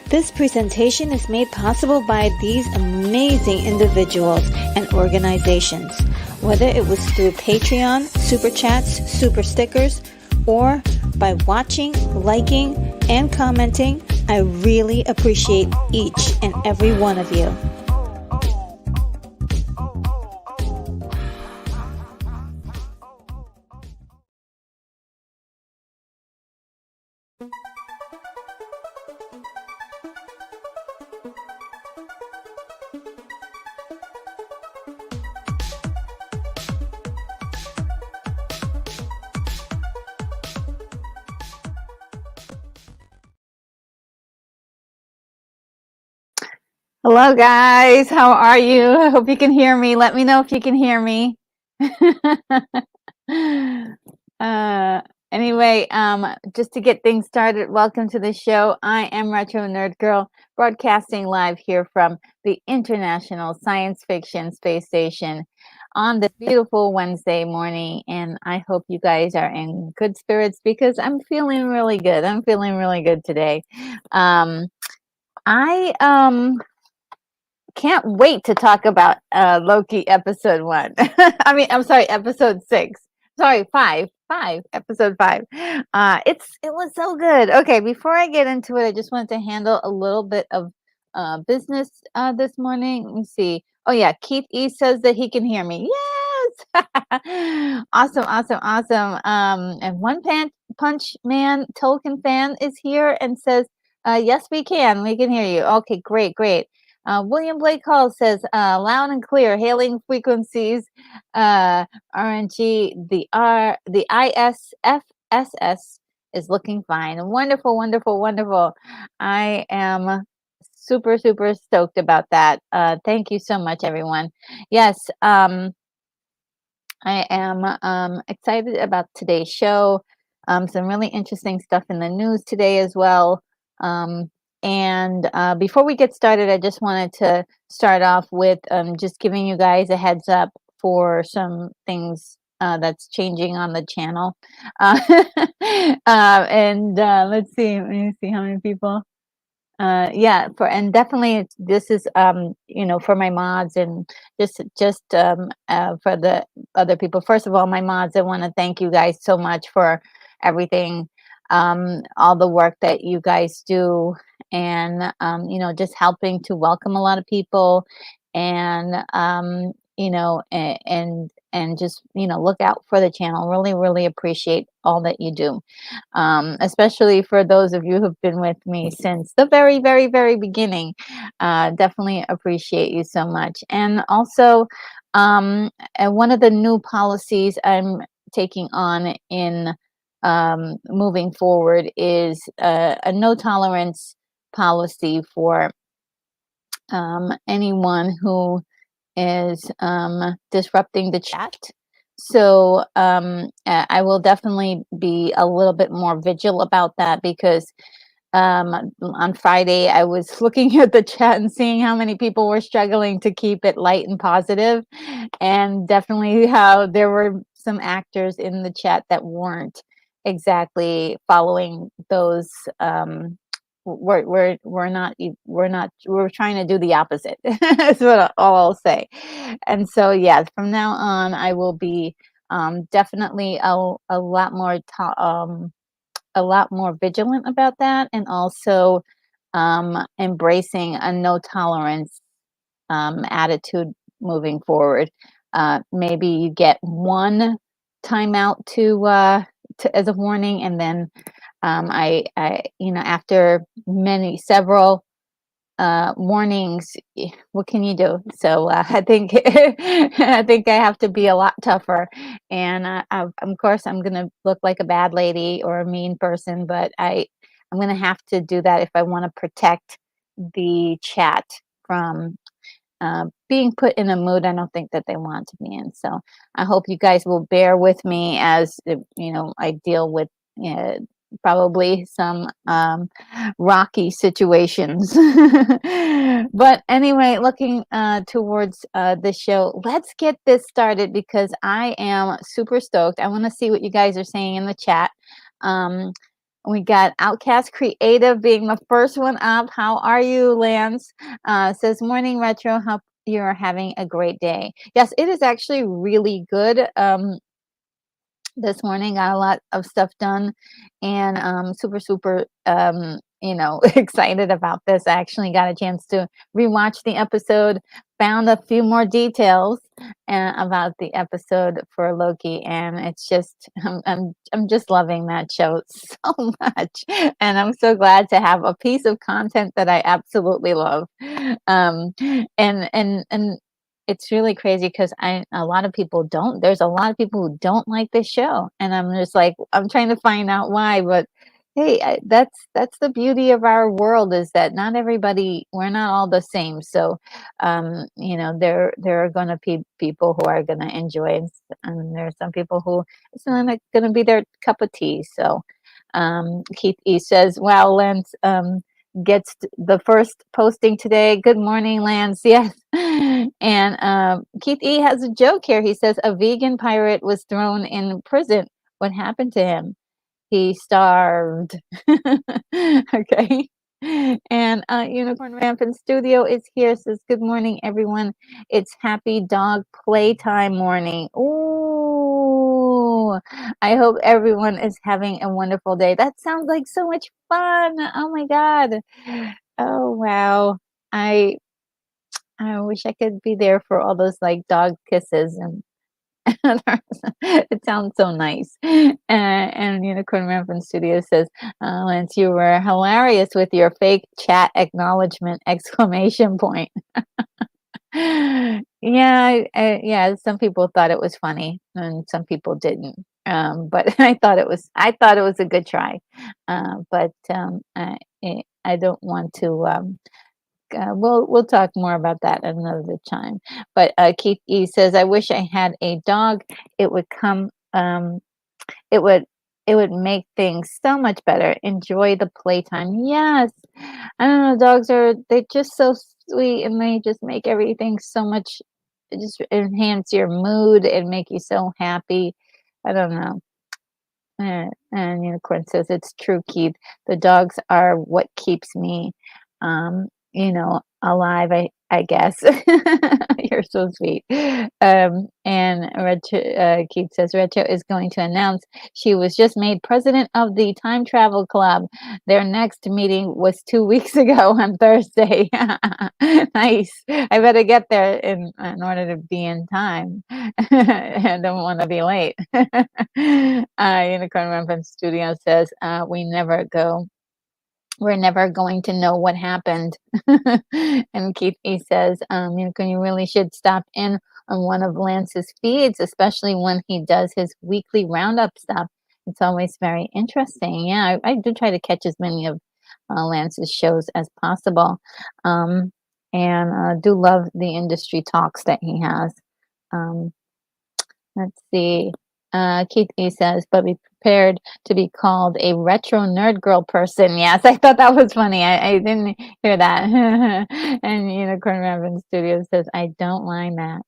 This presentation is made possible by these amazing individuals and organizations. Whether it was through Patreon, Super Chats, Super Stickers, or by watching, liking, and commenting, I really appreciate each and every one of you. Hello guys, how are you? I hope you can hear me. Let me know if you can hear me. Anyway, just to get things started, welcome to the show. I am Retro Nerd Girl, broadcasting live here from the International Science Fiction Space Station on this beautiful Wednesday morning, and I hope you guys are in good spirits because I'm feeling really good. I'm feeling really good today. I can't wait to talk about Loki episode 1. I mean, I'm sorry, episode 6. Sorry, 5. Episode 5. It was so good. Okay, before I get into it, I just wanted to handle a little bit of business this morning. Let me see. Oh yeah, Keith E says that he can hear me. Yes. Awesome, awesome, awesome. And punch man Tolkien fan is here and says, yes, we can hear you. Okay, great, great. William Blake Hall says, loud and clear, hailing frequencies, RNG, the ISFSS is looking fine. Wonderful, wonderful, wonderful. I am super, super stoked about that. Thank you so much, everyone. Yes, I am excited about today's show. Some really interesting stuff in the news today as well. And before we get started, I just wanted to start off with just giving you guys a heads up for some things that's changing on the channel. And let me see how many people. Yeah, and definitely this is for my mods and just for the other people. First of all, my mods, I want to thank you guys so much for everything, all the work that you guys do, and just helping to welcome a lot of people, and and just look out for the channel. Really, really appreciate all that you do, especially for those of you who've been with me since the very, very, very beginning. Definitely appreciate you so much. And also, one of the new policies I'm taking on in moving forward is a no tolerance policy for anyone who is disrupting the chat. So I will definitely be a little bit more vigilant about that, because on Friday I was looking at the chat and seeing how many people were struggling to keep it light and positive, and definitely how there were some actors in the chat that weren't exactly following those. We're trying to do the opposite. That's what all I'll say. And so yeah, from now on I will be definitely a lot more vigilant about that, and also embracing a no tolerance attitude moving forward. Maybe you get one timeout to as a warning, and then after several warnings, what can you do? So I think I think I have to be a lot tougher, and of course I'm gonna look like a bad lady or a mean person, but I'm gonna have to do that if I want to protect the chat from being put in a mood I don't think that they want to be in. So I hope you guys will bear with me as I deal with probably some rocky situations. But anyway, looking towards the show, let's get this started, because I am super stoked. I want to see what you guys are saying in the chat. We got Outcast Creative being the first one up. How are you, Lance? Says, morning retro, hope you're having a great day. Yes, it is actually really good. This morning got a lot of stuff done, and super, super excited about this. I actually got a chance to rewatch the episode, found a few more details about the episode for Loki, and it's just I'm just loving that show so much, and I'm so glad to have a piece of content that I absolutely love. And it's really crazy, because a lot of people don't. There's a lot of people who don't like this show, and I'm just like, I'm trying to find out why. But hey, that's the beauty of our world, is that not everybody, we're not all the same. So there are going to be people who are going to enjoy it, and there are some people who it's not going to be their cup of tea. So Keith E says, wow, Lance gets the first posting today. Good morning, Lance. Yes. And Keith E has a joke here. He says, a vegan pirate was thrown in prison. What happened to him? He starved. Okay. And Unicorn Rampant Studio is here. Says, good morning, everyone. It's happy dog playtime morning. Ooh, I hope everyone is having a wonderful day. That sounds like so much fun. Oh my God. Oh, wow. I wish I could be there for all those, like, dog kisses and it sounds so nice. And Unicorn Rampant Studio says, Lance, you were hilarious with your fake chat acknowledgement exclamation point. Yeah, yeah, some people thought it was funny and some people didn't. But I thought it was a good try. But I don't want to we'll talk more about that another time. But Keith E says, I wish I had a dog. It would come it would it would make things so much better. Enjoy the playtime. Yes. I don't know, they're just so sweet and they just make everything so much just enhance your mood and make you so happy. I don't know. And Unicorn says it's true, Keith. The dogs are what keeps me, alive. I guess you're so sweet. And Keith says Retro is going to announce she was just made president of the Time Travel Club. Their next meeting was 2 weeks ago on Thursday. Nice. I better get there in order to be in time. I don't want to be late. Unicorn Rampant Studio says, we're never going to know what happened. And Keith E says, Unicorn, you really should stop in on one of Lance's feeds, especially when he does his weekly roundup stuff. It's always very interesting. Yeah, I do try to catch as many of Lance's shows as possible. And do love the industry talks that he has. Um, Let's see. Keith E says, but be prepared to be called a retro nerd girl person. Yes, I thought that was funny. I didn't hear that. And Unicorn Raven Studios says, I don't mind that.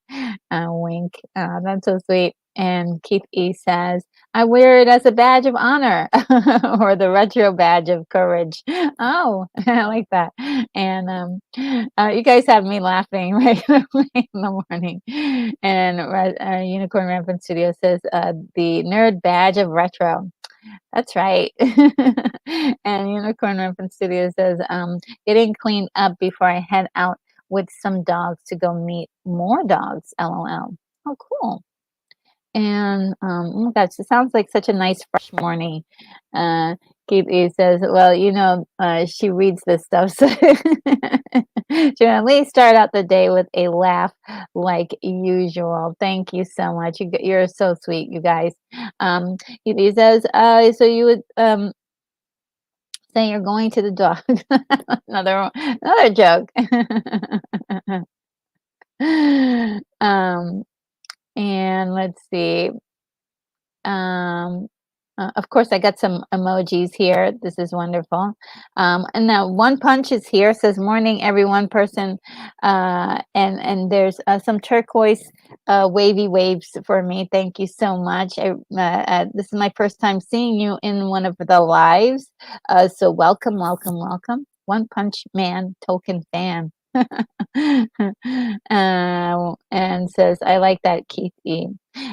Wink. That's so sweet. And Keith E says, I wear it as a badge of honor or the retro badge of courage. Oh, I like that. And you guys have me laughing right away in the morning. And Unicorn Rampant Studio says, the nerd badge of retro. That's right. And Unicorn Rampant Studio says, getting cleaned up before I head out with some dogs to go meet more dogs. LOL. Oh, cool. And oh my gosh, it sounds like such a nice fresh morning. Uh, Keith E says, "Well, she reads this stuff, so she at least start out the day with a laugh like usual." Thank you so much. You're so sweet, you guys. Keith E says, "So you would say you're going to the dog?" Another joke. um, and let's see. Um, of course, I got some emojis here. This is wonderful. And now One Punch is here. Says morning, everyone. Person, and there's some turquoise wavy waves for me. Thank you so much. This is my first time seeing you in one of the lives. So welcome, welcome, welcome. One Punch Man token fan. And says, I like that, Keith E.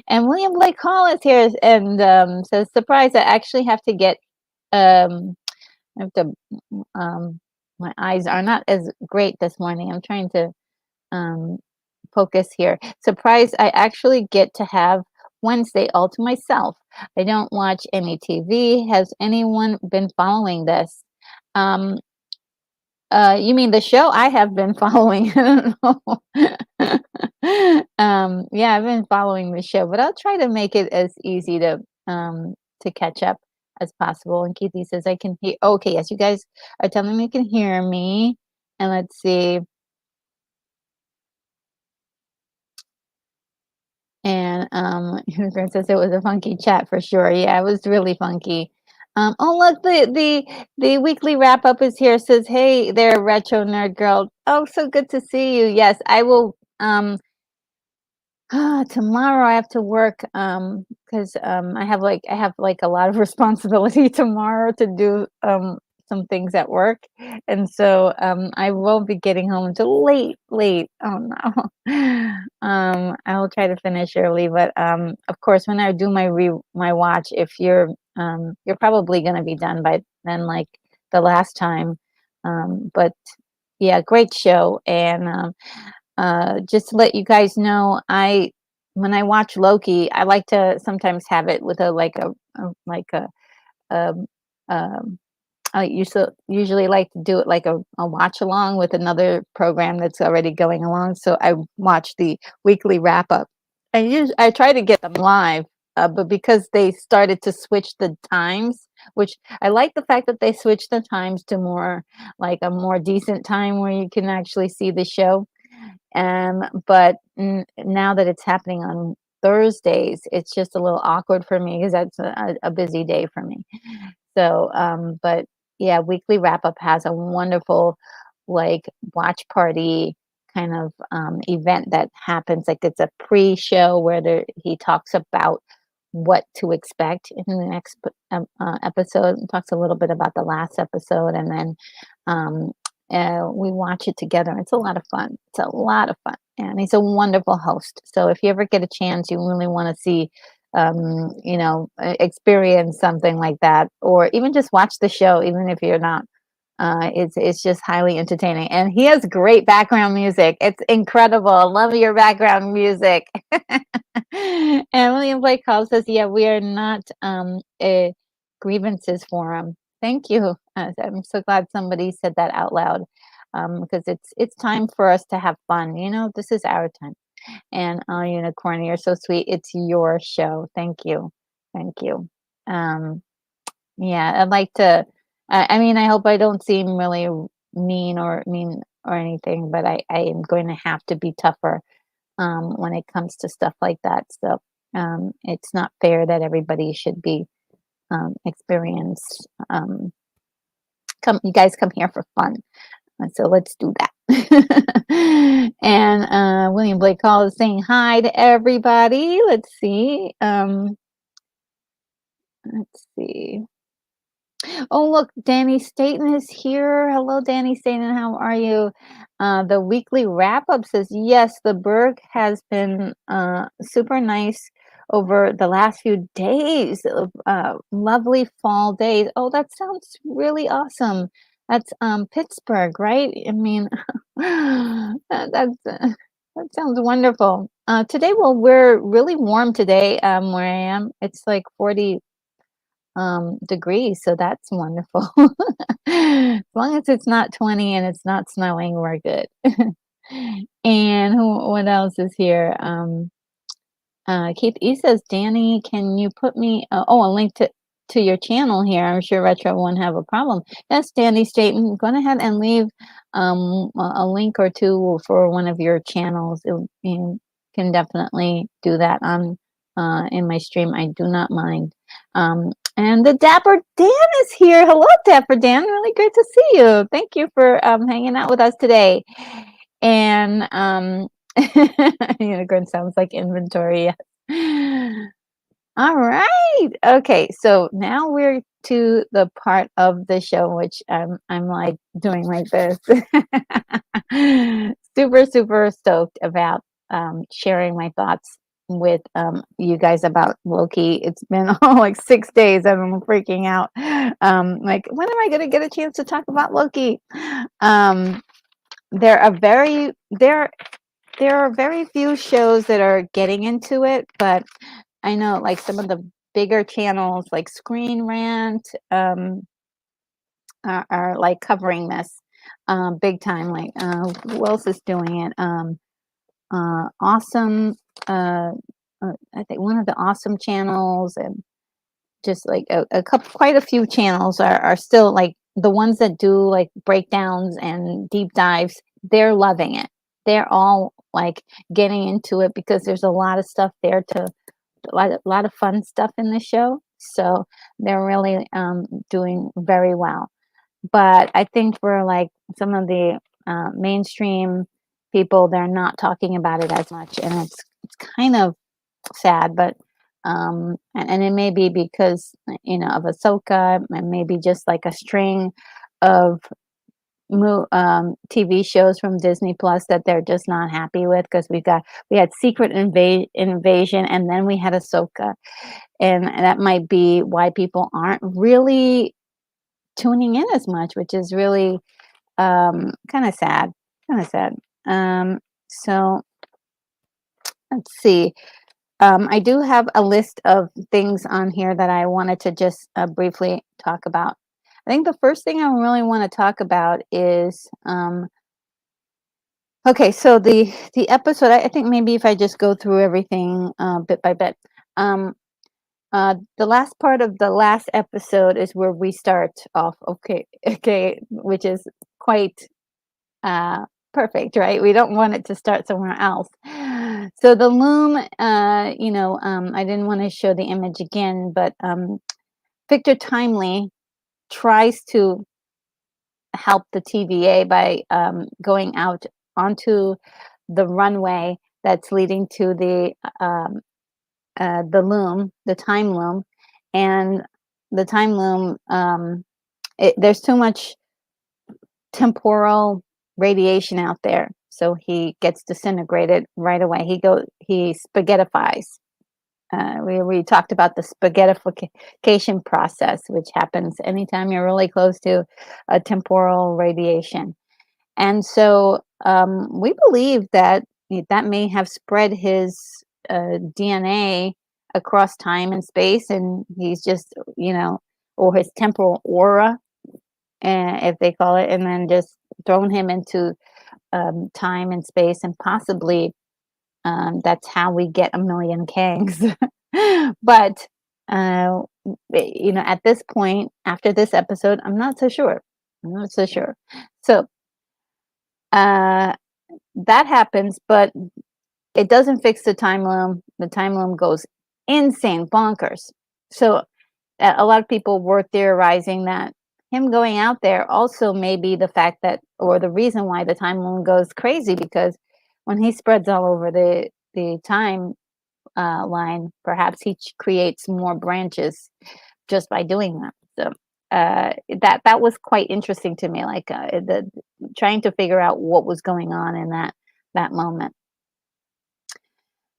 And William Blake Hall is here and says, surprise, I actually have to get, I have to, my eyes are not as great this morning. I'm trying to focus here. Surprise, I actually get to have Wednesday all to myself. I don't watch any TV. Has anyone been following this? You mean the show? I have been following. I don't know. Yeah, I've been following the show, but I'll try to make it as easy to catch up as possible. And Keithy says I can hear. Okay, yes, you guys are telling me you can hear me. And let's see. And Unicorn says it was a funky chat for sure. Yeah, it was really funky. Oh look, the weekly wrap up is here. Says, hey there, retro nerd girl. Oh, so good to see you. Yes, I will. Tomorrow I have to work because I have like a lot of responsibility tomorrow to do some things at work, and so I won't be getting home until late. Oh no. I will try to finish early, but of course when I do my watch, if you're probably gonna be done by then, like the last time, but yeah, great show. And just to let you guys know, when I watch Loki, I like to sometimes have it with um, um, I usually like to do it like a watch along with another program that's already going along. So I watch the weekly wrap up. I try to get them live, but because they started to switch the times, which I like the fact that they switched the times to more like a more decent time where you can actually see the show. But now that it's happening on Thursdays, it's just a little awkward for me because that's a busy day for me. So, but yeah, weekly wrap up has a wonderful like watch party kind of event that happens. Like it's a pre-show where he talks about what to expect in the next episode, and talks a little bit about the last episode, and then um, we watch it together. It's a lot of fun. It's a lot of fun, and he's a wonderful host. So if you ever get a chance, you really want to see experience something like that, or even just watch the show, even if you're not. It's just highly entertaining, and he has great background music. It's incredible. I love your background music. And William Blake Hall says, "Yeah, we are not a grievances forum." Thank you. I'm so glad somebody said that out loud, because it's time for us to have fun. This is our time. And Unicorn, you're so sweet. It's your show. Thank you. Thank you. Um, yeah, I'd like to. I mean, I hope I don't seem really mean or anything, but I am going to have to be tougher when it comes to stuff like that. So it's not fair that everybody should be experienced. You guys come here for fun. So let's do that. And William Blake Hall is saying hi to everybody. Let's see. Let's see. Oh, look, Danny Staten is here. Hello, Danny Staten. How are you? The weekly wrap up says, yes, the Berg has been super nice over the last few days. Lovely fall days. Oh, that sounds really awesome. That's Pittsburgh, right? I mean, that sounds wonderful. Today, well, we're really warm today where I am. It's like 40 degrees, so that's wonderful. As long as it's not 20 and it's not snowing, we're good. And what else is here? Keith E says, Danny, can you put me a link to your channel here? I'm sure Retro won't have a problem. Yes, Danny Staten, go ahead and leave a link or two for one of your channels. You can definitely do that on in my stream. I do not mind. And the Dapper Dan is here. Hello, Dapper Dan. Really great to see you. Thank you for hanging out with us today. And unicorn sounds like inventory. All right. Okay. So now we're to the part of the show which I'm like doing like this. Super, super stoked about sharing my thoughts with you guys about Loki. It's been like 6 days and I'm freaking out. Like, when am I going to get a chance to talk about Loki? There are very few shows that are getting into it, but I know like some of the bigger channels like Screen Rant are like covering this big time. Like who else is doing it? Awesome. I think one of the Awesome channels, and just like a couple, quite a few channels are still like the ones that do like breakdowns and deep dives. They're loving it. They're all like getting into it because there's a lot of stuff there a lot of fun stuff in the show. So they're really doing very well. But I think for like some of the mainstream people, they're not talking about it as much, and it's kind of sad. But and it may be because of Ahsoka, and maybe just like a string of TV shows from Disney Plus that they're just not happy with, because we had Secret Invasion, and then we had Ahsoka, and that might be why people aren't really tuning in as much, which is really kind of sad, kind of sad. So let's see. I do have a list of things on here that I wanted to just briefly talk about. I think the first thing I really want to talk about is okay. So the episode. I think maybe if I just go through everything bit by bit. Um, the last part of the last episode is where we start off. Okay, okay, which is quite uh, perfect, right? We don't want it to start somewhere else. So the loom, I didn't want to show the image again, but Victor Timely tries to help the TVA by going out onto the runway that's leading to the loom, the time loom, and the time loom. There's too much temporal radiation out there, so he gets disintegrated right away. He spaghettifies. We talked about the spaghettification process, which happens anytime you're really close to a temporal radiation. And so we believe that that may have spread his DNA across time and space, and he's just, or his temporal aura, if they call it, and then just thrown him into time and space, and possibly that's how we get a million Kangs. But at this point, after this episode, I'm not so sure. I'm not so sure. So that happens, but it doesn't fix the time loom. The time loom goes insane, bonkers. So a lot of people were theorizing that him going out there also may be the fact that, or the reason why the time loom goes crazy, because when he spreads all over the time line, perhaps he creates more branches just by doing that. So that was quite interesting to me, like the trying to figure out what was going on in that moment.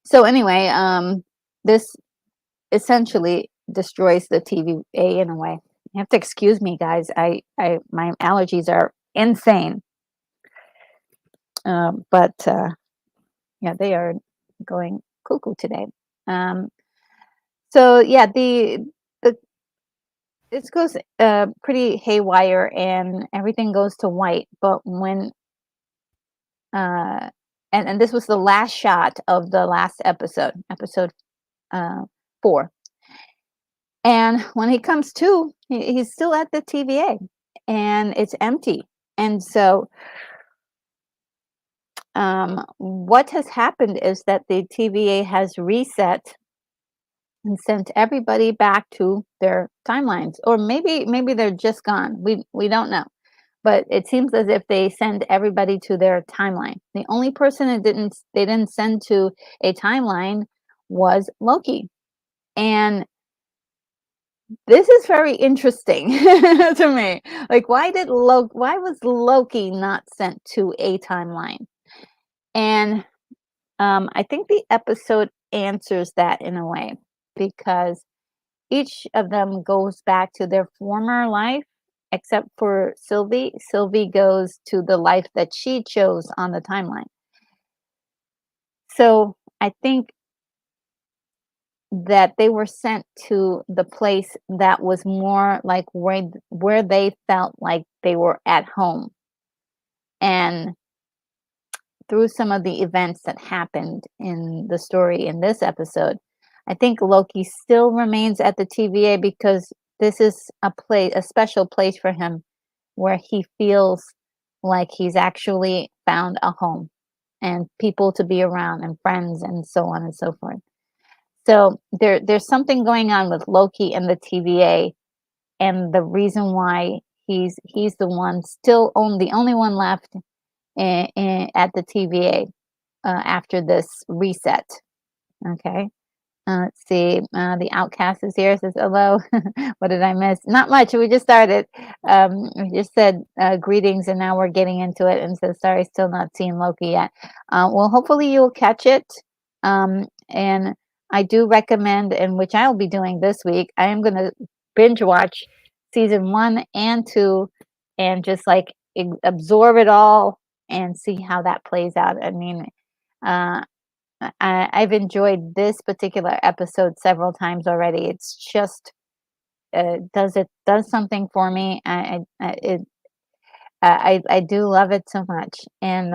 So anyway, this essentially destroys the TVA in a way. You have to excuse me, guys. My allergies are insane. But yeah, they are going cuckoo today. So yeah, the this goes pretty haywire, and everything goes to white. But when and this was the last shot of the last episode 4. And when he comes to, he's still at the TVA, and it's empty. And so what has happened is that the TVA has reset and sent everybody back to their timelines, or maybe they're just gone. We don't know, but it seems as if they send everybody to their timeline. The only person they didn't send to a timeline was Loki, and this is very interesting to me. Like, why was Loki not sent to a timeline? And I think the episode answers that in a way, because each of them goes back to their former life, except for Sylvie. Sylvie goes to the life that she chose on the timeline. So I think that they were sent to the place that was more like where they felt like they were at home. And through some of the events that happened in the story in this episode, I think Loki still remains at the TVA because this is a special place for him, where he feels like he's actually found a home and people to be around and friends and so on and so forth. So there's something going on with Loki and the TVA, and the reason why he's the one the only one left at the TVA after this reset. Okay. Let's see. The Outcast is here. Says hello. What did I miss? Not much. We just started. We just said greetings, and now we're getting into it. And says sorry, still not seeing Loki yet. Well, hopefully you'll catch it. And I do recommend, and which I'll be doing this week. I am going to binge watch season 1 and 2, and just like absorb it all and see how that plays out. I mean, uh, I've enjoyed this particular episode several times already. It's just does something for me. I do love it so much. And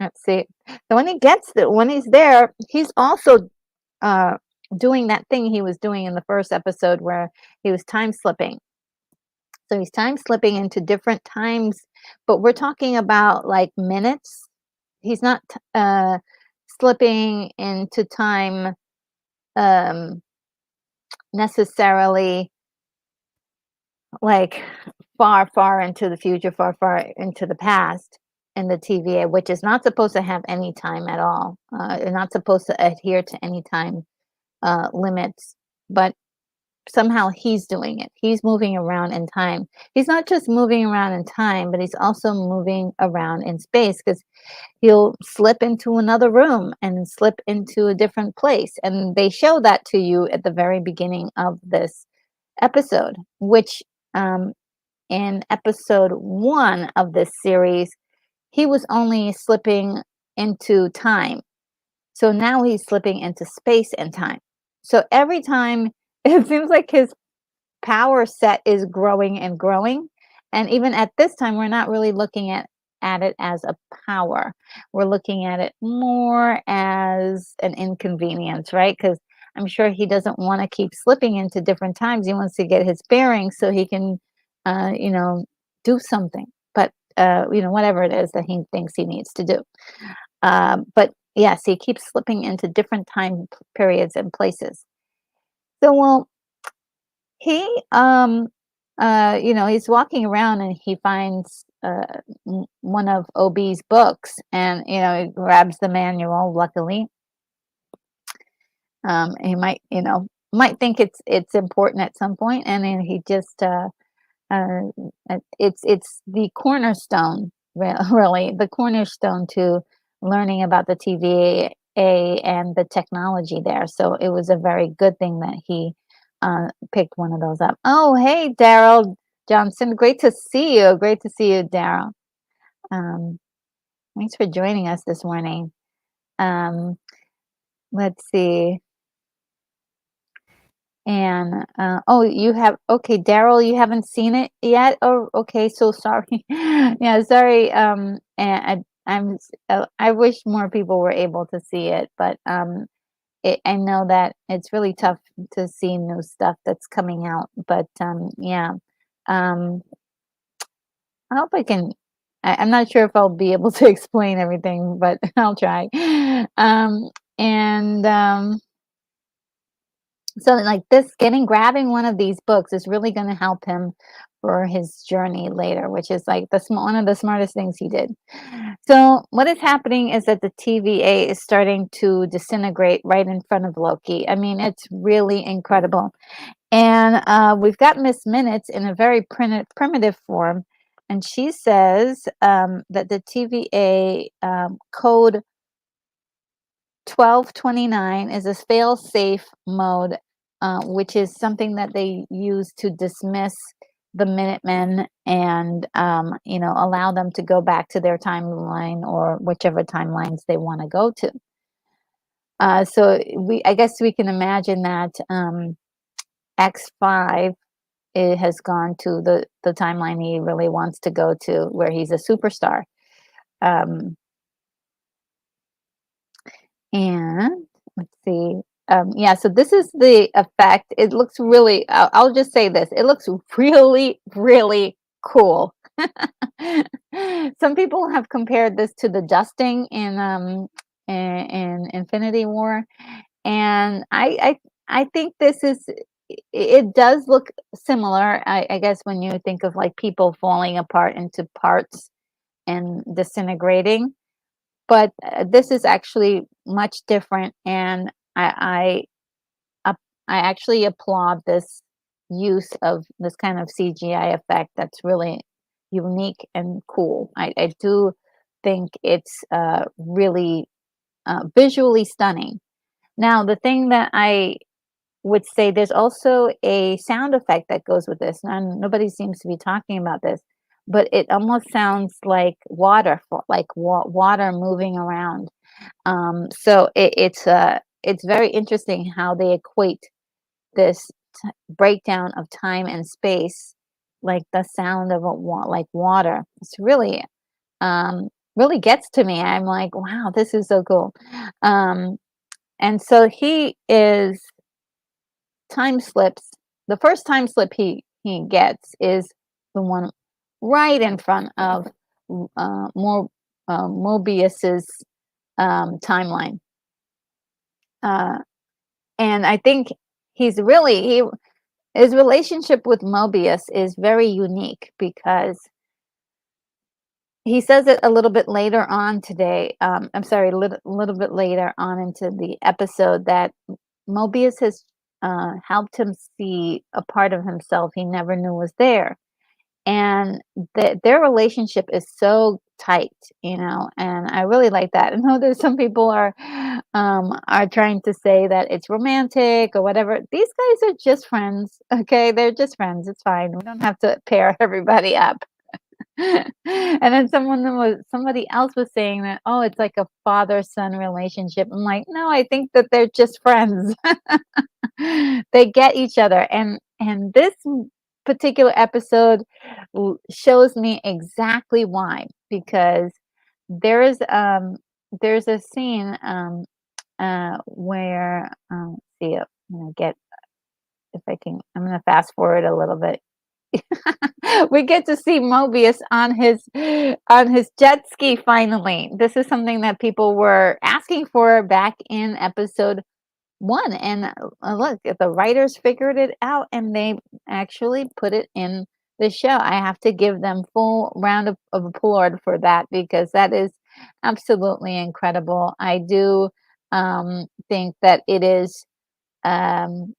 let's see. So when he's there, he's also uh, doing that thing he was doing in the first episode where he was time slipping. So he's time slipping into different times, but we're talking about like minutes. He's not slipping into time um, necessarily like far, far into the future, far, far into the past in the TVA, which is not supposed to have any time at all. You're not supposed to adhere to any time limits, but somehow he's doing it. He's moving around in time. He's not just moving around in time, but he's also moving around in space because he'll slip into another room and slip into a different place. And they show that to you at the very beginning of this episode, which in episode 1 of this series, he was only slipping into time. So now he's slipping into space and time. So every time it seems like his power set is growing and growing. And even at this time, we're not really looking at it as a power. We're looking at it more as an inconvenience, right? Because I'm sure he doesn't want to keep slipping into different times. He wants to get his bearings so he can, you know, do something. But, whatever it is that he thinks he needs to do. But yes, he keeps slipping into different time periods and places. So, well, he, he's walking around and he finds one of OB's books, and he grabs the manual. Luckily, he might think it's important at some point, and then he just uh, it's the cornerstone, really the cornerstone to learning about the TVA and the technology there. So it was a very good thing that he picked one of those up. Oh, hey, Daryl Johnson, great to see you. Great to see you, Daryl. Um, Thanks for joining us this morning. Um, let's see. And oh, you have okay, Daryl, you haven't seen it yet. Oh, okay, so sorry. Yeah, sorry. And I wish more people were able to see it, but I know that it's really tough to see new stuff that's coming out. But yeah, um, I hope I can. I'm not sure if I'll be able to explain everything, but I'll try. And So like this, grabbing one of these books is really going to help him for his journey later, which is like one of the smartest things he did. So what is happening is that the TVA is starting to disintegrate right in front of Loki. I mean, it's really incredible. And we've got Miss Minutes in a very primitive form. And she says that the TVA code 1229 is a fail-safe mode, which is something that they use to dismiss the Minutemen and allow them to go back to their timeline or whichever timelines they want to go to. So I guess we can imagine that X5 it has gone to the timeline he really wants to go to, where he's a superstar. And let's see. Yeah, so this is the effect. It looks really, I'll just say this, it looks really, really cool. Some people have compared this to the dusting in Infinity War. And I think this is, it does look similar. I guess when you think of like people falling apart into parts and disintegrating, but this is actually much different, and I actually applaud this use of this kind of CGI effect. That's really unique and cool. I do think it's really visually stunning. Now, the thing that I would say, there's also a sound effect that goes with this. Nobody seems to be talking about this, but it almost sounds like water, like water moving around. So it's very interesting how they equate this breakdown of time and space, like the sound of like water. It's really really gets to me. I'm like, wow, this is so cool. Um, and so he is time slips. The first time slip he gets is the one right in front of more Mobius's timeline. Uh, and I think he his relationship with Mobius is very unique because he says it a little bit later on today. I'm sorry, little bit later on into the episode that Mobius has helped him see a part of himself he never knew was there. And their relationship is so tight, and I really like that. I know there's some people are trying to say that it's romantic or whatever. These guys are just friends, okay? They're just friends. It's fine. We don't have to pair everybody up. And then somebody else was saying that, oh, it's like a father-son relationship. I'm like, no, I think that they're just friends. They get each other, and this particular episode shows me exactly why, because there is there's a scene where let's see, I'm gonna get if I can, I'm gonna fast forward a little bit. We get to see Mobius on his jet ski finally. This is something that people were asking for back in episode 1, and look, the writers figured it out and they actually put it in the show. I have to give them full round of applause for that, because that is absolutely incredible. I do think that it is um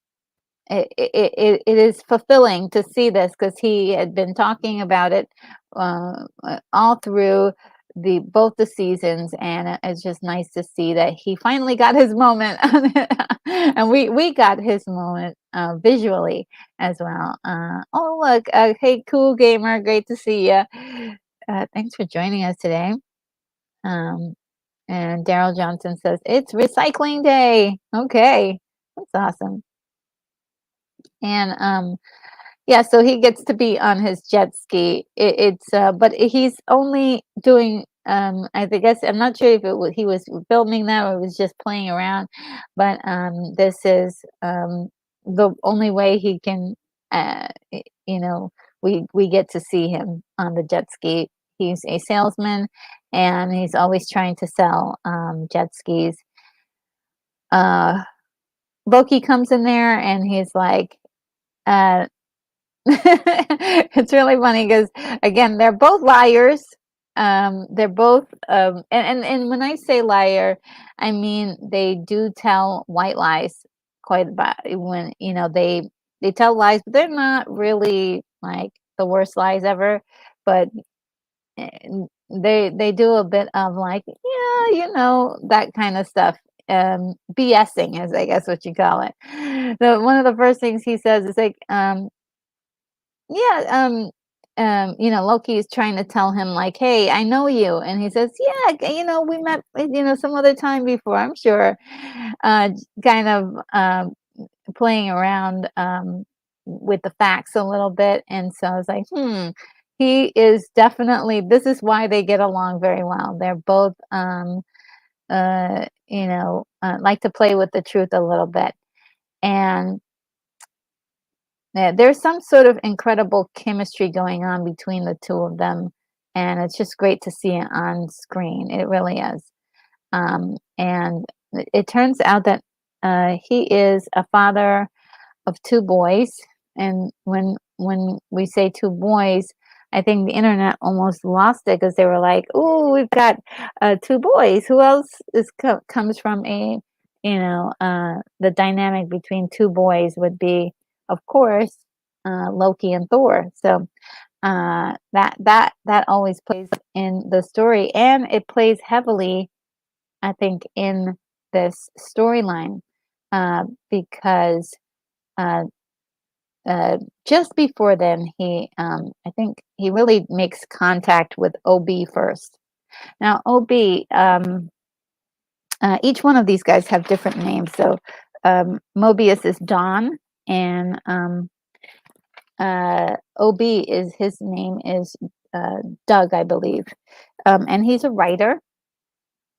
it is fulfilling to see this, because he had been talking about it all through both the seasons, and it's just nice to see that he finally got his moment. And we got his moment visually as well. Oh, look, hey, cool gamer, great to see you. Thanks for joining us today. um, and Daryl Johnson says it's recycling day. Okay, that's awesome. And yeah, so he gets to be on his jet ski. But he's only doing. Guess I'm not sure if he was filming that or it was just playing around. But this is the only way he can. You know, we get to see him on the jet ski. He's a salesman, and he's always trying to sell jet skis. Loki comes in there, and he's like. Uh, It's really funny because, again, they're both liars. They're both, and when I say liar, I mean they do tell white lies quite a bit. When they tell lies, but they're not really like the worst lies ever. But they do a bit of like, yeah, that kind of stuff. BSing is, I guess, what you call it. One of the first things he says is like, yeah, Loki is trying to tell him like, "Hey, I know you," and he says, "Yeah, we met, some other time before, I'm sure." Kind of playing around with the facts a little bit, and so I was like, he is definitely. This is why they get along very well. They're both, like to play with the truth a little bit, and yeah, there's some sort of incredible chemistry going on between the two of them, and it's just great to see it on screen. It really is. And it turns out that he is a father of two boys, and when we say two boys, I think the internet almost lost it because they were like, "Oh, we've got two boys. Who else comes from the dynamic between two boys would be, of course, Loki and Thor." So that always plays in the story, and it plays heavily, I think, in this storyline because uh, just before then, I think he really makes contact with OB first. Now, OB, each one of these guys have different names. So, Mobius is Don, and OB is his name is Doug, I believe, and he's a writer,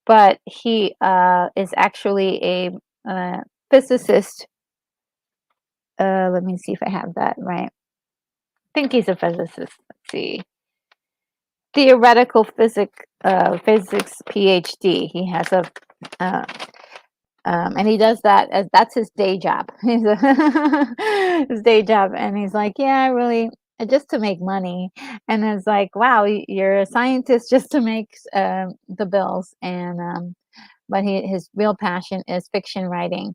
but he is actually a physicist. Let me see if I have that right. I think he's a physicist. Let's see. Theoretical physics PhD. He has a uh, and he does that as that's his day job. He's his day job, and he's like, yeah, I really just to make money. And it's like, wow, you're a scientist just to make the bills. And but his real passion is fiction writing,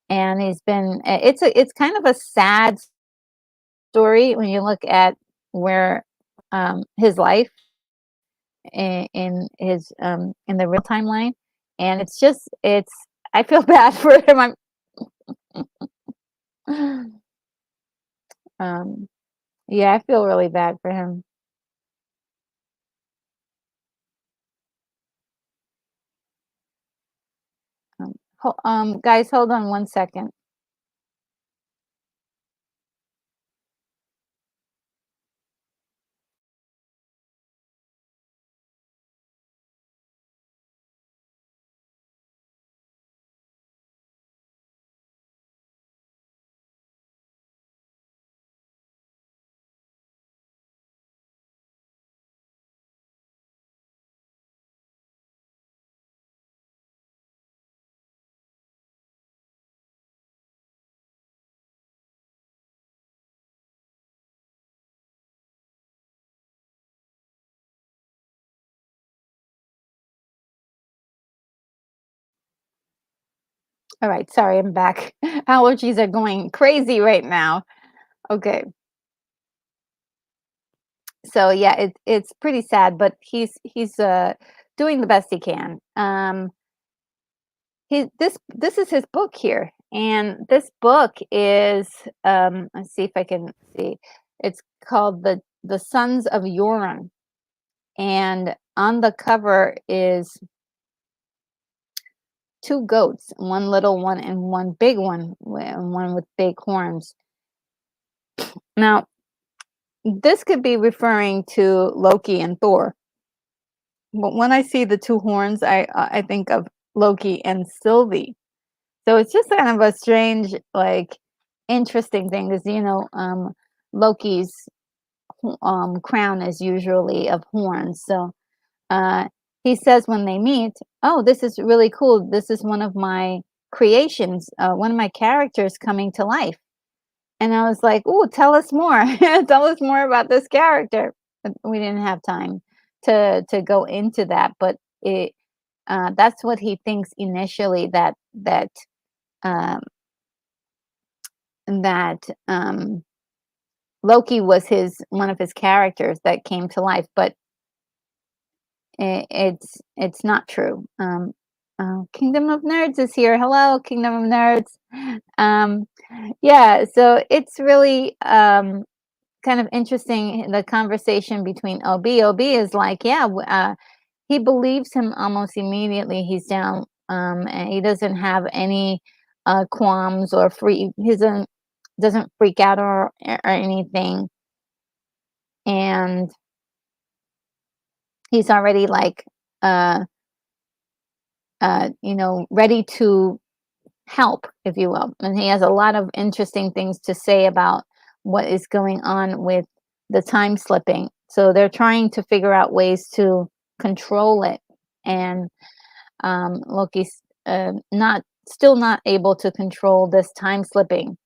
and he's been. It's kind of a sad story when you look at where his life in his in the real timeline, and it's I feel bad for him. I'm um yeah, I feel really bad for him. Guys, hold on 1 second. All right, sorry, I'm back. Allergies are going crazy right now. Okay, so yeah, it's pretty sad, but he's doing the best he can. This is his book here, and this book is let's see if I can see. It's called the Sons of Yoram, and on the cover is two goats, one little one and one big one, and one with big horns. Now, this could be referring to Loki and Thor, but when I see the two horns, I think of Loki and Sylvie. So it's just kind of a strange, like, interesting thing because Loki's crown is usually of horns. So uh, he says when they meet, "Oh, this is really cool. This is one of my creations, one of my characters coming to life." And I was like, "Oh, tell us more. Tell us more about this character." But we didn't have time to go into that, but that's what he thinks initially um, that Loki was his one of his characters that came to life, but it's not true. Kingdom of Nerds is here. Hello, Kingdom of Nerds. Um, yeah, so it's really kind of interesting the conversation between OB. OB is like, yeah, he believes him almost immediately. He's down, and he doesn't have any qualms or free. He doesn't freak out or anything, and he's already like uh ready to help, if you will. And he has a lot of interesting things to say about what is going on with the time slipping. So they're trying to figure out ways to control it. And Loki's not still not able to control this time slipping.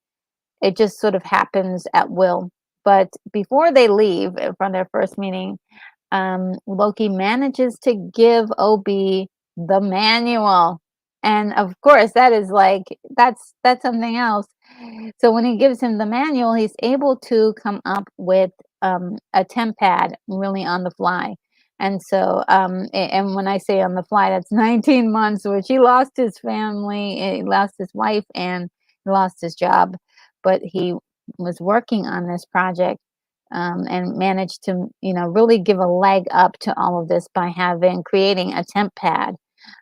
It just sort of happens at will. But before they leave from their first meeting, Loki manages to give OB the manual. And of course, that is like that's something else. So when he gives him the manual, he's able to come up with a temp pad really on the fly. And so, and when I say on the fly, that's 19 months, which he lost his family, he lost his wife, and he lost his job. But he was working on this project, and managed to, really give a leg up to all of this by creating a temp pad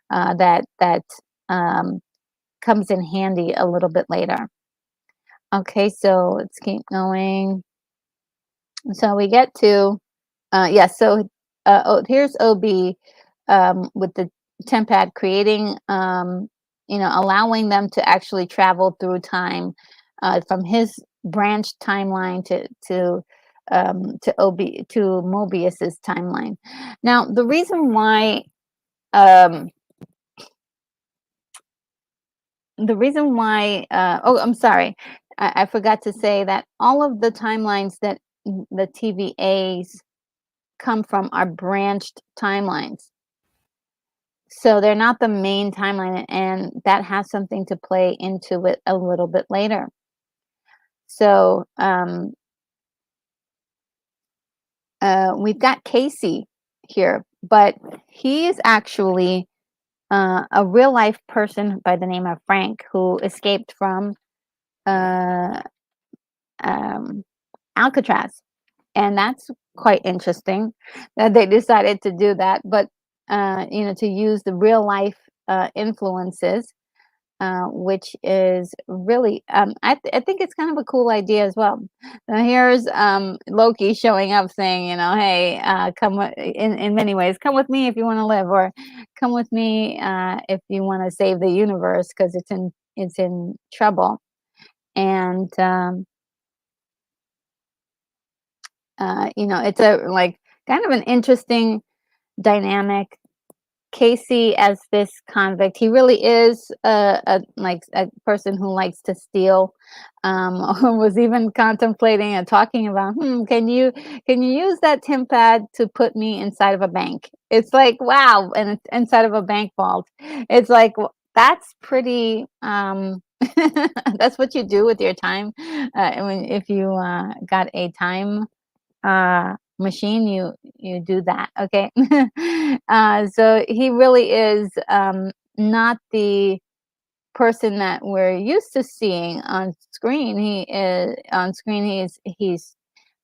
that um, comes in handy a little bit later. Okay, so let's keep going. So we get to yes. So here's OB with the temp pad creating, allowing them to actually travel through time from his branch timeline to OB to Mobius's timeline. Now, the reason why um, oh, I'm sorry, I forgot to say that all of the timelines that the TVAs come from are branched timelines. So they're not the main timeline, and that has something to play into it a little bit later. So we've got Casey here, but he is actually a real life person by the name of Frank who escaped from uh, um, Alcatraz. And that's quite interesting that they decided to do that, but to use the real life influences, which is really, I think it's kind of a cool idea as well. Now here's Loki showing up saying, hey, in many ways, come with me if you want to live, or come with me if you want to save the universe because it's in trouble. And it's a like kind of an interesting dynamic. Casey as this convict, he really is a person who likes to steal. Or was even contemplating and talking about, can you use that temp pad to put me inside of a bank? It's like, wow, and it's inside of a bank vault. It's like, that's pretty. That's what you do with your time. If you got a time machine, you do that. Okay. So he really is not the person that we're used to seeing on screen. He's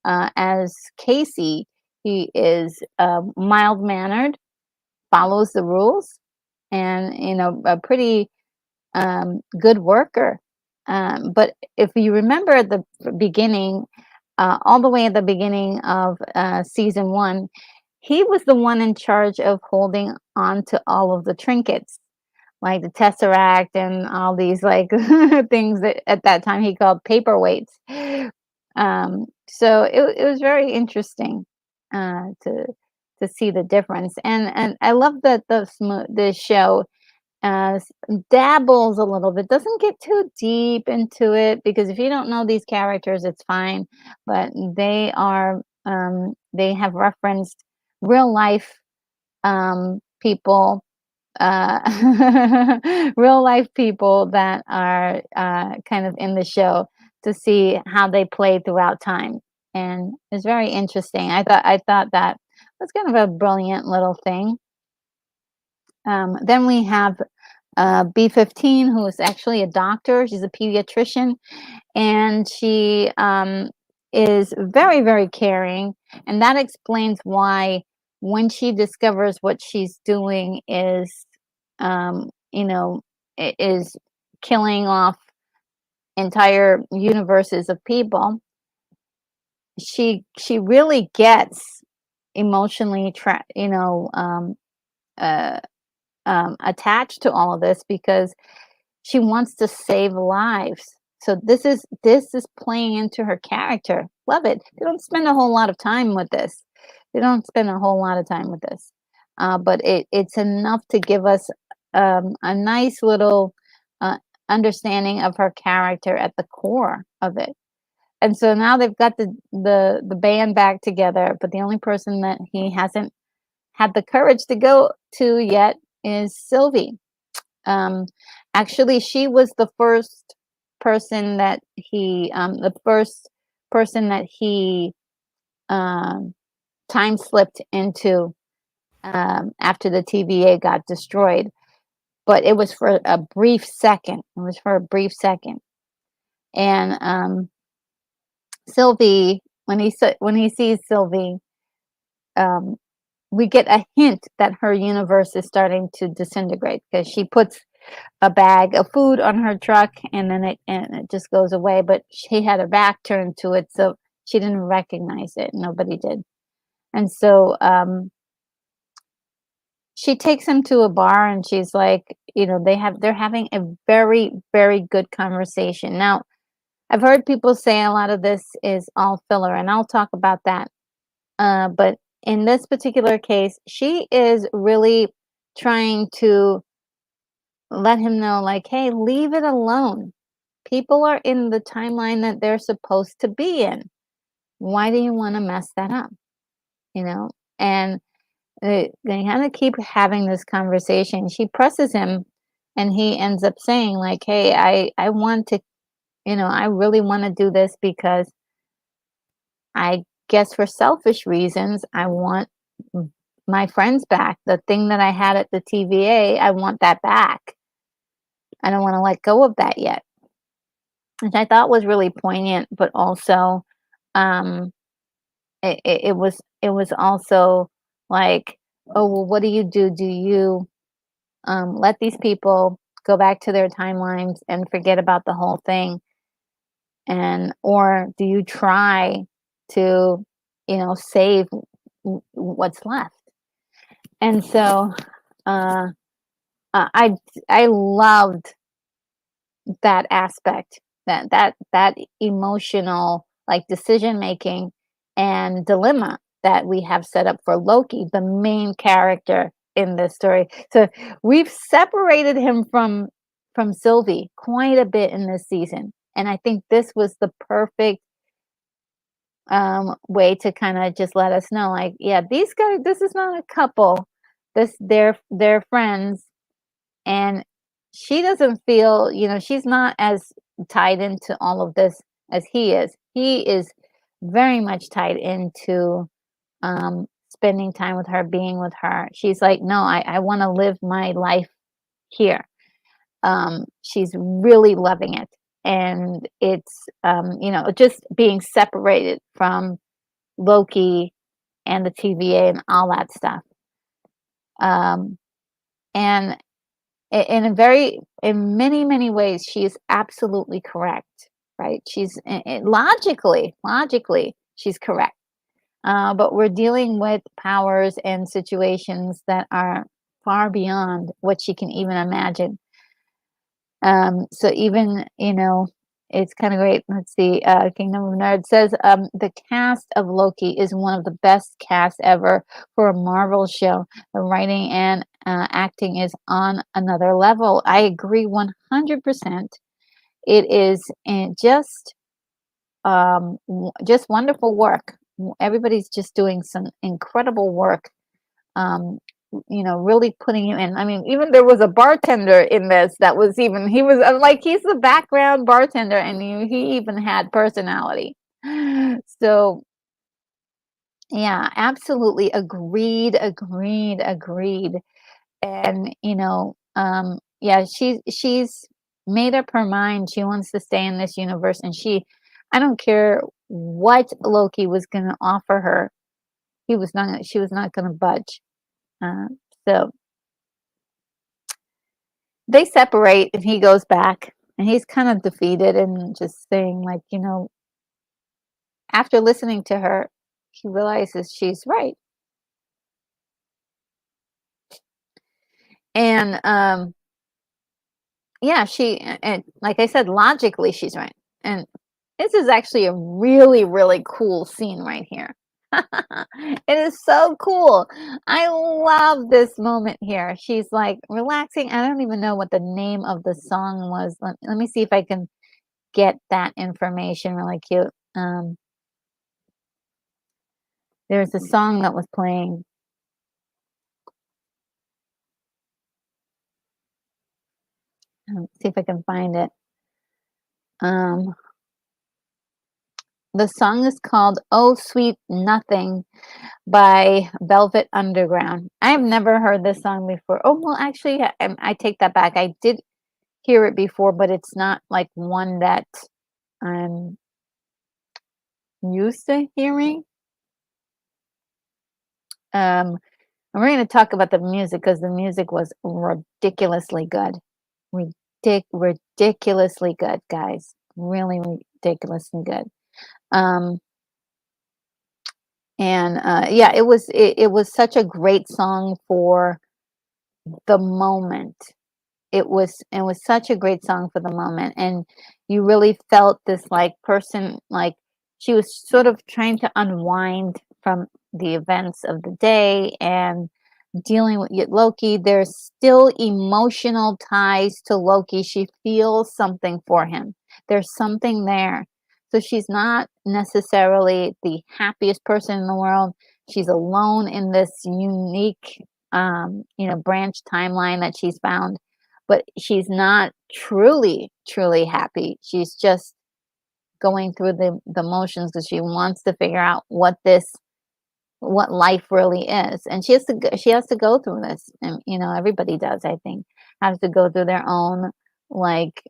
as Casey, he is mild mannered, follows the rules, and a pretty good worker. But if you remember at the beginning, all the way at the beginning of season one, he was the one in charge of holding on to all of the trinkets, like the Tesseract and all these like things that at that time he called paperweights. So it was very interesting to see the difference, and I love that the show uh, s- dabbles a little bit, doesn't get too deep into it, because if you don't know these characters, it's fine. But they have referenced real life people, real life people that are kind of in the show, to see how they play throughout time, and it's very interesting. I thought that was kind of a brilliant little thing. Then we have B15, who is actually a doctor. She's a pediatrician, and she is very, very caring. And that explains why, when she discovers what she's doing is, um, you know, is killing off entire universes of people, she really gets emotionally uh, attached to all of this, because she wants to save lives. So this is playing into her character. Love it. They don't spend a whole lot of time with this. They don't spend a whole lot of time with this. But it's enough to give us a nice little uh, understanding of her character at the core of it. And so now they've got the band back together, but the only person that he hasn't had the courage to go to yet is Sylvie. um, Actually, she was person that he, the first person that he um, time slipped into after the TVA got destroyed. But it was for a brief second. It was for a brief second, and Sylvie, when he sees Sylvie, um, we get a hint that her universe is starting to disintegrate because she puts a bag of food on her truck and then it just goes away. But she had her back turned to it, so she didn't recognize it. Nobody did. And so she takes him to a bar and she's like, they're having a very, very good conversation. Now, I've heard people say a lot of this is all filler, and I'll talk about that. But in this particular case, she is really trying to let him know, like, hey, leave it alone. People are in the timeline that they're supposed to be in. Why do you want to mess that up? You know? And they kind of keep having this conversation. She presses him, and he ends up saying, like, hey, I want to, I really want to do this because I guess for selfish reasons, I want my friends back. The thing that I had at the TVA, I want that back. I don't want to let go of that yet. Which I thought was really poignant, but also, um, it was also like, oh well, what do you do? Do you let these people go back to their timelines and forget about the whole thing, and or do you try to, save what's left? And so, uh, I loved that aspect, that emotional, like, decision making and dilemma that we have set up for Loki, the main character in this story. So we've separated him from Sylvie quite a bit in this season, and I think this was the perfect way to kind of just let us know, like, yeah, these guys, this is not a couple, this they're friends. And she doesn't feel, she's not as tied into all of this as he is. He is very much tied into spending time with her, being with her. She's like, no, I want to live my life here. She's really loving it. And it's, just being separated from Loki and the TVA and all that stuff. Um, and in many, many ways, she is absolutely correct, right? She's logically, she's correct. But we're dealing with powers and situations that are far beyond what she can even imagine. So even, it's kind of great. Let's see. Kingdom of Nerd says the cast of Loki is one of the best casts ever for a Marvel show. The writing and acting is on another level. I agree 100%. It is just wonderful work. Everybody's just doing some incredible work. Um, really putting you in. I mean, even there was a bartender in this that was even, he was like, he's the background bartender, and he even had personality. So, yeah, absolutely agreed. And, yeah, she's made up her mind. She wants to stay in this universe, and I don't care what Loki was going to offer her. She was not going to budge. Uh, so they separate and he goes back and he's kind of defeated and just saying, like, after listening to her, he realizes she's right. And yeah, and like I said, logically she's right. And this is actually a really, really cool scene right here. It is so cool. I love this moment here. She's like relaxing. I don't even know what the name of the song was. Let me see if I can get that information really cute. There's a song that was playing. See if I can find it. The song is called "Oh Sweet Nothing" by Velvet Underground. I have never heard this song before. Oh, well, actually, I take that back. I did hear it before, but it's not like one that I'm used to hearing. Um, and we're going to talk about the music because the music was ridiculously good. Ridiculously good, guys. Really ridiculously good. Um, and yeah, it was such a great song for the moment. It was such a great song for the moment, and you really felt this like person, like she was sort of trying to unwind from the events of the day and dealing with Loki. There's still emotional ties to Loki. She feels something for him. There's something there. So she's not necessarily the happiest person in the world. She's alone in this unique branch timeline that she's found, but she's not truly happy. She's just going through the motions because she wants to figure out what life really is, and she has to go through this, and everybody does, I think, has to go through their own, like,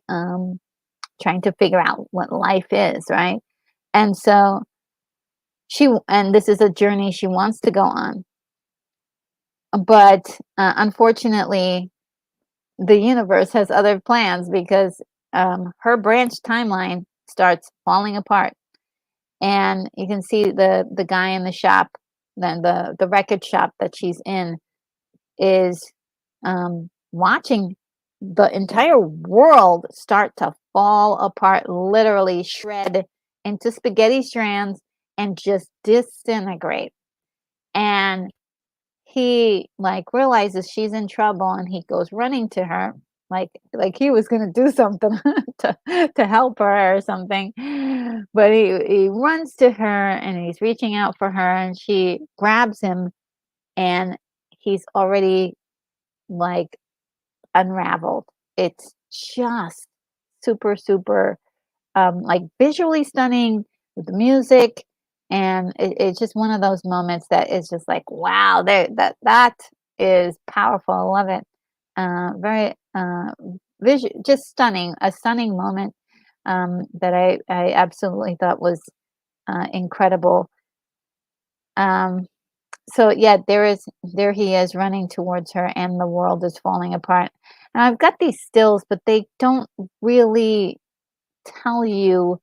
trying to figure out what life is, right? And so and this is a journey she wants to go on, but unfortunately the universe has other plans because her branch timeline starts falling apart, and you can see the guy in the shop, then the record shop that she's in is watching the entire world start to fall apart, literally shred into spaghetti strands and just disintegrate. And he like realizes she's in trouble, and he goes running to her like he was going to do something to help her or something, but he runs to her and he's reaching out for her, and she grabs him, and he's already like unraveled. It's just super like visually stunning with the music, and it's just one of those moments that is just like, wow, there, that is powerful. I love it. Very just stunning, a stunning moment, that I absolutely thought was incredible. um so yeah, there he is running towards her, and the world is falling apart, and I've got these stills, but they don't really tell you,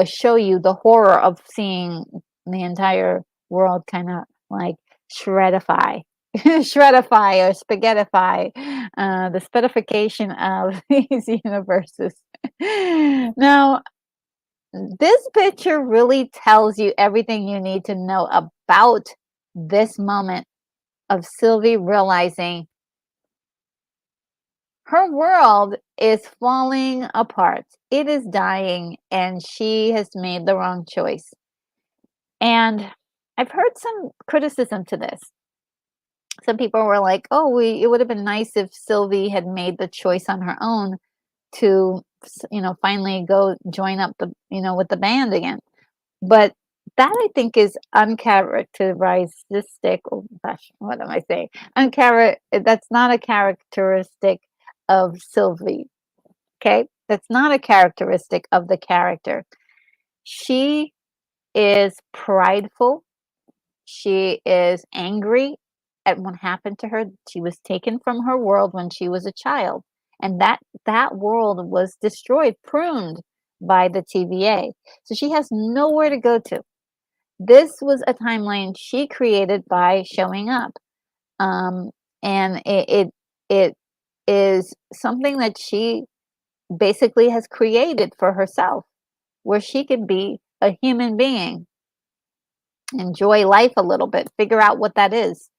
show you the horror of seeing the entire world kind of like shredify, shredify or spaghettify, the spedification of these universes. Now, this picture really tells you everything you need to know about this moment of Sylvie realizing her world is falling apart. It is dying, and she has made the wrong choice. And I've heard some criticism to this. Some people were like, "Oh, it would have been nice if Sylvie had made the choice on her own to, finally go join up with the band again." But that, I think, is uncharacteristic. Oh gosh, what am I saying? That's not a characteristic of Sylvie. Okay, that's not a characteristic of the character. She is prideful. She is angry at what happened to her. She was taken from her world when she was a child, and that world was destroyed, pruned by the TVA. So she has nowhere to go to. This was a timeline she created by showing up, um, and it is something that she basically has created for herself, where she could be a human being, enjoy life a little bit, figure out what that is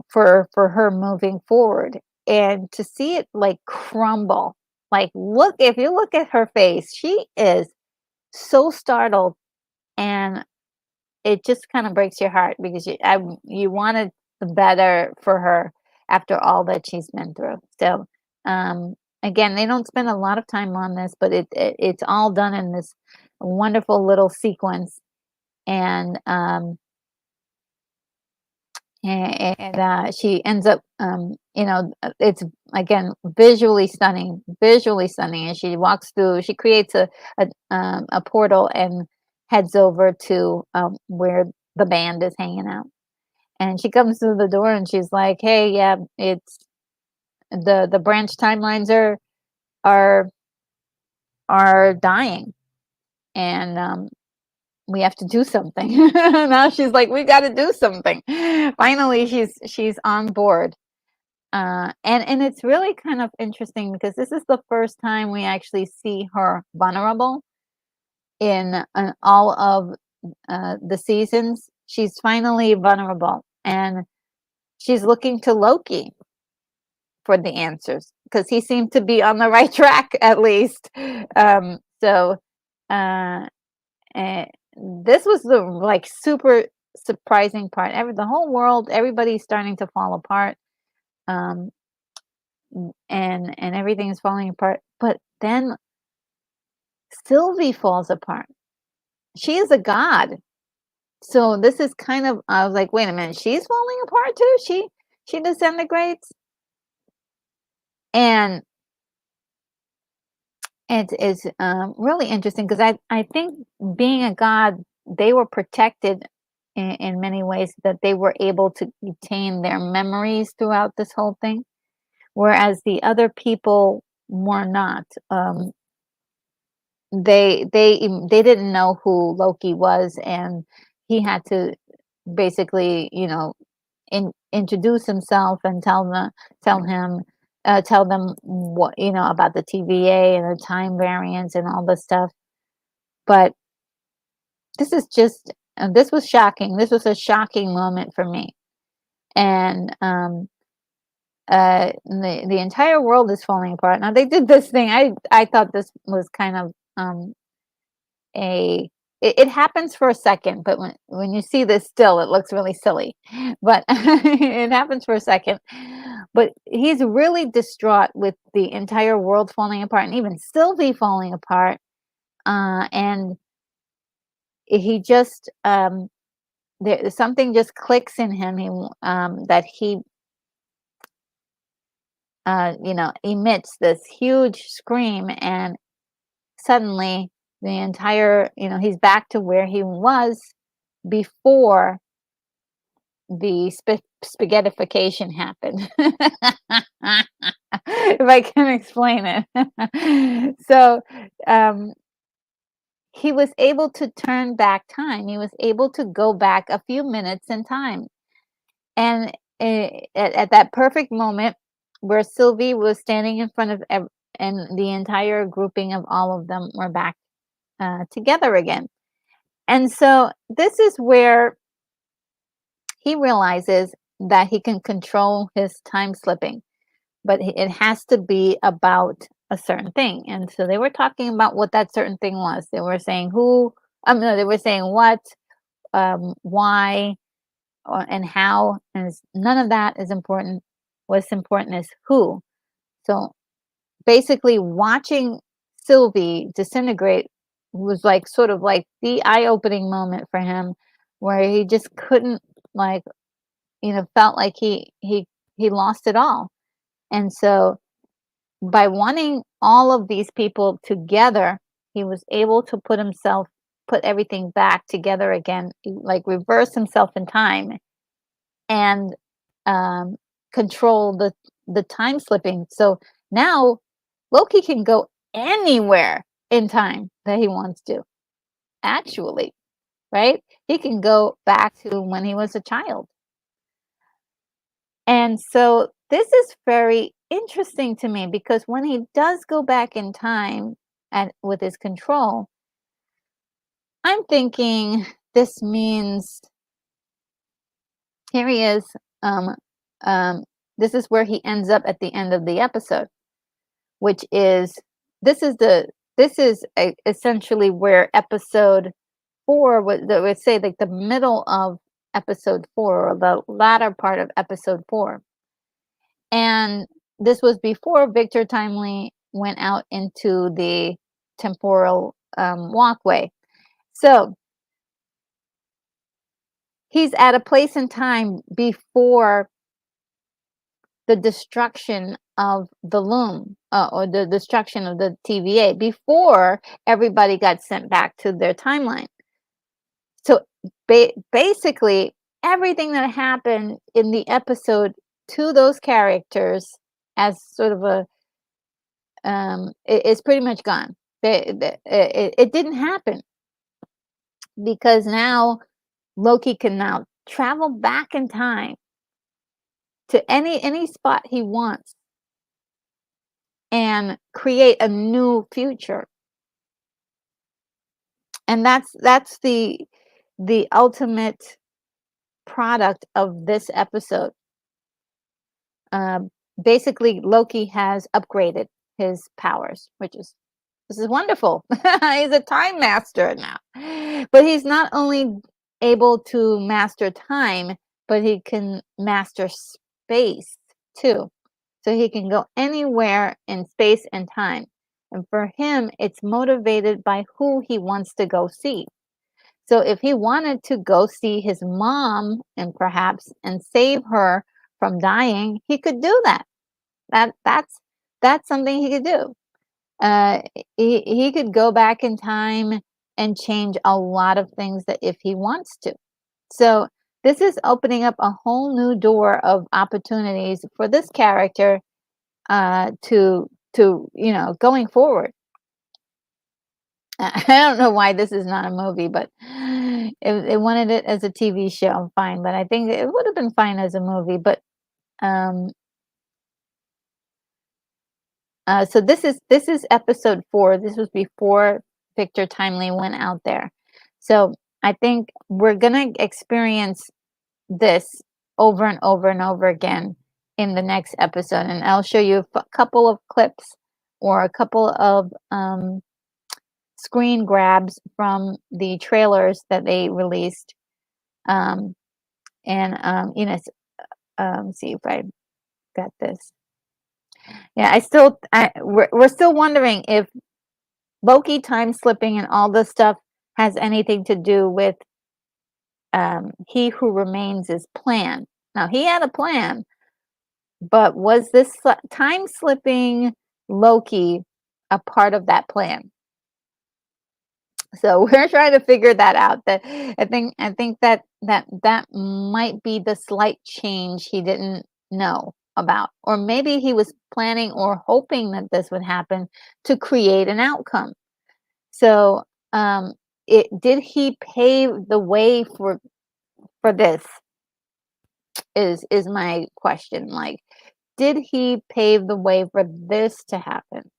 for her moving forward, and to see it like crumble. Like, look, if you look at her face, she is so startled, and it just kind of breaks your heart because you wanted the better for her after all that she's been through. So, again, they don't spend a lot of time on this, but it's all done in this wonderful little sequence, and she ends up, it's again, visually stunning. And she walks through. She creates a portal and heads over to where the band is hanging out. And she comes through the door and she's like, "Hey, yeah, it's the branch timelines are are dying, and we have to do something." Now she's like, "We got to do something." Finally, she's on board. And it's really kind of interesting because this is the first time we actually see her vulnerable in all of the seasons. She's finally vulnerable, and she's looking to Loki for the answers because he seemed to be on the right track at least. So uh, eh, this was the like super surprising part. The whole world, everybody's starting to fall apart. Um, and everything is falling apart. But then Sylvie falls apart. She is a god. So this is kind of I was like, wait a minute, she's falling apart too? She disintegrates? And it's really interesting because I think being a god, they were protected in many ways that they were able to retain their memories throughout this whole thing, whereas the other people were not. They didn't know who Loki was, and he had to basically, introduce himself and tell them what about the TVA and the time variance and all this stuff. But this was shocking. This was a shocking moment for me, and the entire world is falling apart. Now they did this thing. I thought this was kind of a it happens for a second, but when you see this still, it looks really silly. But it happens for a second. But he's really distraught with the entire world falling apart and even Sylvie falling apart. And he just something just clicks in him. That he emits this huge scream, and suddenly the entire he's back to where he was before the spaghettification happened. If I can explain it. So he was able to turn back time. He was able to go back a few minutes in time, and at that perfect moment where Sylvie was standing in front of and the entire grouping of all of them were back together again. And so this is where he realizes that he can control his time slipping, but it has to be about a certain thing. And so they were talking about what that certain thing was. They were saying no, they were saying what, why, and how, and none of that is important. What's important is who. So basically, watching Sylvie disintegrate was like sort of like the eye-opening moment for him, where he just couldn't like felt like he lost it all. And so by wanting all of these people together, he was able to put everything back together again, like reverse himself in time and um, control the time slipping. So now Loki can go anywhere in time that he wants to. Actually, right? He can go back to when he was a child. And so this is very interesting to me because when he does go back in time and with his control, I'm thinking this means here he is. Um, um, this is where he ends up at the end of the episode, which is essentially where episode 4 would say like the middle of episode 4 or the latter part of episode 4. And this was before Victor Timely went out into the temporal walkway. So he's at a place in time before the destruction of the loom, or the destruction of the TVA before everybody got sent back to their timeline. So basically, everything that happened in the episode to those characters as sort of a is pretty much gone. It didn't happen because now Loki can now travel back in time to any spot he wants and create a new future. And that's the ultimate product of this episode. Basically, Loki has upgraded his powers, which is this is wonderful. He's a time master now. But he's not only able to master time, but he can master space too. So he can go anywhere in space and time. And for him, it's motivated by who he wants to go see. So if he wanted to go see his mom and save her from dying, he could do that. That's something he could do. Uh, he could go back in time and change a lot of things that if he wants to. So this is opening up a whole new door of opportunities for this character to going forward. I don't know why this is not a movie, but it wanted it as a TV show, fine. But I think it would have been fine as a movie. But um, so this is episode 4. This was before Victor Timely went out there. So I think we're gonna experience this over and over and over again in the next episode, and I'll show you a couple of clips or a couple of screen grabs from the trailers that they released. See if I got this. Yeah, we're still wondering if Loki time slipping and all this stuff has anything to do with He Who Remains' plan. Now, he had a plan, but was this time slipping Loki a part of that plan? So we're trying to figure that out. That I think that might be the slight change he didn't know about, or maybe he was planning or hoping that this would happen to create an outcome. So, did he pave the way for this? Is my question. Like, did he pave the way for this to happen?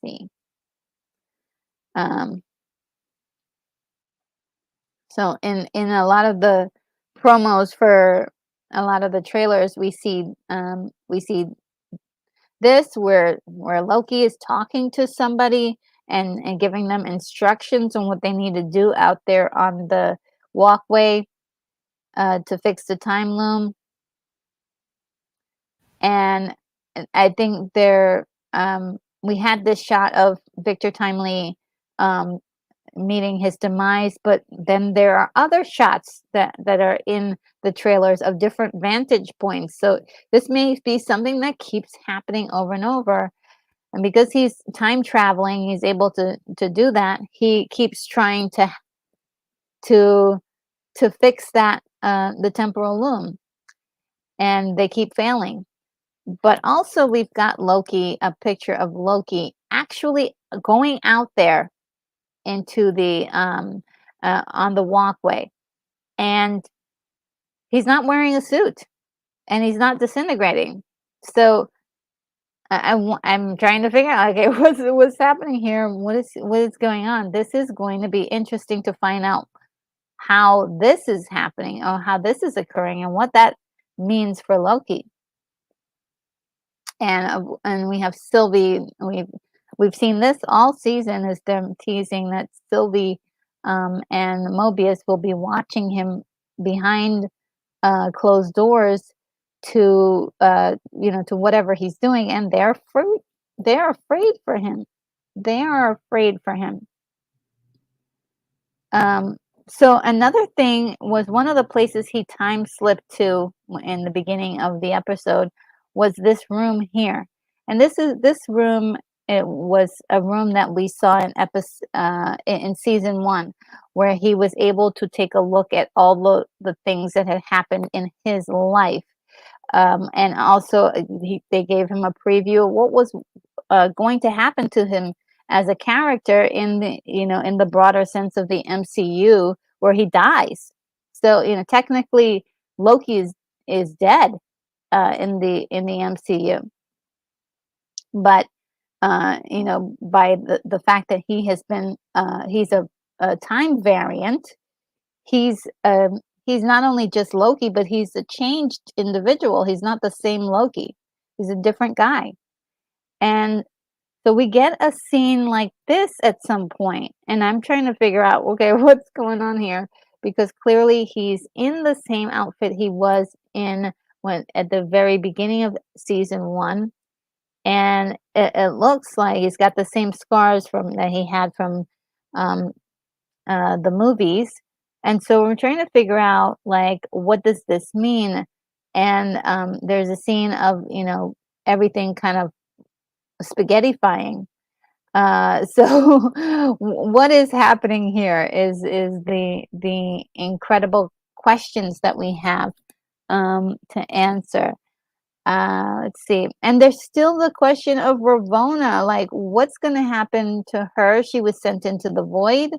See. Um, so in a lot of the promos for a lot of the trailers, we see this where Loki is talking to somebody and giving them instructions on what they need to do out there on the walkway to fix the time loom. And I think we had this shot of Victor Timely meeting his demise, but then there are other shots that are in the trailers of different vantage points. So this may be something that keeps happening over and over. And because he's time traveling, he's able to do that. He keeps trying to fix that the temporal loom, and they keep failing. But also we've got Loki, a picture of Loki actually going out there into the on the walkway, and he's not wearing a suit, and he's not disintegrating. So I'm trying to figure out, okay, what's happening here? What is going on? This is going to be interesting to find out how this is happening or how this is occurring and what that means for Loki. And we have Sylvie. We've seen this all season, is them teasing that Sylvie and Mobius will be watching him behind closed doors to to whatever he's doing, and they're afraid. They're afraid for him. They are afraid for him. So another thing was one of the places he time slipped to in the beginning of the episode was this room here. And this room, it was a room that we saw in in season 1, where he was able to take a look at all the things that had happened in his life. And also they gave him a preview of what was going to happen to him as a character in the, in the broader sense of the MCU, where he dies. So, technically Loki is dead in the MCU, but by the fact that he's a time variant. He's not only just Loki, but he's a changed individual. He's not the same Loki. He's a different guy. And so we get a scene like this at some point, and I'm trying to figure out, okay, what's going on here? Because clearly he's in the same outfit he was in when at the very beginning of season 1, and it looks like he's got the same scars from that he had from um, the movies. And so we're trying to figure out, like, what does this mean? And there's a scene of, everything kind of spaghettifying. So what is happening here is the incredible questions that we have to answer. Let's see. And there's still the question of Ravonna, like, what's going to happen to her? She was sent into the void,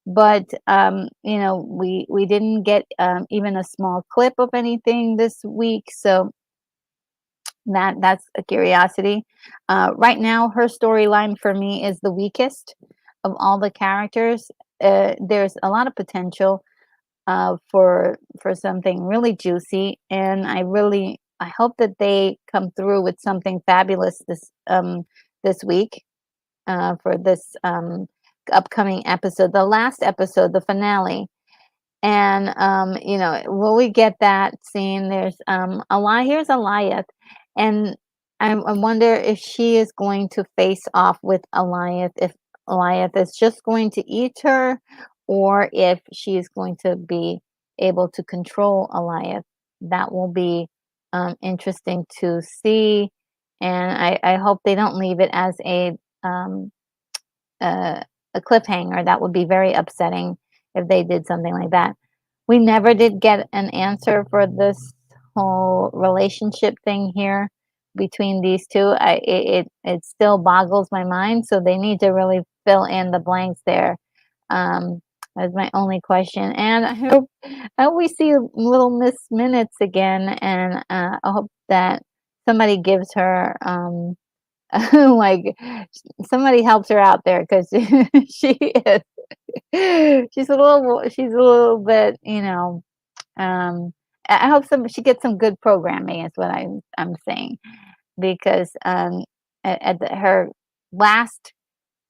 but we didn't get even a small clip of anything this week, so that's a curiosity. Right now her storyline for me is the weakest of all the characters. There's a lot of potential for something really juicy, and I hope that they come through with something fabulous this week for this upcoming episode, the last episode, the finale. And will we get that scene? There's here's Aliyah, and I wonder if she is going to face off with Aliyah, if Aliyah is just going to eat her, or if she is going to be able to control Aliyah. That will be interesting to see, and I hope they don't leave it as um, a cliffhanger. That would be very upsetting if they did something like that. We never did get an answer for this whole relationship thing here between these two. It still boggles my mind. So they need to really fill in the blanks there. That's my only question. And I hope we see little Miss Minutes again, and I hope that somebody gives her like somebody helps her out there, because she is she's a little bit, um I hope she gets some good programming is what I'm saying, because her last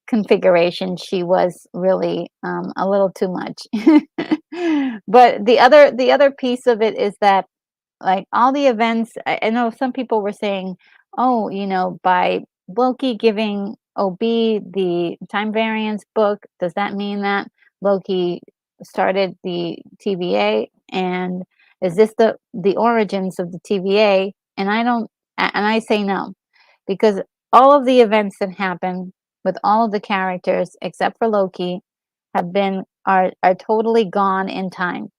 configuration she was really a little too much. But the other piece of it is that, like, all the events, I know some people were saying, oh, by Loki giving OB the time variance book, does that mean that Loki started the TVA? And is this the origins of the TVA? And I say no, because all of the events that happen with all of the characters except for Loki are totally gone in time,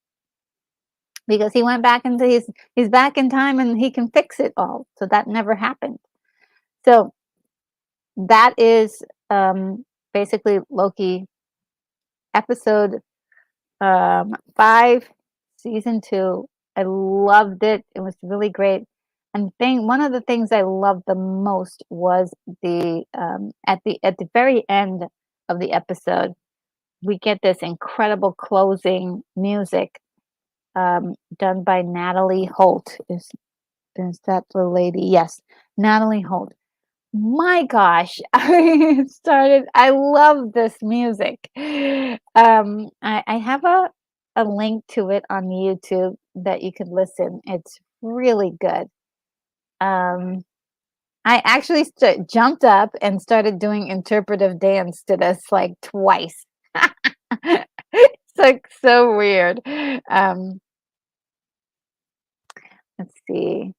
because he went back into he's back in time and he can fix it all. So that never happened. So that is basically Loki episode 5, season 2. I loved it. It was really great. And one of the things I loved the most was the at the very end of the episode, we get this incredible closing music done by Natalie Holt. Is that the lady? Yes, Natalie Holt. My gosh, I love this music. I have a link to it on YouTube that you could listen. It's really good. Um, I actually jumped up and started doing interpretive dance to this like twice. like so weird. Um, let's see.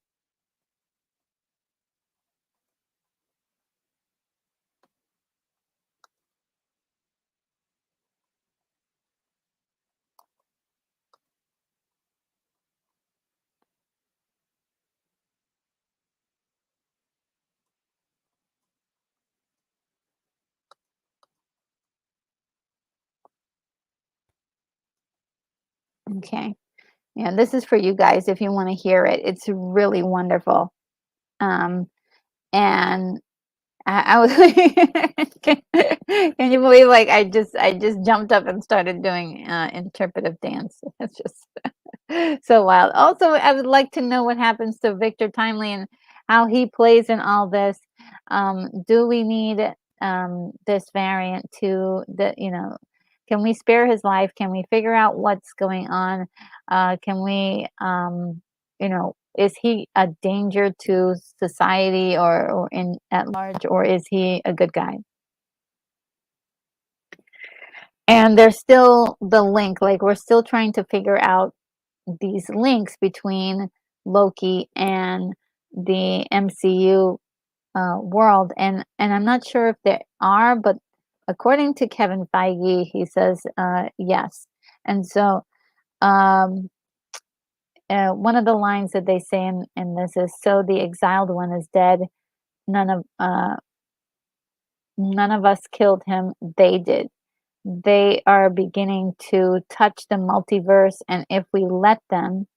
Okay. Yeah, this is for you guys if you want to hear it. It's really wonderful. Um, and I was can you believe like I just jumped up and started doing interpretive dance. It's just so wild. Also, I would like to know what happens to Victor Timely and how he plays in all this. Do we need this variant to can we spare his life? Can we figure out what's going on? Can we is he a danger to society or in at large, or is he a good guy? And there's still the link, like we're still trying to figure out these links between Loki and the MCU world, and I'm not sure if there are, but according to Kevin Feige, he says yes. And so um, one of the lines that they say in this is, "So the exiled one is dead. None of none of us killed him. They did. They are beginning to touch the multiverse, and if we let them,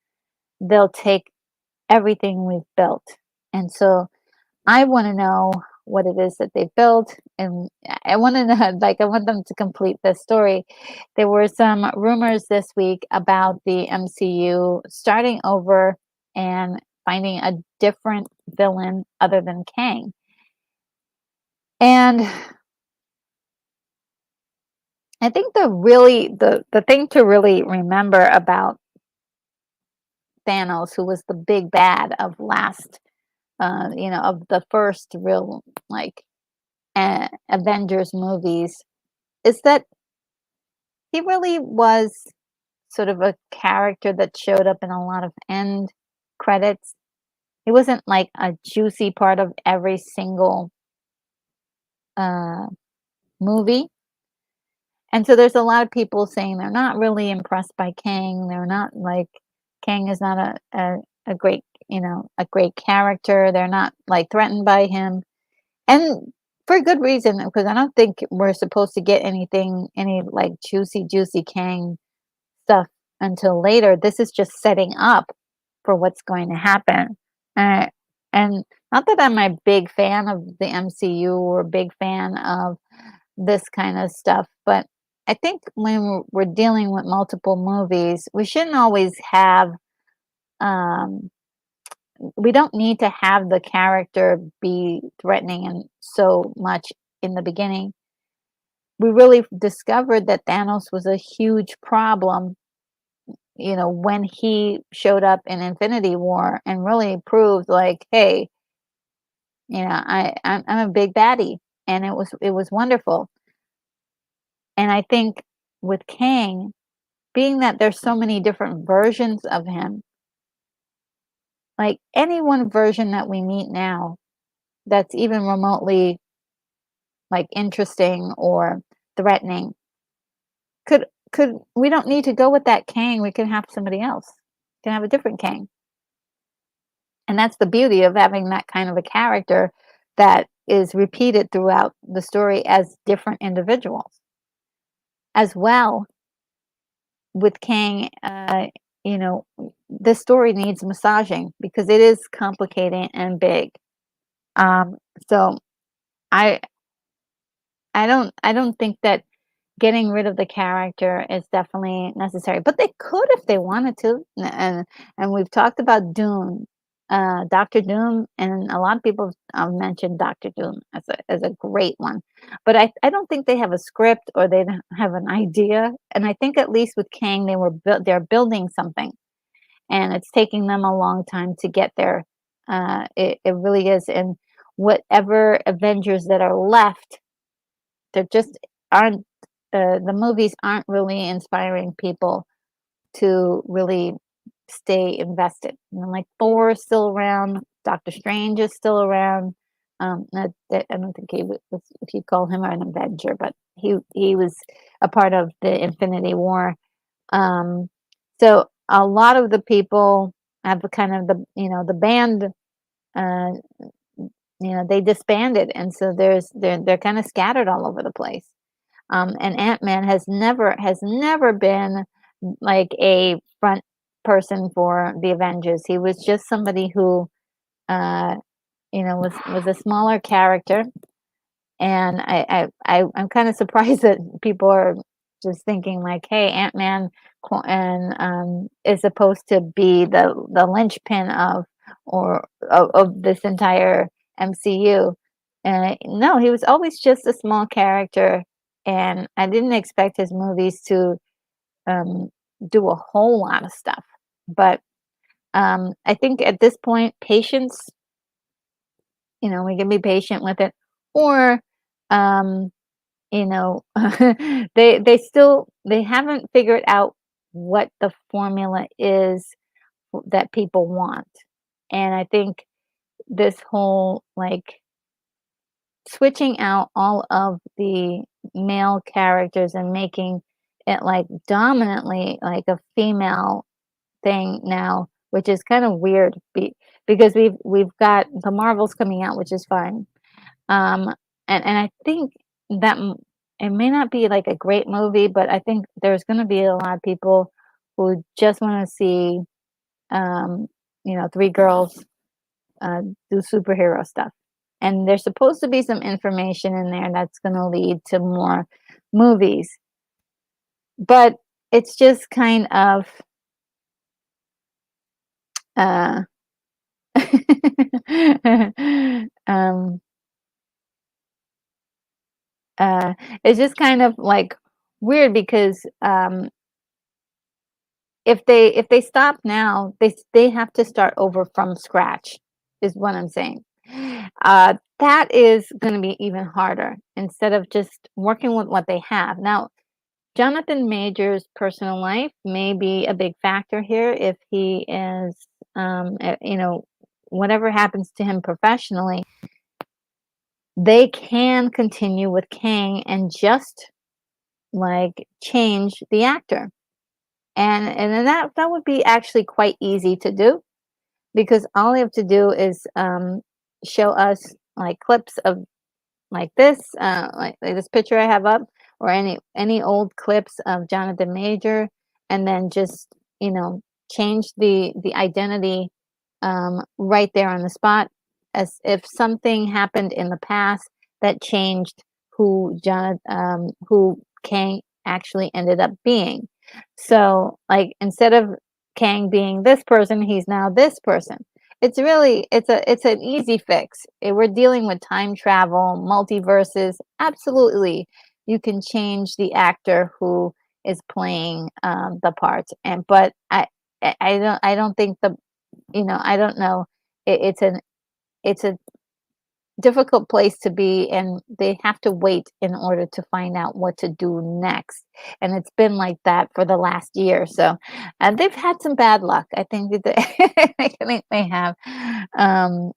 they'll take everything we've built." And so I want to know what it is that they built, and I want to know, like, I want them to complete this story. There were some rumors this week about the MCU starting over and finding a different villain other than Kang. And I think the thing to really remember about Thanos, who was the big bad of last, of the first real like Avengers movies, is that he really was sort of a character that showed up in a lot of end credits. He wasn't like a juicy part of every single uh, movie. And so there's a lot of people saying they're not really impressed by Kang. They're not like Kang is not a great, a great character. They're not like threatened by him. And for good reason, because I don't think we're supposed to get any like juicy Kang stuff until later. This is just setting up for what's going to happen. Uh, and not that I'm a big fan of the MCU or a big fan of this kind of stuff, but I think when we're dealing with multiple movies, we shouldn't always have, um, we don't need to have the character be threatening and so much in the beginning. We really discovered that Thanos was a huge problem, when he showed up in Infinity War and really proved like, hey, I'm a big baddie, and it was wonderful. And I think with Kang, being that there's so many different versions of him, like any one version that we meet now that's even remotely like interesting or threatening could we don't need to go with that Kang. We can have somebody else. We can have a different Kang. And that's the beauty of having that kind of a character that is repeated throughout the story as different individuals. As well, with Kang, you know, this story needs massaging because it is complicated and big. Um, so I I don't think that getting rid of the character is definitely necessary, but they could if they wanted to. And we've talked about Doom, Doctor Doom, and a lot of people mentioned Doctor Doom as a great one. But I don't think they have a script or they don't have an idea. And I think at least with Kang, they're building something, and it's taking them a long time to get there. It really is, and whatever Avengers that are left, there just aren't the movies aren't really inspiring people to really stay invested. You know, like Thor is still around, Doctor Strange is still around. I don't think he was, if you call him an Avenger, but he was a part of the Infinity War. Um, so a lot of the people have the kind of the the band, uh, they disbanded, and so they're kind of scattered all over the place. And Ant-Man has never been like a front person for the Avengers. He was just somebody who, uh, was a smaller character, and I'm kind of surprised that people are just thinking like, "Hey, Ant-Man and is supposed to be the linchpin of this entire MCU." And no, he was always just a small character, and I didn't expect his movies to um, do a whole lot of stuff. But I think at this point, patience, we can be patient with it, or um, you know, they haven't figured out what the formula is that people want. And I think this whole, like, switching out all of the male characters and making it, like, dominantly, like, a female thing now, which is kind of weird because we've got the Marvels coming out, which is fine. Um, and I think that it may not be like a great movie, but I think there's going to be a lot of people who just want to see, um, three girls do superhero stuff. And there's supposed to be some information in there that's going to lead to more movies, but it's just kind of uh, um, uh, it's just kind of like weird because if they stop now, they have to start over from scratch, is what I'm saying. That is gonna be even harder instead of just working with what they have. Now, Jonathan Major's personal life may be a big factor here if he is, whatever happens to him professionally, they can continue with Kang and just, like, change the actor. And then that would be actually quite easy to do because all they have to do is show us like clips of like this, like this picture I have up, or any old clips of Jonathan Major, and then just change the identity right there on the spot, as if something happened in the past that changed who Kang actually ended up being. So, like, instead of Kang being this person, he's now this person. It's an easy fix. We're dealing with time travel, multiverses. Absolutely, you can change the actor who is playing the part, and but I don't think I don't know. It's a difficult place to be, and they have to wait in order to find out what to do next. And it's been like that for the last year. So, and they've had some bad luck. I think that I think they have. Um,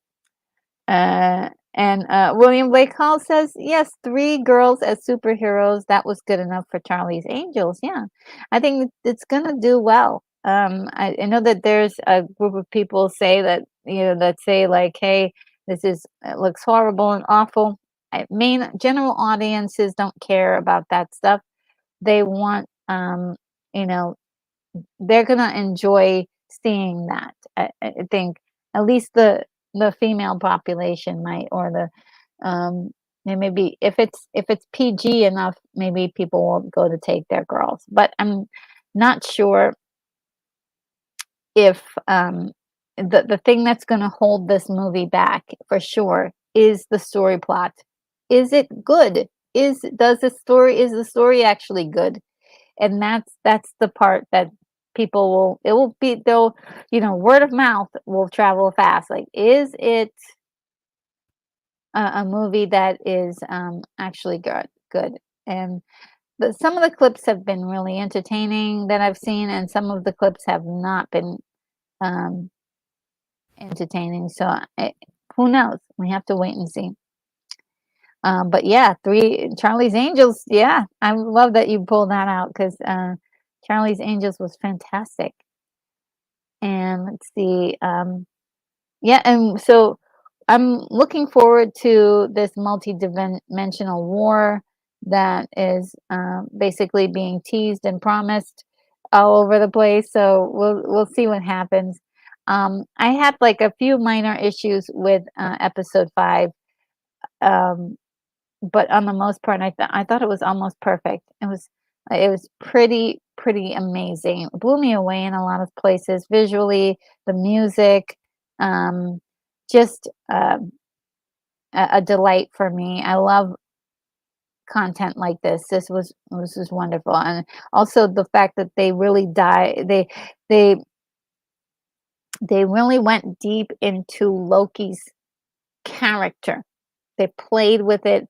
and William Blake Hall says, yes, three girls as superheroes. That was good enough for Charlie's Angels. Yeah, I think it's gonna do well. I know that there's a group of people say that that say like, hey, it looks horrible and awful. General audiences don't care about that stuff. They want, you know, they're gonna enjoy seeing that. I think at least the female population might, or and maybe if it's PG enough, maybe people will go to take their girls. But I'm not sure if the thing that's going to hold this movie back for sure is the story plot. Is it good? Is the story actually good? And that's the part that people will it will be they'll word of mouth will travel fast. Like, is it a movie that is actually good? And some of the clips have been really entertaining that I've seen, and some of the clips have not been um, entertaining. So who knows? We have to wait and see. But yeah, three Charlie's Angels. Yeah, I love that you pulled that out because Charlie's Angels was fantastic. And let's see. Yeah, and so I'm looking forward to this multi-dimensional war that is basically being teased and promised all over the place. So we'll see what happens. I had like a few minor issues with episode 5, but on the most part, I thought it was almost perfect. It was pretty amazing. It blew me away in a lot of places visually, the music, um, just a delight for me. I love content like this. This was wonderful, and also the fact that they really they they really went deep into Loki's character. They played with it.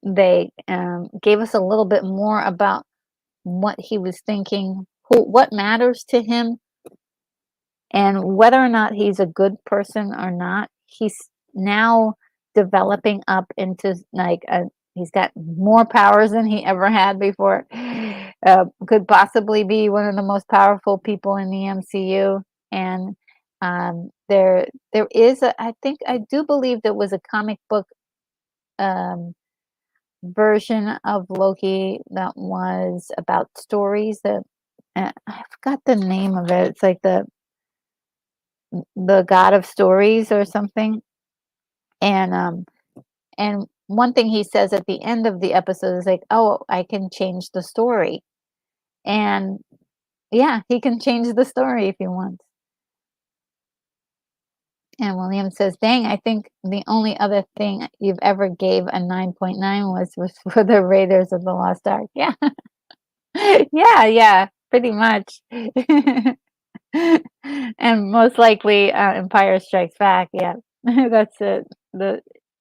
They gave us a little bit more about what he was thinking, what matters to him, and whether or not he's a good person or not. He's now developing up into like he's got more powers than he ever had before. Could possibly be one of the most powerful people in the MCU. And there is I do believe there was a comic book um, version of Loki that was about stories that I forgot the name of it. It's like the god of stories or something. And one thing he says at the end of the episode is like, "Oh, I can change the story." And yeah, he can change the story if he wants. And William says, "Dang, I think the only other thing you've ever gave a 9.9 was for the Raiders of the Lost Ark." Yeah. Yeah, yeah, pretty much. And most likely, Empire Strikes Back, yeah. That's it.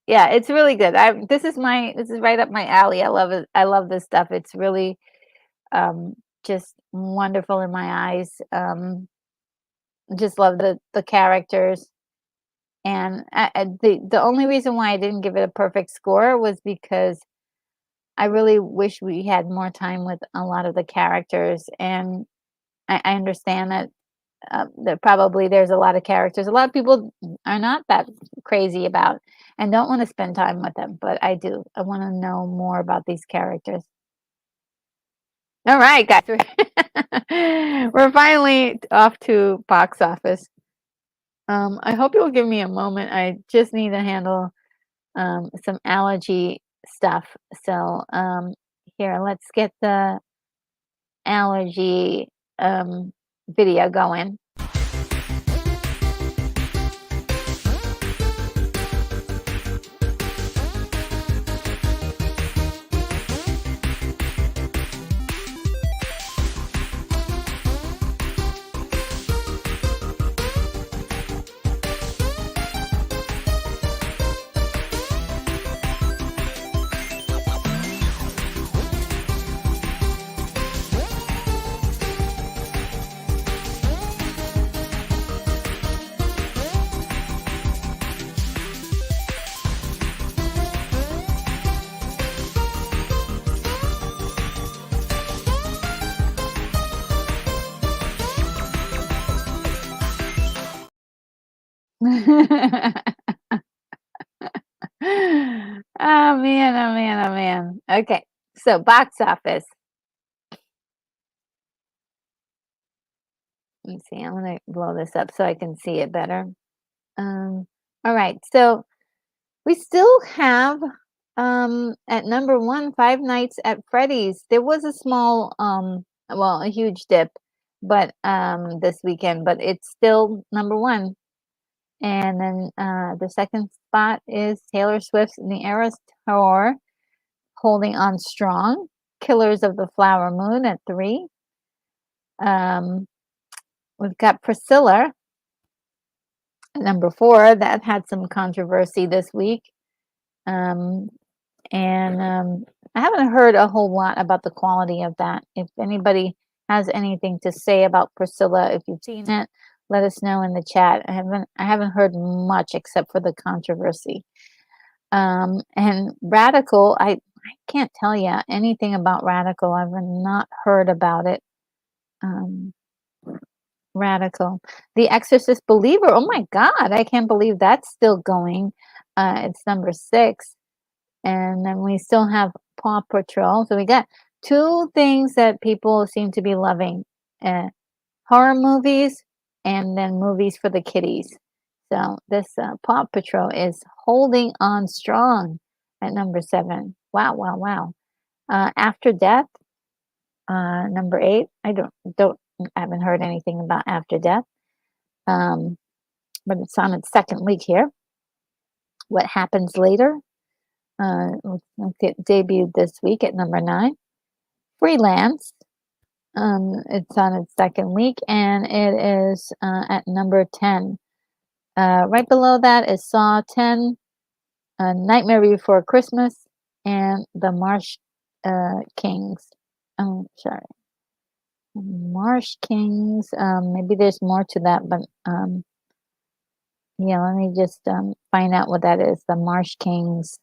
Yeah, it's really good. This is right up my alley. I love it. I love this stuff. It's really, um, just wonderful in my eyes. Just love the characters, and the only reason why I didn't give it a perfect score was because I really wish we had more time with a lot of the characters, and I understand that there's a lot of characters a lot of people are not that crazy about and don't want to spend time with them, but I do. I want to know more about these characters. All right, guys, we're finally off to box office. I hope you'll give me a moment. I just need to handle some allergy stuff. So here, let's get the allergy video going. Oh man, oh man, oh man. Okay, so box office. Let me see. I'm gonna blow this up so I can see it better. All right, so we still have at number one, Five Nights at Freddy's. There was a small well, a huge dip, but this weekend, but it's still number one. And then the second spot is Taylor Swift's in the Eras Tour, holding on strong. Killers of the Flower Moon at 3. Um, we've got Priscilla at number 4. That had some controversy this week. And I haven't heard a whole lot about the quality of that. If anybody has anything to say about Priscilla, if you've seen it, let us know in the chat. I haven't heard much except for the controversy. And Radical, I can't tell you anything about Radical. I've not heard about it. Um, Radical. The Exorcist Believer. Oh my God, I can't believe that's still going. It's number 6. And then we still have Paw Patrol. So we got 2 things that people seem to be loving. Horror movies and then movies for the kiddies. So this Paw Patrol is holding on strong at number 7. Wow, wow, wow. After Death, number 8. I haven't heard anything about After Death. But it's on its second week here. What Happens Later? It debuted this week at number 9. Freelance. It's on its second week, and it is at number 10. Right below that is Saw 10, Nightmare Before Christmas, and The Marsh Kings. Oh, sorry. Marsh Kings. Maybe there's more to that, but yeah, let me just find out what that is. The Marsh Kings.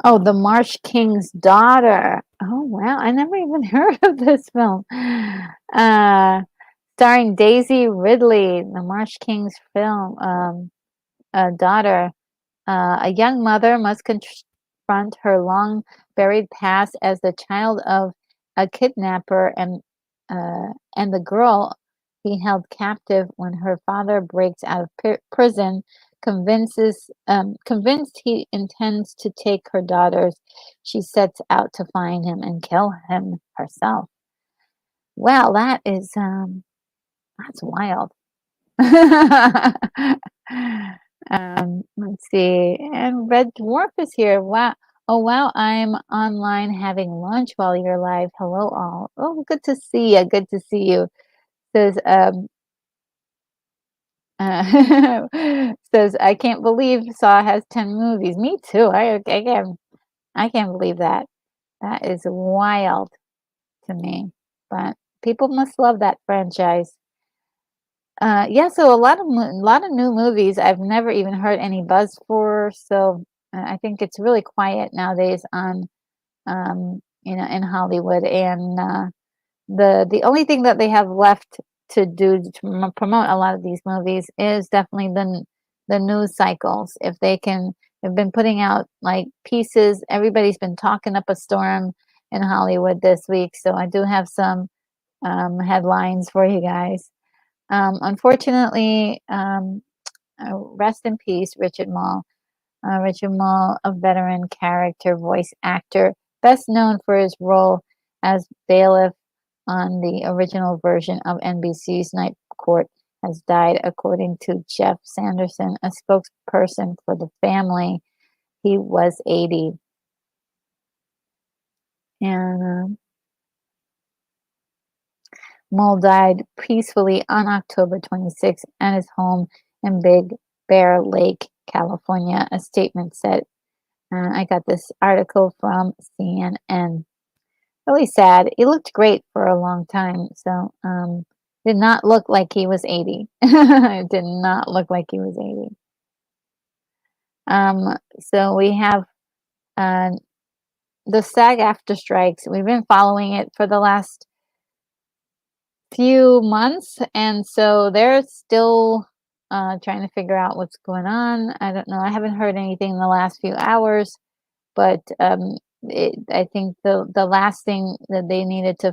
Oh, The Marsh King's Daughter. Oh, wow. I never even heard of this film. Starring Daisy Ridley, The Marsh King's film, daughter. A young mother must confront her long buried past as the child of a kidnapper and the girl he held captive when her father breaks out of prison. Convinced he intends to take her daughters, she sets out to find him and kill him herself. Well, that's wild. Let's see. And Red Dwarf is here. Wow. Oh, wow. I'm online having lunch while you're live. Hello, all. Oh, good to see you. Good to see you. Says, says, I can't believe Saw has 10 movies. Me too. I can't believe that. That is wild to me. But people must love that franchise. Yeah, so a lot of new movies I've never even heard any buzz for. So I think it's really quiet nowadays on in Hollywood, and the only thing that they have left to do to promote a lot of these movies is definitely the news cycles. If they can, they've been putting out like pieces. Everybody's been talking up a storm in Hollywood this week, so I do have some headlines for you guys. Unfortunately, rest in peace, Richard Mall. Richard Mall, a veteran character voice actor, best known for his role as bailiff on the original version of NBC's Night Court, has died, according to Jeff Sanderson, a spokesperson for the family. He was 80. And Mole died peacefully on October 26 at his home in Big Bear Lake, California, a statement said. I got this article from CNN. Really sad. He looked great for a long time, so did not look like he was 80. It did not look like he was 80. So we have the SAG-AFTRA strikes. We've been following it for the last few months, and so they're still trying to figure out what's going on. I don't know. I haven't heard anything in the last few hours, but I think the last thing that they needed to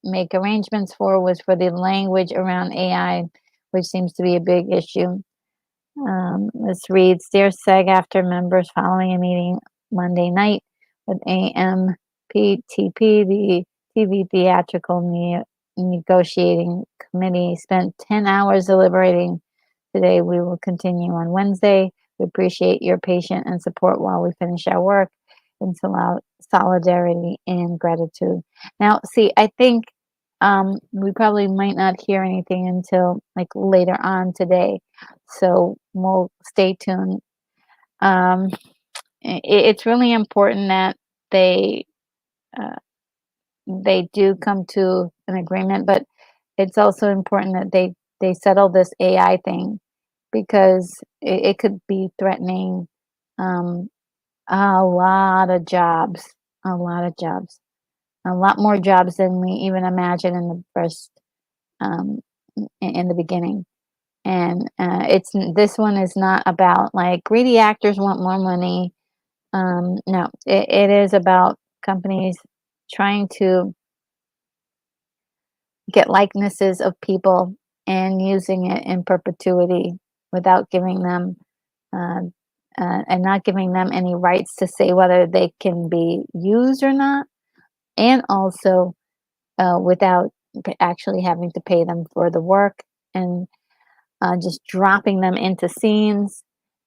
make arrangements for was for the language around AI, which seems to be a big issue. This reads, Dear SAG-AFTRA members, following a meeting Monday night with AMPTP, the TV Theatrical Negotiating Committee spent 10 hours deliberating. Today we will continue on Wednesday. We appreciate your patience and support while we finish our work in solidarity and gratitude. Now, see, I think We probably might not hear anything until like later on today, so we'll stay tuned. Um, it's really important that they uh, they do come to an agreement, but it's also important that they settle this AI thing because it could be threatening um, a lot of jobs, a lot of jobs, a lot more jobs than we even imagined in the first um, in the beginning. And it's this one is not about like greedy actors want more money. No, it is about companies trying to get likenesses of people and using it in perpetuity without giving them uh, and not giving them any rights to say whether they can be used or not, and also without actually having to pay them for the work and just dropping them into scenes.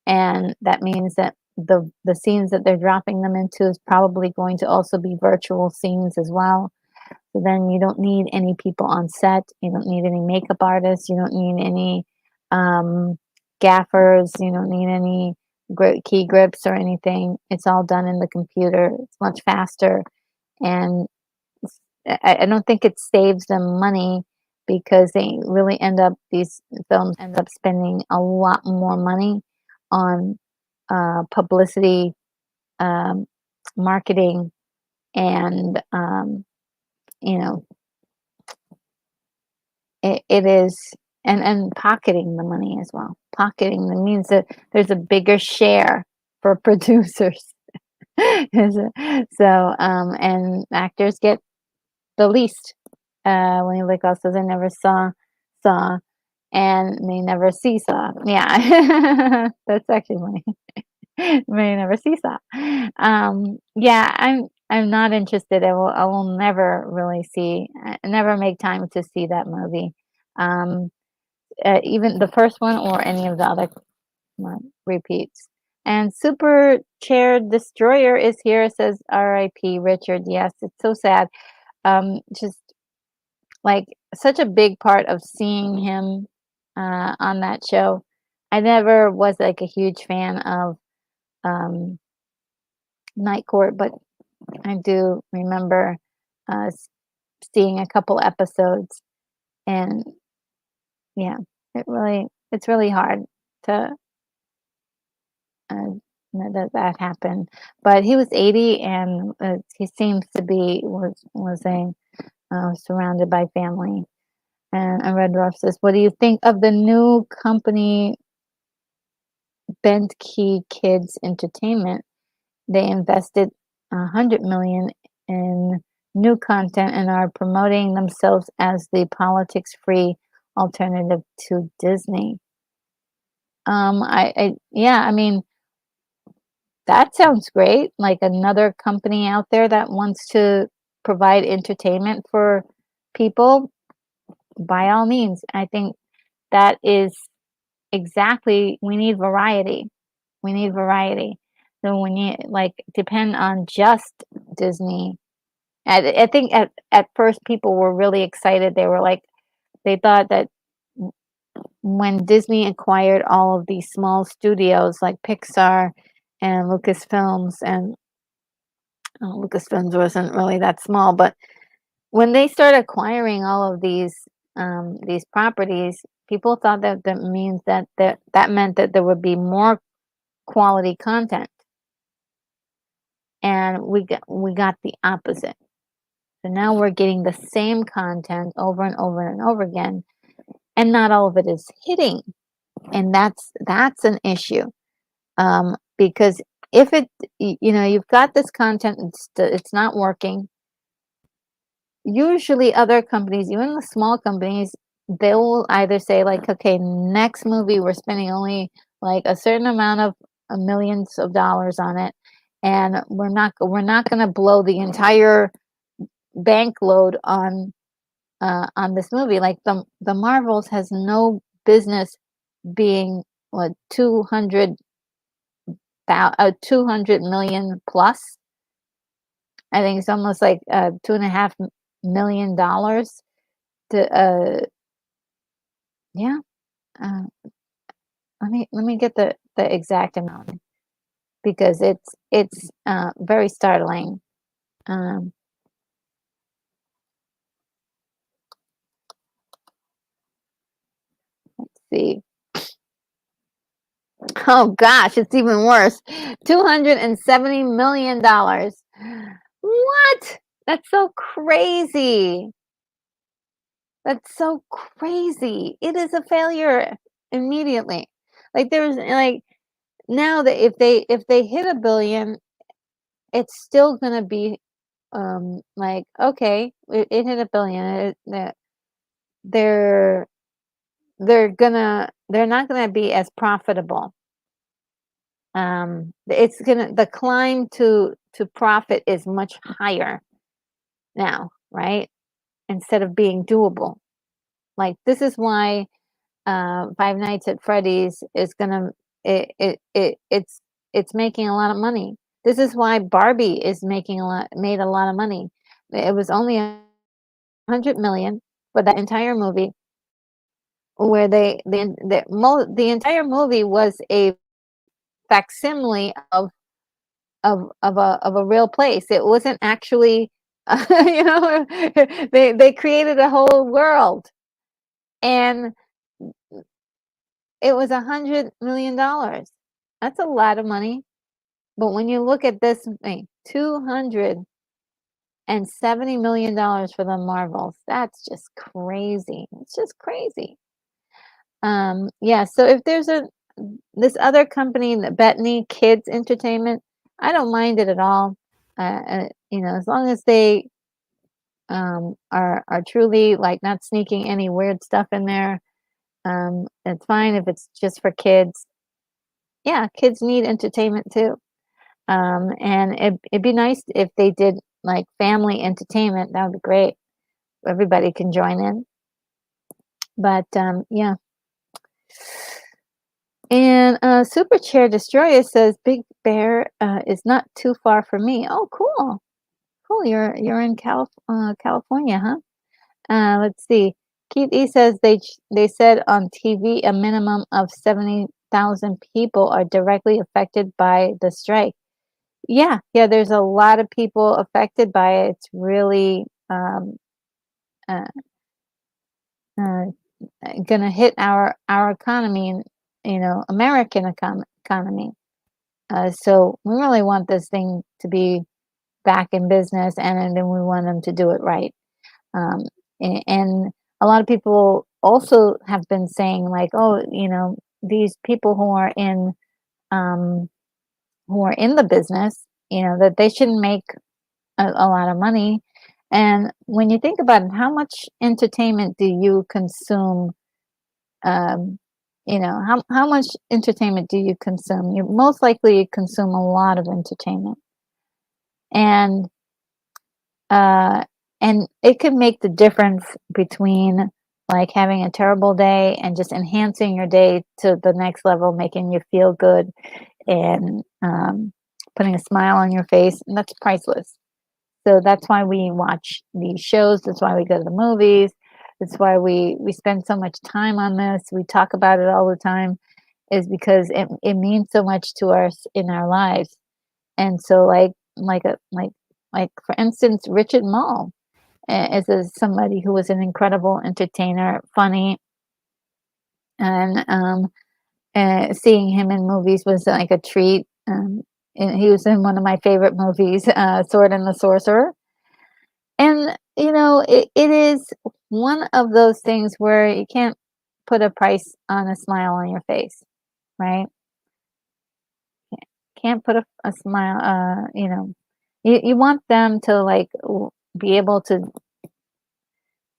And that means that the scenes that they're dropping them into is probably going to also be virtual scenes as well. So then you don't need any people on set. You don't need any makeup artists. You don't need any um, gaffers. You don't need any key grips or anything. It's all done in the computer. It's much faster, and I don't think it saves them money because they really end up these films end up spending a lot more money on publicity, um, marketing, and you know it is and pocketing the money as well. Pocketing the means that there's a bigger share for producers. And actors get the least. When you look also they never saw and may never see saw. Yeah, that's actually funny. May never see saw. Yeah, I'm not interested. I will never really see. Never make time to see that movie. Um, Even the first one or any of the other repeats. And Super Chair Destroyer is here. It says R.I.P. Richard. Yes, it's so sad. Just like such a big part of seeing him on that show. I never was like a huge fan of um, Night Court, but I do remember seeing a couple episodes, and yeah, it's really hard to uh, that happened. But he was 80, and he seems to be was a surrounded by family. And Red Dwarf says, "What do you think of the new company, Bent Key Kids Entertainment? They invested 100 million in new content and are promoting themselves as the politics-free alternative to Disney." Yeah, I mean, that sounds great. Like another company out there that wants to provide entertainment for people, by all means. I think that is exactly, we need variety. We need variety. So when you like depend on just Disney, I think at first people were really excited. They were like, they thought that when Disney acquired all of these small studios like Pixar and Lucasfilms, and Lucasfilms wasn't really that small, but when they started acquiring all of these properties, people thought that that means that meant that there would be more quality content, and we got the opposite. So now we're getting the same content over and over and over again, and not all of it is hitting, and that's an issue. Because if you've got this content, it's not working. Usually, other companies, even the small companies, they will either say like, "Okay, next movie we're spending only like a certain amount of millions of dollars on it, and we're not going to blow the entire bank load on this movie." Like the Marvels has no business being what 200 million plus. I think it's almost like $2.5 million. Yeah, uh, let me get the exact amount because it's very startling. Um, let's see. Oh gosh, it's even worse. $270 million. What? That's so crazy. That's so crazy. It is a failure immediately. Like there's like now that if they hit a billion, it's still gonna be like okay, it hit a billion. They're they're not gonna be as profitable. It's gonna the climb to profit is much higher now, right? Instead of being doable. Like this is why Five Nights at Freddy's is gonna it's making a lot of money. This is why Barbie is made a lot of money. It was only 100 million for that entire movie, where the entire movie was a facsimile of a real place. It wasn't actually, they created a whole world, and it was $100 million. That's a lot of money. But when you look at this thing, $270 million for the Marvels, that's just crazy. It's just crazy. Yeah. So if there's this other company, the Bettany Kids Entertainment, I don't mind it at all. As long as they are truly like not sneaking any weird stuff in there. It's fine if it's just for kids. Yeah, kids need entertainment too. And it'd be nice if they did like family entertainment. That would be great. Everybody can join in. But yeah. And Super Chair Destroyer says Big Bear is not too far from me. Oh, cool, cool. You're in California, huh? Let's see. Keith E says they said on TV a minimum of 70,000 people are directly affected by the strike. Yeah, yeah. There's a lot of people affected by it. It's really uh, uh, gonna hit our economy and American economy. So we really want this thing to be back in business, and then we want them to do it right. Um, and a lot of people also have been saying like, oh, these people um, who are in the business, that they shouldn't make a lot of money. And when you think about it, how much entertainment do you consume? Um, how much entertainment do you consume? You most likely consume a lot of entertainment, and uh, and it could make the difference between like having a terrible day and just enhancing your day to the next level, making you feel good and putting a smile on your face, and that's priceless. So that's why we watch these shows. That's why we go to the movies. That's why we spend so much time on this. We talk about it all the time, is because it means so much to us in our lives. And so like for instance, Richard Mall somebody who was an incredible entertainer, funny, and seeing him in movies was like a treat. And he was in one of my favorite movies, Sword and the Sorcerer. And it is one of those things where you can't put a price on a smile on your face, right? Can't put a smile. You want them to like be able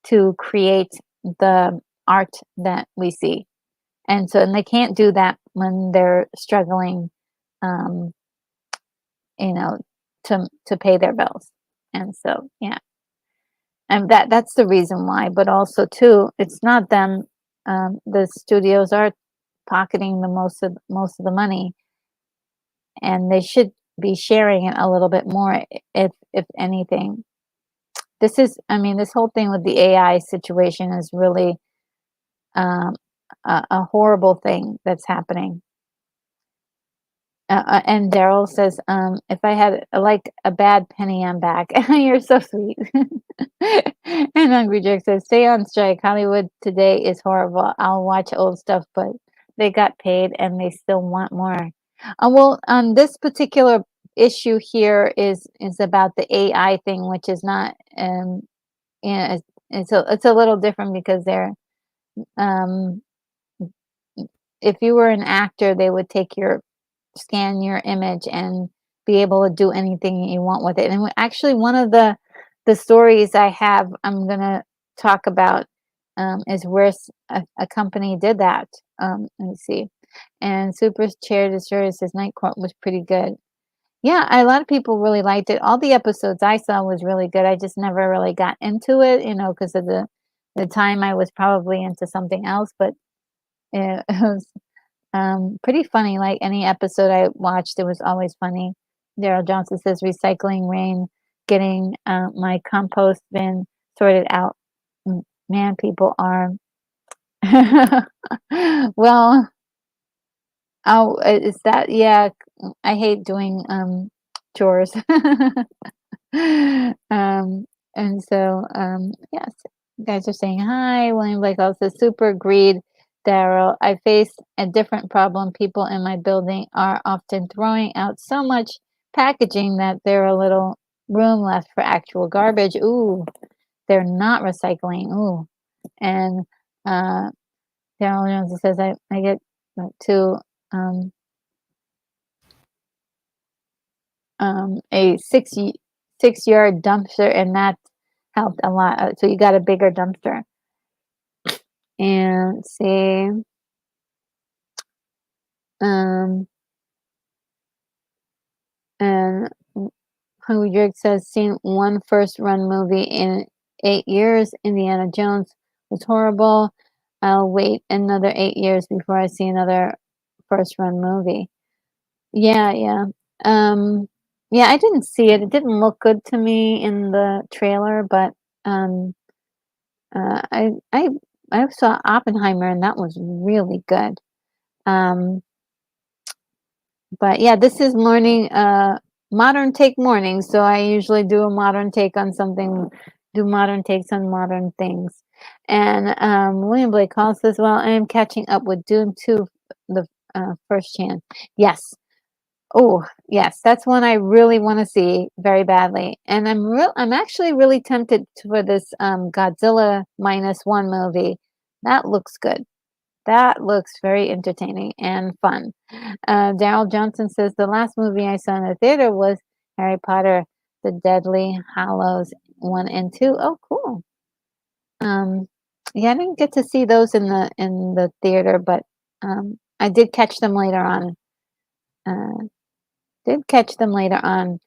to create the art that we see, and they can't do that when they're struggling, um, you know, to pay their bills. And so yeah, and that's the reason why. But also too, it's not them. The studios are pocketing the most of the money, and they should be sharing it a little bit more, if anything. this is, I mean, this whole thing with the AI situation is really um, a horrible thing that's happening. And Daryl says, if I had like a bad penny, I'm back. You're so sweet. And Hungry Jerk says, stay on strike. Hollywood today is horrible. I'll watch old stuff, but they got paid and they still want more. Well, this particular issue here is about the AI thing, which is not, it's a little different because they're, um, if you were an actor, they would take your scan your image and be able to do anything you want with it. And actually, one of the stories I have, I'm gonna talk about, is where a company did that. Let me see. And Super Chair Destroyer says Night Court was pretty good. Yeah, a lot of people really liked it. All the episodes I saw was really good. I just never really got into it, because of the time I was probably into something else. But it was pretty funny. Like any episode I watched, it was always funny. Daryl Johnson says recycling rain, getting my compost bin sorted out. Man, people are well. Oh, is that, yeah? I hate doing chores. And so, yes, you guys are saying hi. William Blake also super agreed. Daryl, I face a different problem. People in my building are often throwing out so much packaging that there are little room left for actual garbage. Ooh, they're not recycling. Ooh, and uh, Daryl Jones says I get to um, a 6 yard dumpster, and that helped a lot. So you got a bigger dumpster. And see, um, and Hungry Jake says, seen one first run movie in 8 years. Indiana Jones was horrible. I'll wait another 8 years before I see another first run movie. Yeah, yeah. Um, yeah, I didn't see it. It didn't look good to me in the trailer, but um, uh, I I I saw Oppenheimer and that was really good. Um, but yeah, this is modern take morning, so I usually do a modern take on something, do modern takes on modern things. And William Blake Hall says, well, I am catching up with Dune 2, the first chance. Yes. Oh, yes, that's one I really want to see very badly. And I'm actually really tempted for this Godzilla -1 movie. That looks good. That looks very entertaining and fun. Daryl Johnson says the last movie I saw in the theater was Harry Potter, The Deadly Hallows 1 and 2. Oh, cool. Um, yeah, I didn't get to see those in the theater, but I did catch them later on. Uh, did catch them later on.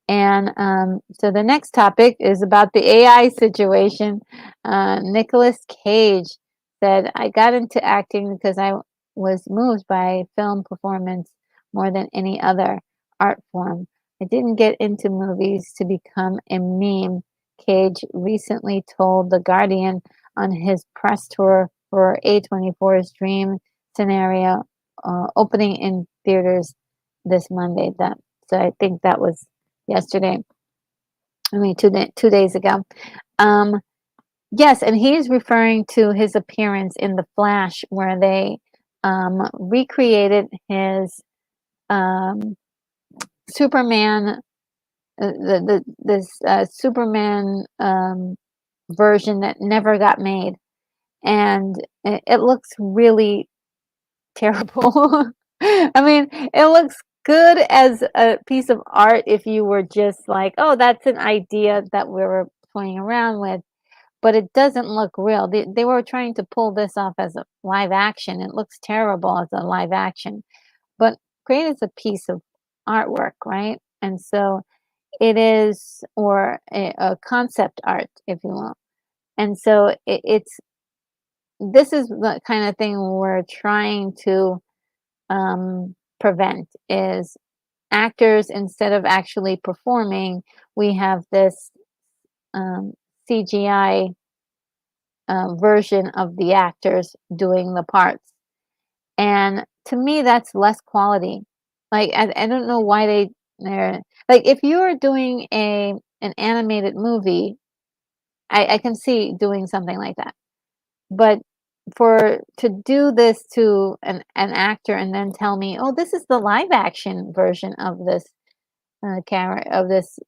And so the next topic is about the AI situation. Nicolas Cage said, I got into acting because I was moved by film performance more than any other art form. I didn't get into movies to become a meme. Cage recently told The Guardian on his press tour for A24's Dream Scenario, opening in theaters this Monday. So I think that was yesterday. I mean, 2 days ago. Um, yes, and he's referring to his appearance in The Flash, where they recreated his um, Superman, this Superman version that never got made, and it looks really terrible. I mean, it looks good as a piece of art if you were just like, "Oh, that's an idea that we were toying around with," but it doesn't look real. They were trying to pull this off as a live action. It looks terrible as a live action, but great as a piece of artwork, right? And so it is, or a concept art, if you will. And so it's this is the kind of thing we're trying to prevent is actors, instead of actually performing, we have this CGI version of the actors doing the parts. And to me, that's less quality. Like I don't know why they're like if you're doing an animated movie, I can see doing something like that. But for to do this to an actor and then tell me, "Oh, this is the live action version of this camera of this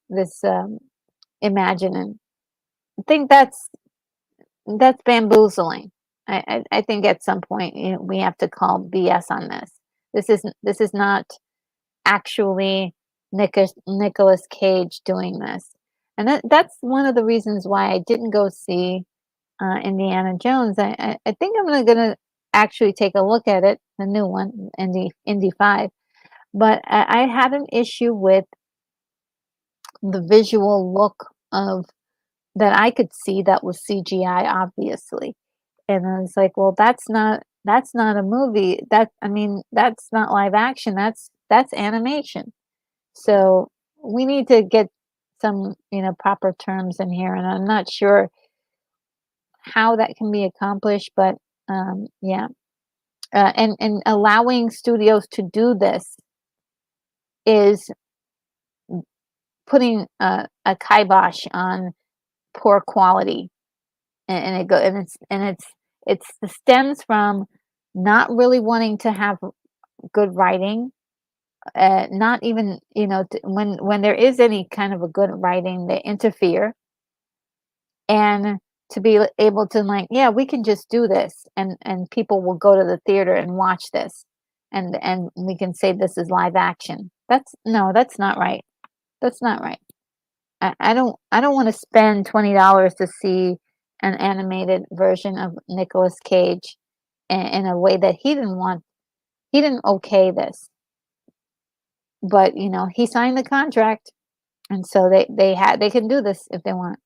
imagining," I think that's bamboozling. I think at some point we have to call BS on this. This is not actually Nicolas Cage doing this, and that's one of the reasons why I didn't go see Indiana Jones. I think I'm gonna actually take a look at it, the new one, Indy 5. But I had an issue with the visual look of that I could see that was CGI, obviously. And I was like, "Well, that's not a movie. I mean, that's not live action. That's animation." So we need to get some, proper terms in here, and I'm not sure how that can be accomplished, but yeah. And allowing studios to do this is putting a kibosh on poor quality, and it go it stems from not really wanting to have good writing, not even when there is any kind of a good writing, they interfere, and to be able to like, yeah, we can just do this, and people will go to the theater and watch this, and we can say this is live action. That's no, that's not right. That's not right. I don't want to spend $20 to see an animated version of Nicolas Cage in a way that he didn't want. He didn't okay this, but he signed the contract, and so they can do this if they want.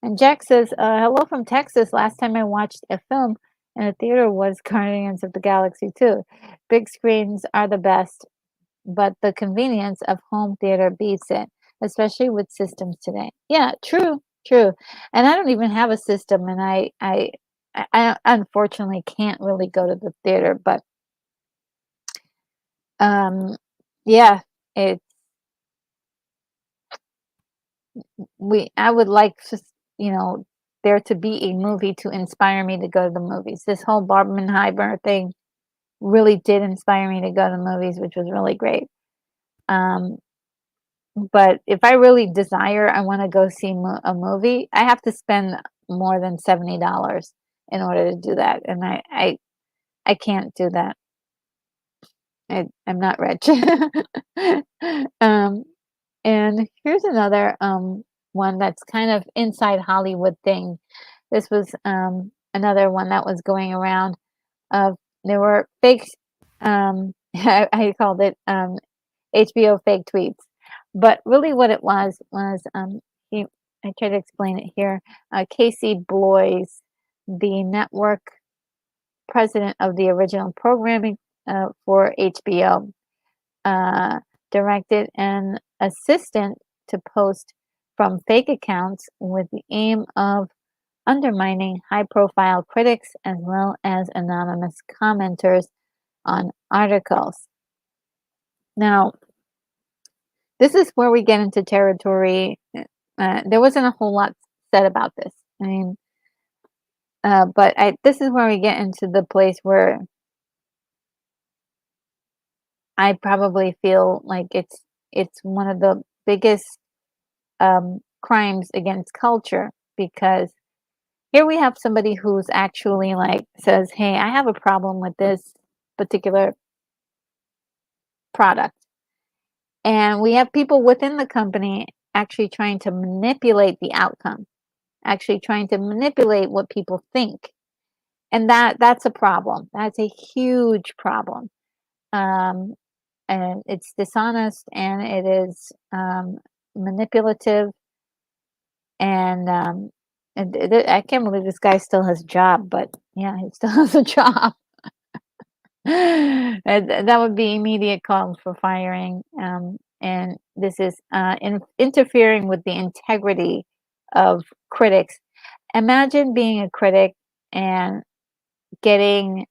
And Jack says, "Hello from Texas. Last time I watched a film in a theater was Guardians of the Galaxy 2. Big screens are the best, but the convenience of home theater beats it, especially with systems today." Yeah, true, true. And I don't even have a system, and I unfortunately can't really go to the theater, but um, yeah, it we I would like to, you know, there to be a movie to inspire me to go to the movies. This whole Barbenheimer thing really did inspire me to go to the movies, which was really great. Um, but if I really desire, I want to go see a movie, I have to spend more than $70 in order to do that, and I can't do that. I'm not rich. um, and here's another one that's kind of inside Hollywood thing. This was another one that was going around. Of There were fake, I called it HBO fake tweets, but really what it was he. I try to explain it here. Casey Bloys, the network president of the original programming for HBO, uh, directed an assistant to post from fake accounts with the aim of undermining high-profile critics as well as anonymous commenters on articles. Now, this is where we get into territory. There wasn't a whole lot said about this. I mean, but this is where we get into the place where I probably feel like it's one of the biggest crimes against culture, because here we have somebody who's actually like says, "Hey, I have a problem with this particular product," and we have people within the company actually trying to manipulate the outcome, actually trying to manipulate what people think, and that's a problem. That's a huge problem. Um, and it's dishonest, and it is manipulative, and I can't believe this guy still has a job, but yeah, he still has a job. That would be immediate call for firing, and this is interfering with the integrity of critics. Imagine being a critic and getting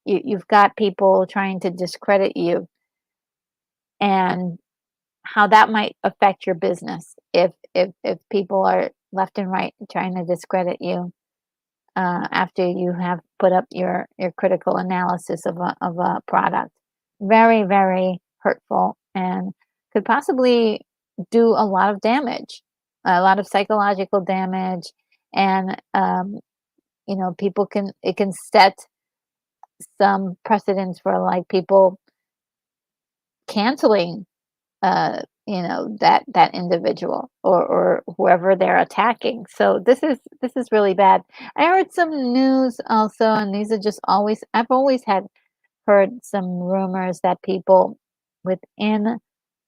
you've got people trying to discredit you, and how that might affect your business if people are left and right trying to discredit you after you have put up your critical analysis of a product. Very, very hurtful, and could possibly do a lot of damage, a lot of psychological damage, and people can it can set some precedents for like people canceling that individual or whoever they're attacking. So this is really bad. I heard some news also, and these are just always I've always had heard some rumors that people within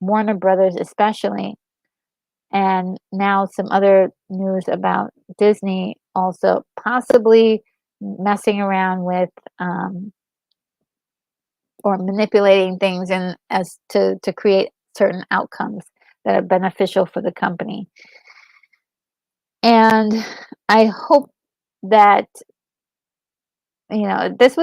Warner Brothers especially, and now some other news about Disney also possibly messing around with or manipulating things and as to create certain outcomes that are beneficial for the company. And I hope that this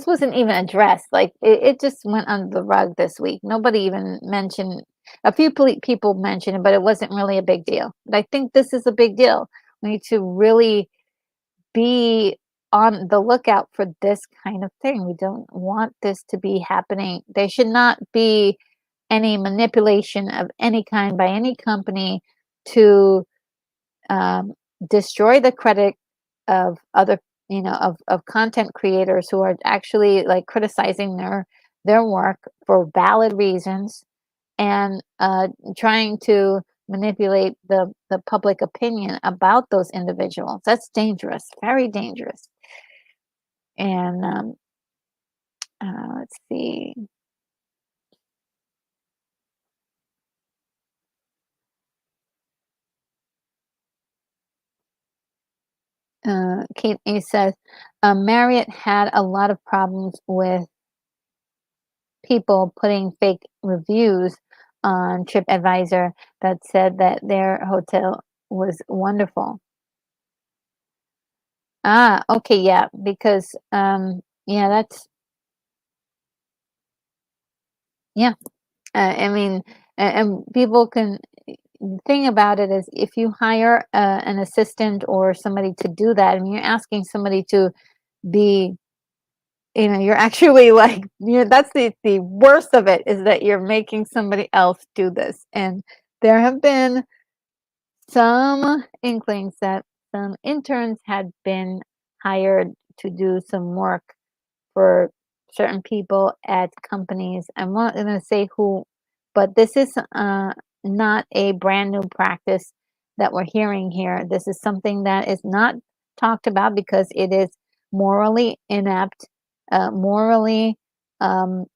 wasn't even addressed. Like it just went under the rug this week. Nobody even mentioned. A few people mentioned it, but it wasn't really a big deal. But I think this is a big deal. We need to really be on the lookout for this kind of thing. We don't want this to be happening. There should not be any manipulation of any kind by any company to um, destroy the credit of other, of content creators who are actually like criticizing their work for valid reasons, and trying to manipulate the public opinion about those individuals. That's dangerous, very dangerous. And let's see. Kate A says Marriott had a lot of problems with people putting fake reviews on TripAdvisor that said that their hotel was wonderful. Ah, okay, yeah, because yeah, that's yeah. I mean, and people can. The thing about it is, if you hire an assistant or somebody to do that, I mean, you're asking somebody to be, you're actually like, that's the worst of it is that you're making somebody else do this. And there have been some inklings that some interns had been hired to do some work for certain people at companies. I'm not going to say who, but this is not a brand new practice that we're hearing here. This is something that is not talked about because it is morally inept, morally um,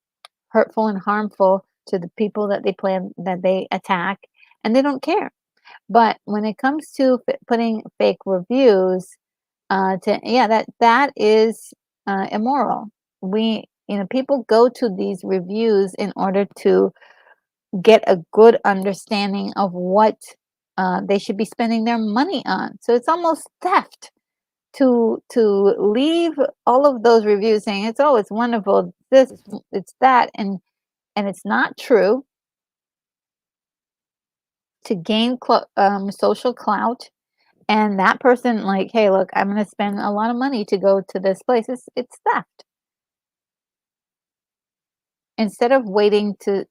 hurtful and harmful to the people that they attack, and they don't care. But when it comes to putting fake reviews, that is immoral. People go to these reviews in order to get a good understanding of what they should be spending their money on. So it's almost theft to leave all of those reviews saying it's wonderful, this, it's that, and it's not true, to gain social clout. And that person, like, hey, look, I'm going to spend a lot of money to go to this place. It's theft. Instead of waiting to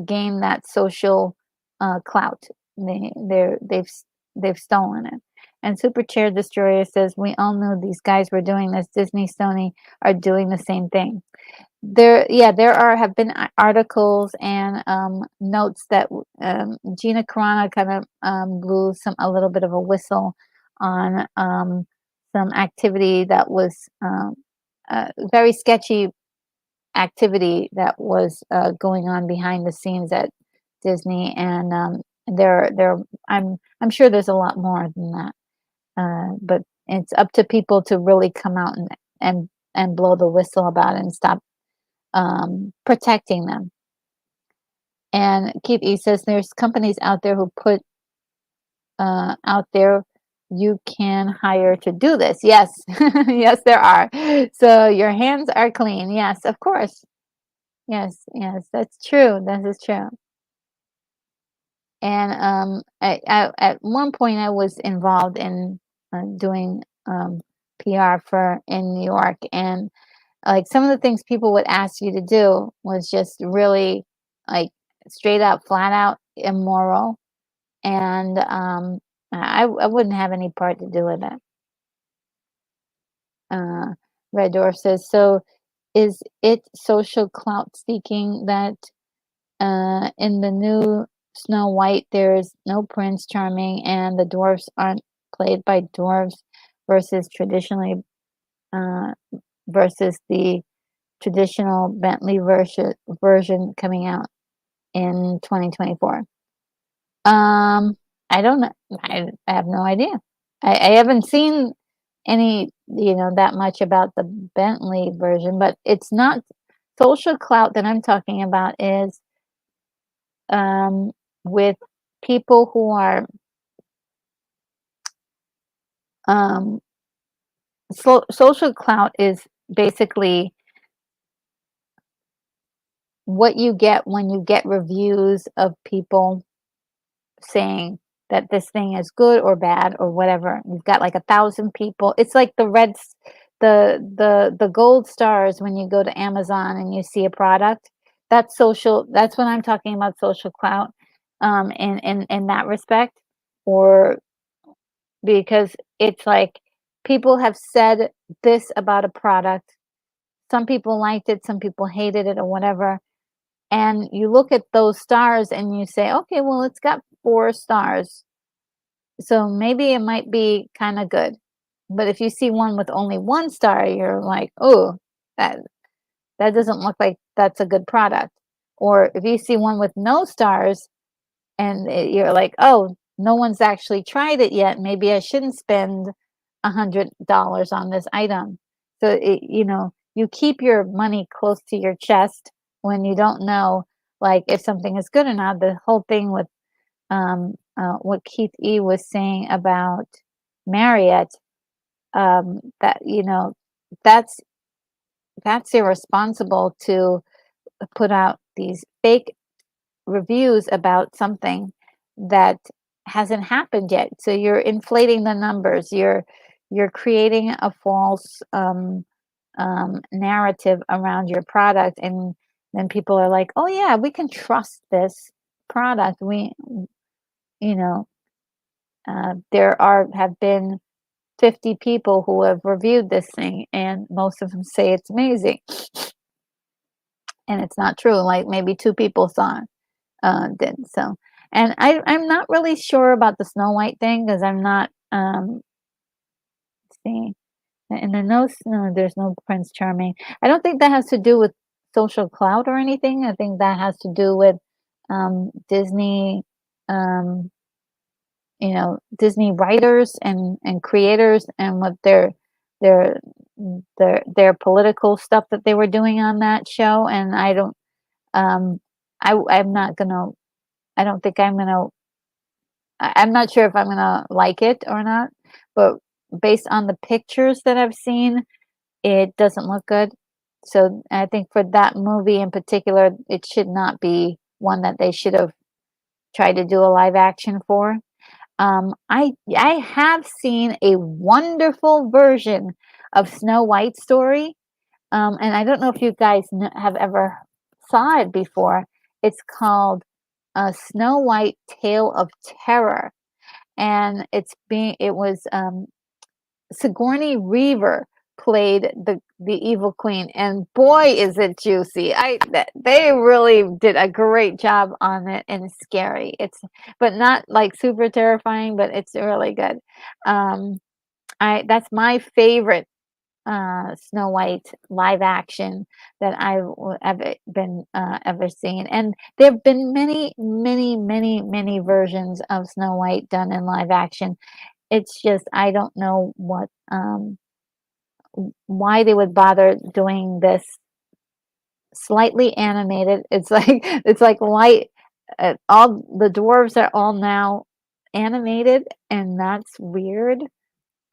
gain that social clout, they've stolen it. And Super Chair Destroyer says, we all knew these guys were doing this. Disney, Sony are doing the same thing. There have been articles and notes that Gina Carano kind of blew a little bit of a whistle on some activity that was very sketchy activity that was going on behind the scenes at Disney, and there I'm sure there's a lot more than that, but it's up to people to really come out and blow the whistle about it and stop protecting them. And Keith E says there's companies out there who put out there you can hire to do this. Yes, yes, there are. So your hands are clean. Yes, of course. Yes, yes, that's true. That is true. And at one point, I was involved in doing PR for in New York, and like some of the things people would ask you to do was just really like straight up, flat out immoral, and I wouldn't have any part to do with it. Uh, Red Dwarf says, so is it social clout seeking that in the new Snow White there's no Prince Charming and the dwarfs aren't played by dwarves versus traditionally uh, versus the traditional Bentley version coming out in 2024? Um, I don't know. I have no idea. I haven't seen any, that much about the Bentley version, but it's not social clout that I'm talking about is um, with people who are um, social clout is basically what you get when you get reviews of people saying that this thing is good or bad or whatever. You've got like 1,000 people. It's like the gold stars when you go to Amazon and you see a product. That's social. That's what I'm talking about. Social clout, in that respect, or because it's like people have said this about a product. Some people liked it, some people hated it, or whatever. And you look at those stars and you say, okay, well, it's got 4 stars. So maybe it might be kind of good. But if you see one with only 1 star, you're like, oh, that that doesn't look like that's a good product. Or if you see one with no stars and you're like, oh, no one's actually tried it yet. Maybe I shouldn't spend $100 on this item. So you keep your money close to your chest when you don't know, like if something is good or not. The whole thing with what Keith E was saying about Marriott, that that's that's irresponsible to put out these fake reviews about something that hasn't happened yet. So you're inflating the numbers. You're creating a false narrative around your product, and then people are like, "Oh yeah, we can trust this product." You know, there have been 50 people who have reviewed this thing, and most of them say it's amazing, and it's not true. Like maybe 2 people saw it. Did so. And I'm not really sure about the Snow White thing because I'm not seeing and there's no Prince Charming. I don't think that has to do with social clout or anything. I think that has to do with Disney, um, Disney writers and creators and what their their political stuff that they were doing on that show. And I don't um I'm not gonna I don't think I'm not sure if I'm gonna like it or not, but based on the pictures that I've seen, it doesn't look good. So I think for that movie in particular, it should not be one that they should have tried to do a live action for. I have seen a wonderful version of Snow White story, and I don't know if you guys have ever saw it before. It's called Snow White Tale of Terror, and it was Sigourney Weaver played the evil queen, and boy is it juicy. They really did a great job on it, and scary. It's but not like super terrifying, but it's really good. Um, I That's my favorite Snow White live action that I've ever seen. And there have been many, many, many, many versions of Snow White done in live action. It's just I don't know why they would bother doing this slightly animated. It's like it's like light. All the dwarves are all now animated, and that's weird.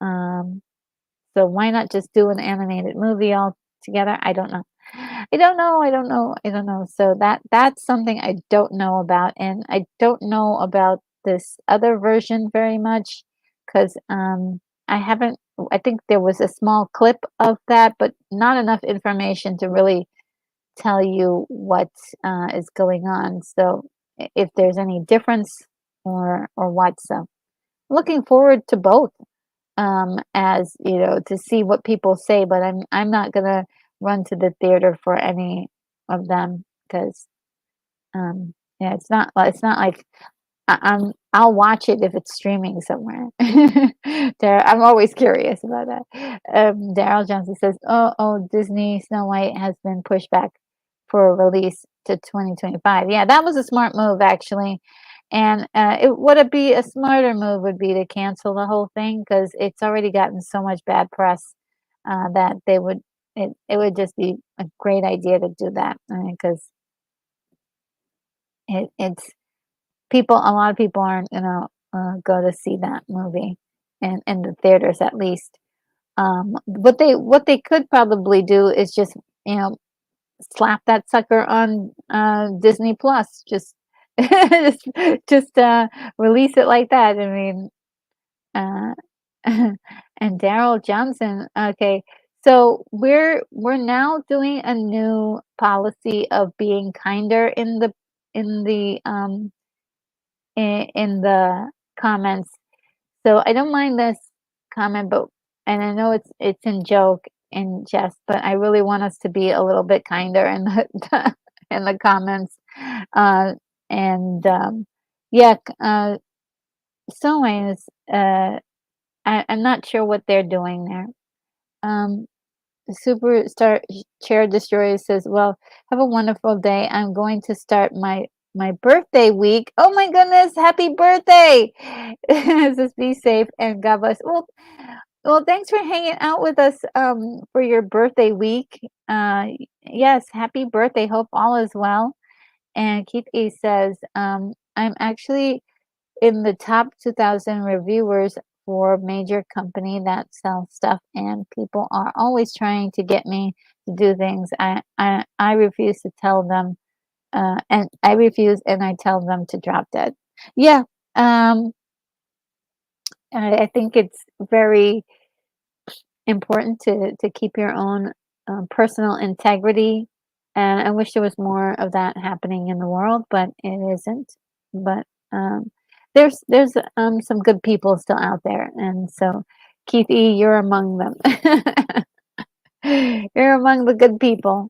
Um, so why not just do an animated movie all together? I don't know. I don't know. So that's something I don't know about, and I don't know about this other version very much because I haven't. I think there was a small clip of that, but not enough information to really tell you what is going on. So if there's any difference or what, so looking forward to both as you know to see what people say, but I'm not gonna run to the theater for any of them because yeah, it's not like I'll watch it if it's streaming somewhere. There, I'm always curious about that. Daryl Johnson says, "Oh, Disney Snow White has been pushed back for release to 2025." Yeah, that was a smart move actually. And it would it be a smarter move would be to cancel the whole thing because it's already gotten so much bad press that they would it would just be a great idea to do that because it's people a lot of people aren't gonna, go to see that movie in the theaters at least. What they could probably do is just, you know, slap that sucker on, Disney Plus, just just release it like that, I mean, uh, and Daryl Johnson, okay, so we're now doing a new policy of being kinder in the, in the comments. So I don't mind this comment, but and I know it's in joke and jest, but I really want us to be a little bit kinder in the in the comments. Uh, and yeah, so anyways, I'm not sure what they're doing there. Um, Superstar Chair Destroyer says, "Well, have a wonderful day. I'm going to start my birthday week. Oh my goodness, happy birthday!" Just be safe and God bless. Well, thanks for hanging out with us for your birthday week. Yes, happy birthday. Hope all is well. And Keith E says, I'm actually in the top 2,000 reviewers for major company that sells stuff, and people are always trying to get me to do things. I refuse to tell them, and I refuse, and I tell them to drop dead. Yeah, um, I think it's very important to keep your own personal integrity. And I wish there was more of that happening in the world, but it isn't. But there's some good people still out there, and so Keith E, you're among them. You're among the good people.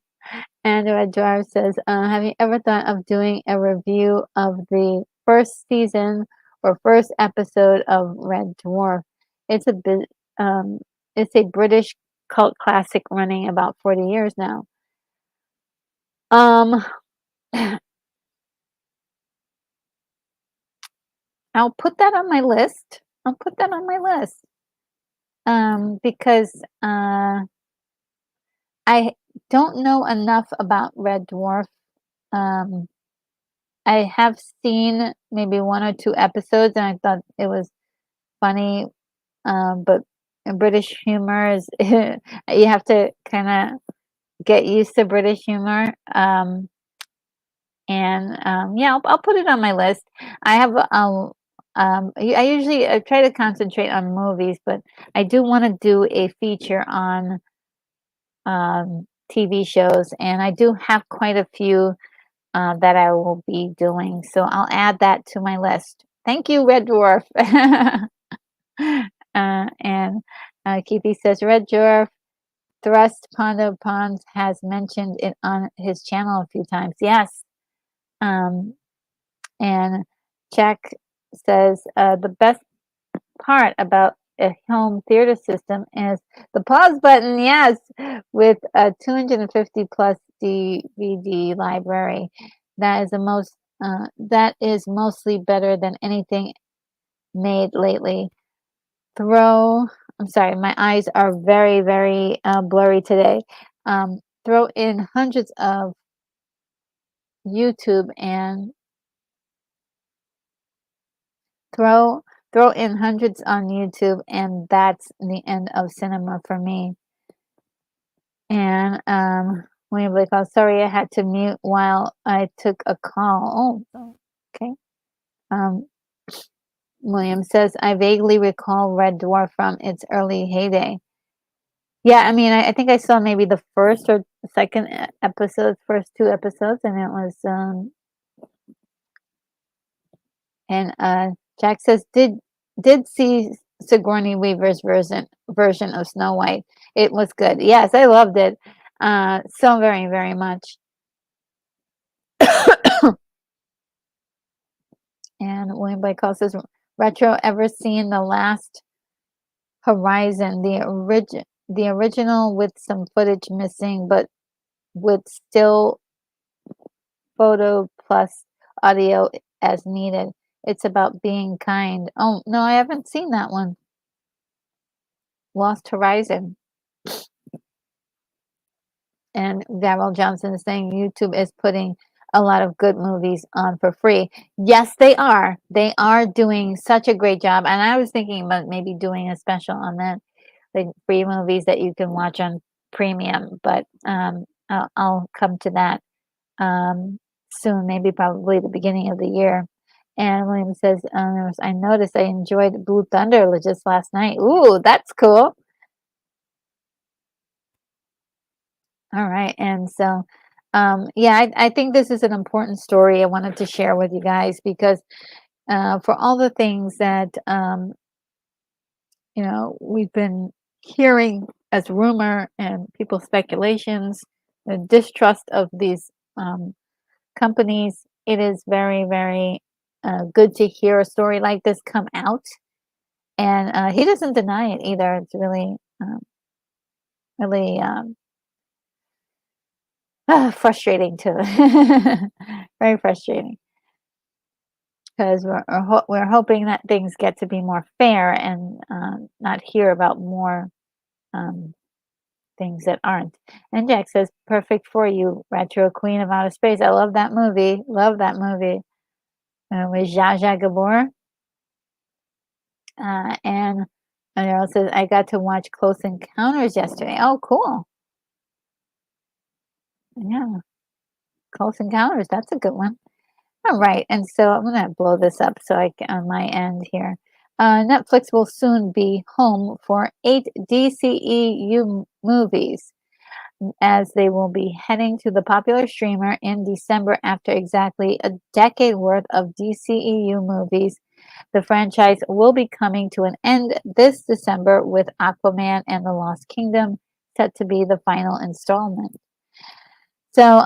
And Red Dwarf says, have you ever thought of doing a review of the first season or first episode of Red Dwarf? It's a bit, um, it's a British cult classic running about 40 years now. Um, I'll put that on my list. I'll put that on my list. Because I don't know enough about Red Dwarf. Um, I have seen maybe one or two episodes, and I thought it was funny. But British humor is you have to kind of get used to British humor. And yeah, I'll put it on my list. I have I usually I try to concentrate on movies, but I do want to do a feature on TV shows, and I do have quite a few that I will be doing. So I'll add that to my list. Thank you, Red Dwarf. And Keithy says, Red Dwarf Thrust Pondo Pons has mentioned it on his channel a few times. Yes. Um, and Jack says, the best part about a home theater system is the pause button. Yes. With a 250 plus DVD library. That is the most, that is mostly better than anything made lately. I'm sorry, my eyes are very, very blurry today. Throw in hundreds of YouTube and Throw throw in hundreds on YouTube, and that's the end of cinema for me. And William Blake, oh, sorry, I had to mute while I took a call. Oh, okay. Um, William says, I vaguely recall Red Dwarf from its early heyday. Yeah, I mean, I think I saw maybe the first or second episode, first two episodes, and it was and Jack says, did see Sigourney Weaver's version of Snow White. It was good. Yes, I loved it so very, very much. And William Blake says, Retro, ever seen The Last Horizon, the original with some footage missing, but with still photo plus audio as needed. It's about being kind. Oh, no, I haven't seen that one. Lost Horizon. And Daryl Johnson is saying YouTube is putting a lot of good movies on for free. Yes, they are. They are doing such a great job. And I was thinking about maybe doing a special on that, like free movies that you can watch on premium. But I'll come to that soon, maybe probably the beginning of the year. And William says, I noticed I enjoyed Blue Thunder just last night. Ooh, that's cool. All right. And so, yeah, I think this is an important story I wanted to share with you guys because for all the things that, we've been hearing as rumor and people's speculations, the distrust of these companies, it is very, very good to hear a story like this come out. And he doesn't deny it either. It's really, really frustrating to very frustrating because we're hoping that things get to be more fair and not hear about more um, things that aren't. And Jack says, "Perfect for you, Retro Queen of Outer Space." I love that movie. Love that movie with Zsa Zsa Gabor. And Earl says, "I got to watch Close Encounters yesterday." Oh, cool. Yeah, Close Encounters. That's a good one. All right, and so I'm gonna blow this up so I can on my end here. Netflix will soon be home for 8 DCEU movies, as they will be heading to the popular streamer in December after exactly a decade worth of DCEU movies. The franchise will be coming to an end this December with Aquaman and the Lost Kingdom set to be the final installment. So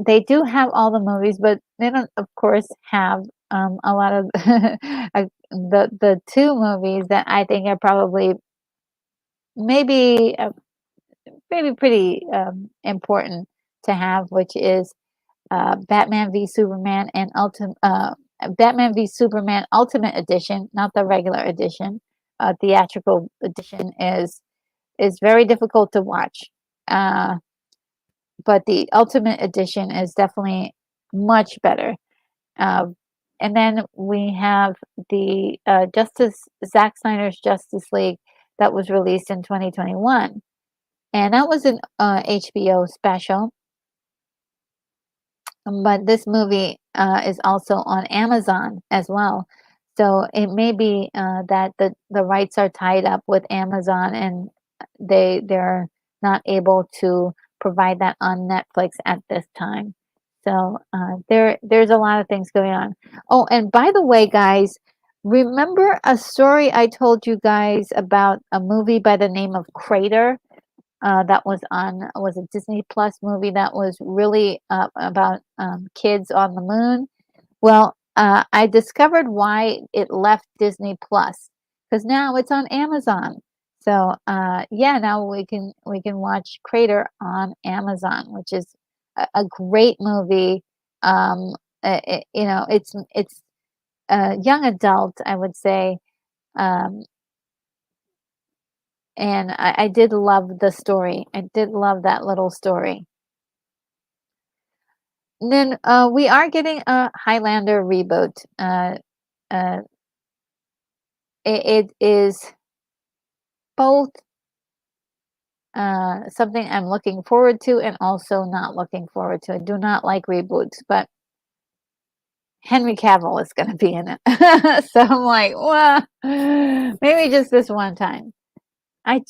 they do have all the movies, but they don't, of course, have a lot of the two movies that I think are probably maybe maybe pretty important to have, which is Batman v Superman and Batman v Superman Ultimate Edition, not the regular edition. Theatrical edition is very difficult to watch. But the Ultimate Edition is definitely much better. Uh, and then we have the Zack Snyder's Justice League that was released in 2021. And that was an HBO special. But this movie is also on Amazon as well. So it may be that the rights are tied up with Amazon and they're not able to provide that on Netflix at this time. So there's a lot of things going on. Oh, and by the way, guys, remember a story I told you guys about a movie by the name of Crater? That was a Disney Plus movie that was really about kids on the moon. Well, I discovered why it left Disney Plus because now it's on Amazon. So yeah, now we can watch Crater on Amazon, which is a great movie. It's young adult, I would say. Um, and I did love the story. I did love that little story. And then we are getting a Highlander reboot. Uh, it is both something I'm looking forward to and also not looking forward to. I do not like reboots, but Henry Cavill is going to be in it. So I'm like, well, maybe just this one time. I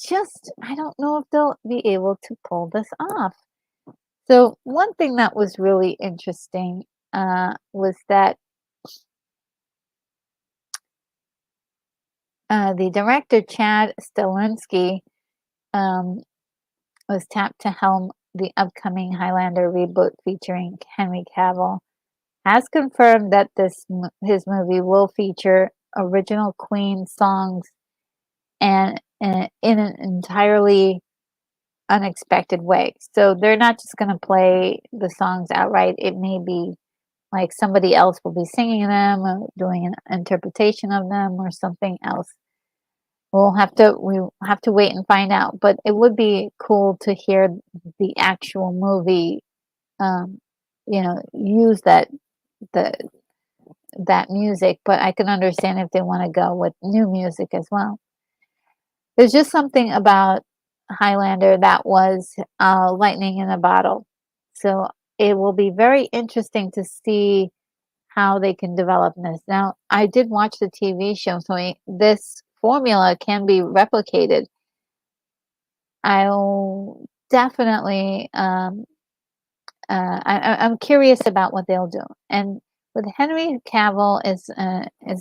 don't know if they'll be able to pull this off. So one thing that was really interesting was that the director Chad Stahelski um, was tapped to helm the upcoming Highlander reboot featuring Henry Cavill. Has confirmed that his movie will feature original Queen songs and in an entirely unexpected way. So they're not just going to play the songs outright. It may be like somebody else will be singing them or doing an interpretation of them or something else. We have to wait and find out, but it would be cool to hear the actual movie use the that music, but I can understand if they want to go with new music as well. There's just something about Highlander that was lightning in a bottle. So it will be very interesting to see how they can develop this. Now, I did watch the TV show, so this formula can be replicated. I'll definitely I'm curious about what they'll do. And with Henry Cavill is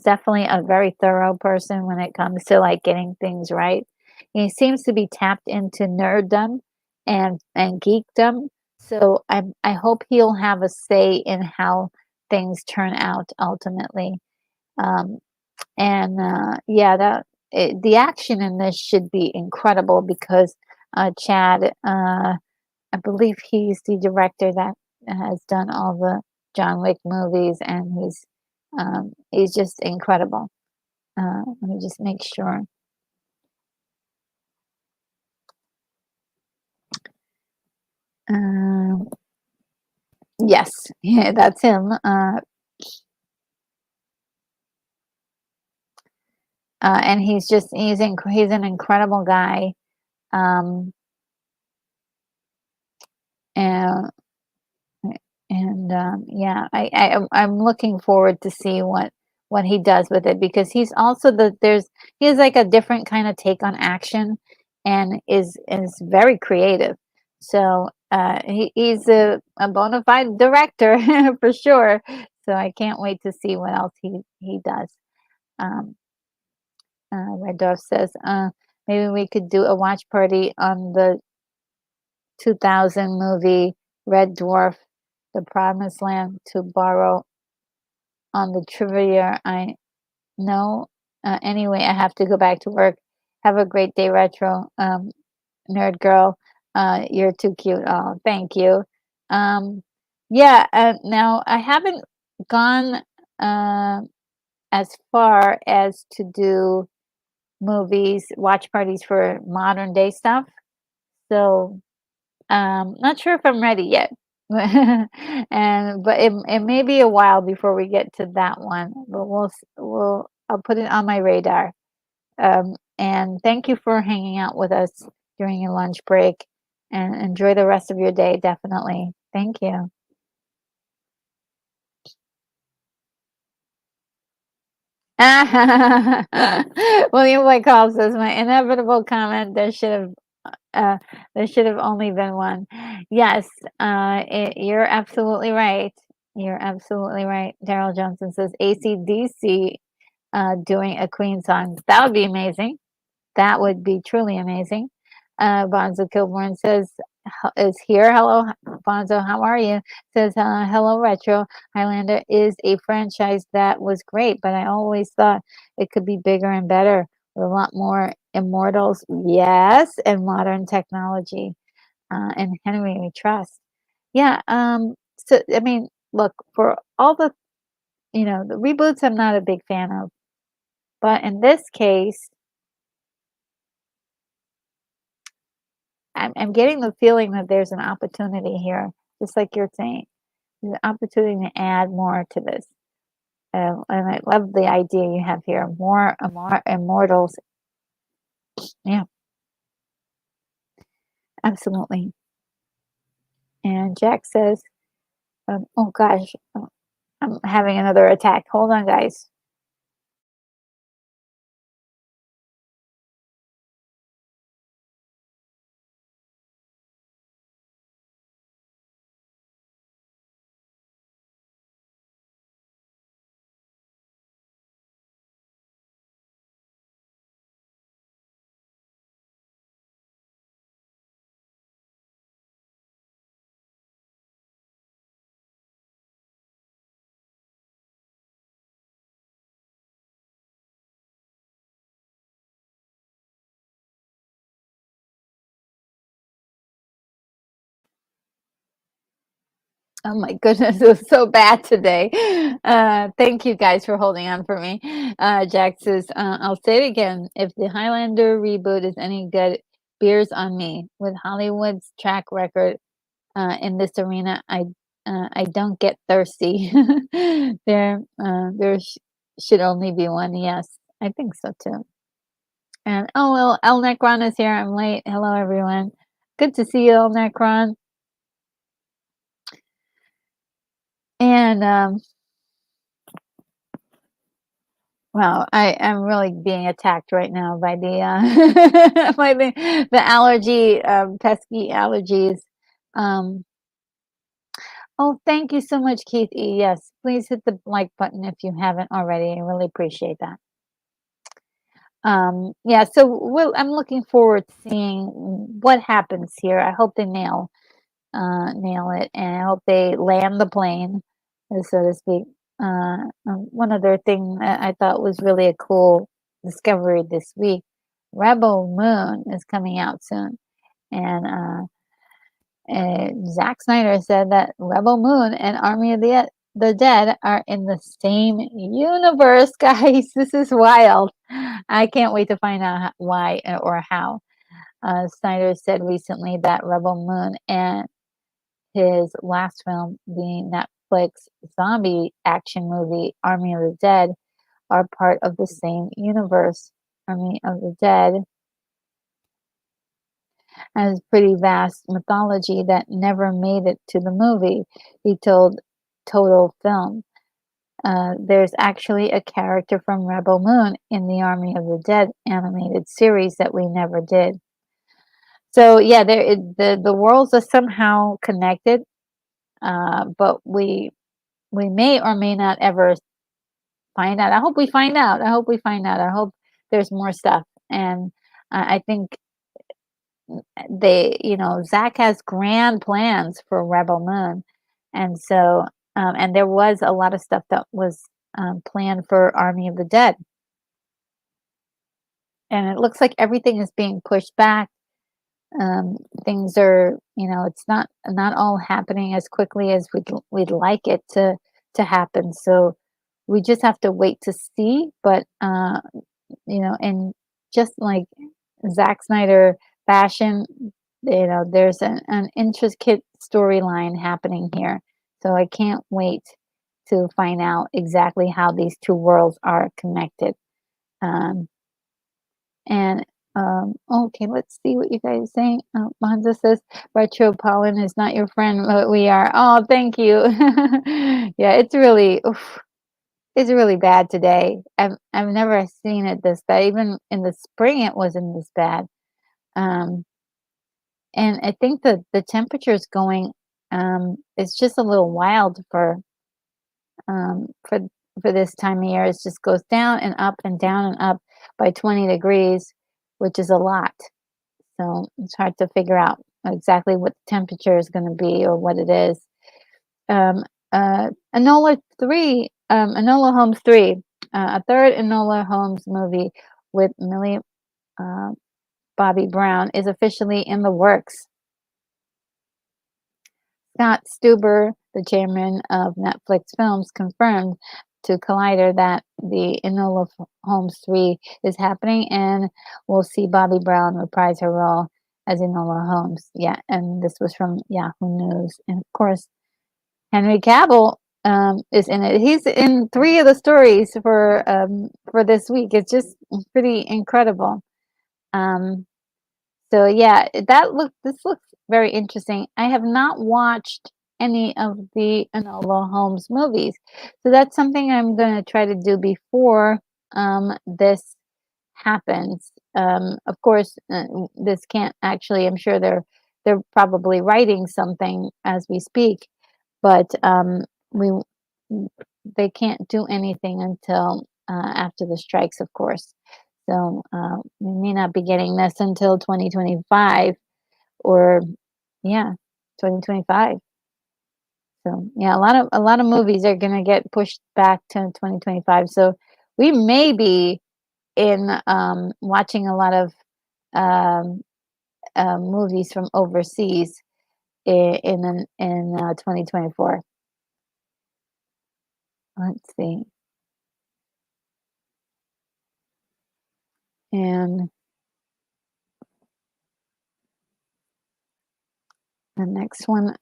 definitely a very thorough person when it comes to like getting things right. He seems to be tapped into nerddom and geekdom. So I hope he'll have a say in how things turn out ultimately. Um, and yeah, the action in this should be incredible because Chad. I believe he's the director that has done all the John Wick movies, and he's just incredible. Let me just make sure. Um, yes, yeah, that's him. And he's an incredible guy. Um, and yeah, I'm looking forward to see what he does with it because he's also he has like a different kind of take on action and is very creative. So he's a bona fide director for sure. So I can't wait to see what else he does. Um, Red Dwarf says, maybe we could do a watch party on the 2000 movie Red Dwarf, The Promised Land to borrow on the trivia. I know. Anyway, I have to go back to work. Have a great day, Retro Nerd Girl. You're too cute. Oh, thank you. Um, yeah. Now I haven't gone uh, as far as to do watch parties for modern day stuff. So not sure if I'm ready yet. But it may be a while before we get to that one, but I'll put it on my radar. And thank you for hanging out with us during your lunch break and enjoy the rest of your day, definitely. Thank you. William White Call says my inevitable comment uh, there should have only been one. Yes, you're absolutely right. You're absolutely right. Daryl Johnson says AC/DC doing a Queen song. That would be amazing. That would be truly amazing. Bonzo Kilborn says is here. Hello, Bonzo. How are you? Says hello, Retro. Highlander is a franchise that was great, but I always thought it could be bigger and better with a lot more immortals. Yes, and modern technology. And Henry we trust. Yeah. So I mean, look for all the reboots. I'm not a big fan of, but in this case, I'm getting the feeling that there's an opportunity here, just like you're saying. There's an opportunity to add more to this. And I love the idea you have here. More immortals. Yeah, absolutely. And Jack says, oh gosh, I'm having another attack. Hold on, guys. Oh my goodness, it was so bad today. Thank you guys for holding on for me. Jack says, I'll say it again. If the Highlander reboot is any good, beers on me. With Hollywood's track record in this arena, I don't get thirsty. Should only be one. Yes, I think so too. And oh well, El Necron is here. I'm late. Hello everyone. Good to see you, El Necron. And well, I am really being attacked right now by the by the allergy, pesky allergies. Um, oh, thank you so much, Keith E. Yes, please hit the like button if you haven't already. I really appreciate that. Yeah, so I'm looking forward to seeing what happens here. I hope they nail it, and I hope they land the plane, so to speak. One other thing that I thought was really a cool discovery this week, Rebel Moon is coming out soon, and Zack Snyder said that Rebel Moon and Army of the Dead are in the same universe, guys. This is wild. I can't wait to find out why or how. Snyder said recently that Rebel Moon and his last film, the Netflix zombie action movie Army of the Dead, are part of the same universe. Army of the Dead has pretty vast mythology that never made it to the movie, he told Total Film. There's actually a character from Rebel Moon in the Army of the Dead animated series that we never did. So yeah, the worlds are somehow connected, but we may or may not ever find out. I hope we find out. I hope we find out. I hope there's more stuff. And I think Zach has grand plans for Rebel Moon. And so, and there was a lot of stuff that was planned for Army of the Dead. And it looks like everything is being pushed back. Things are, it's not all happening as quickly as we'd like it to happen. So we just have to wait to see. But and just like Zack Snyder fashion, there's an intricate storyline happening here. So I can't wait to find out exactly how these two worlds are connected. Um, and okay, let's see what you guys are saying. Monza says retro pollen is not your friend, but we are. Oh, thank you. Yeah, it's really bad today. I've never seen it this bad. Even in the spring, it wasn't this bad. Um, and I think that the temperature is going. It's just a little wild um, for for this time of year. It just goes down and up and down and up by 20 degrees, which is a lot. So it's hard to figure out exactly what the temperature is going to be or what it is. Um, Enola Holmes 3, a third Enola Holmes movie with Millie uh, Bobby Brown is officially in the works. Scott Stuber, the chairman of Netflix Films, confirmed to Collider that the Enola Holmes 3 is happening and we'll see Bobby Brown reprise her role as Enola Holmes. Yeah, and this was from Yahoo News. And of course, Henry Cavill is in it. He's in 3 of the stories for this week. It's just pretty incredible. Um, so yeah, this looks very interesting. I have not watched any of the Enola Holmes movies, so that's something I'm going to try to do before this happens. Of course, this can't actually. I'm sure they're probably writing something as we speak, but we they can't do anything until after the strikes, of course. So we may not be getting this until 2025 or yeah, 2025. So yeah, a lot of movies are gonna get pushed back to 2025. So we may be in watching a lot of um, movies from overseas in 2024. Let's see, and the next one.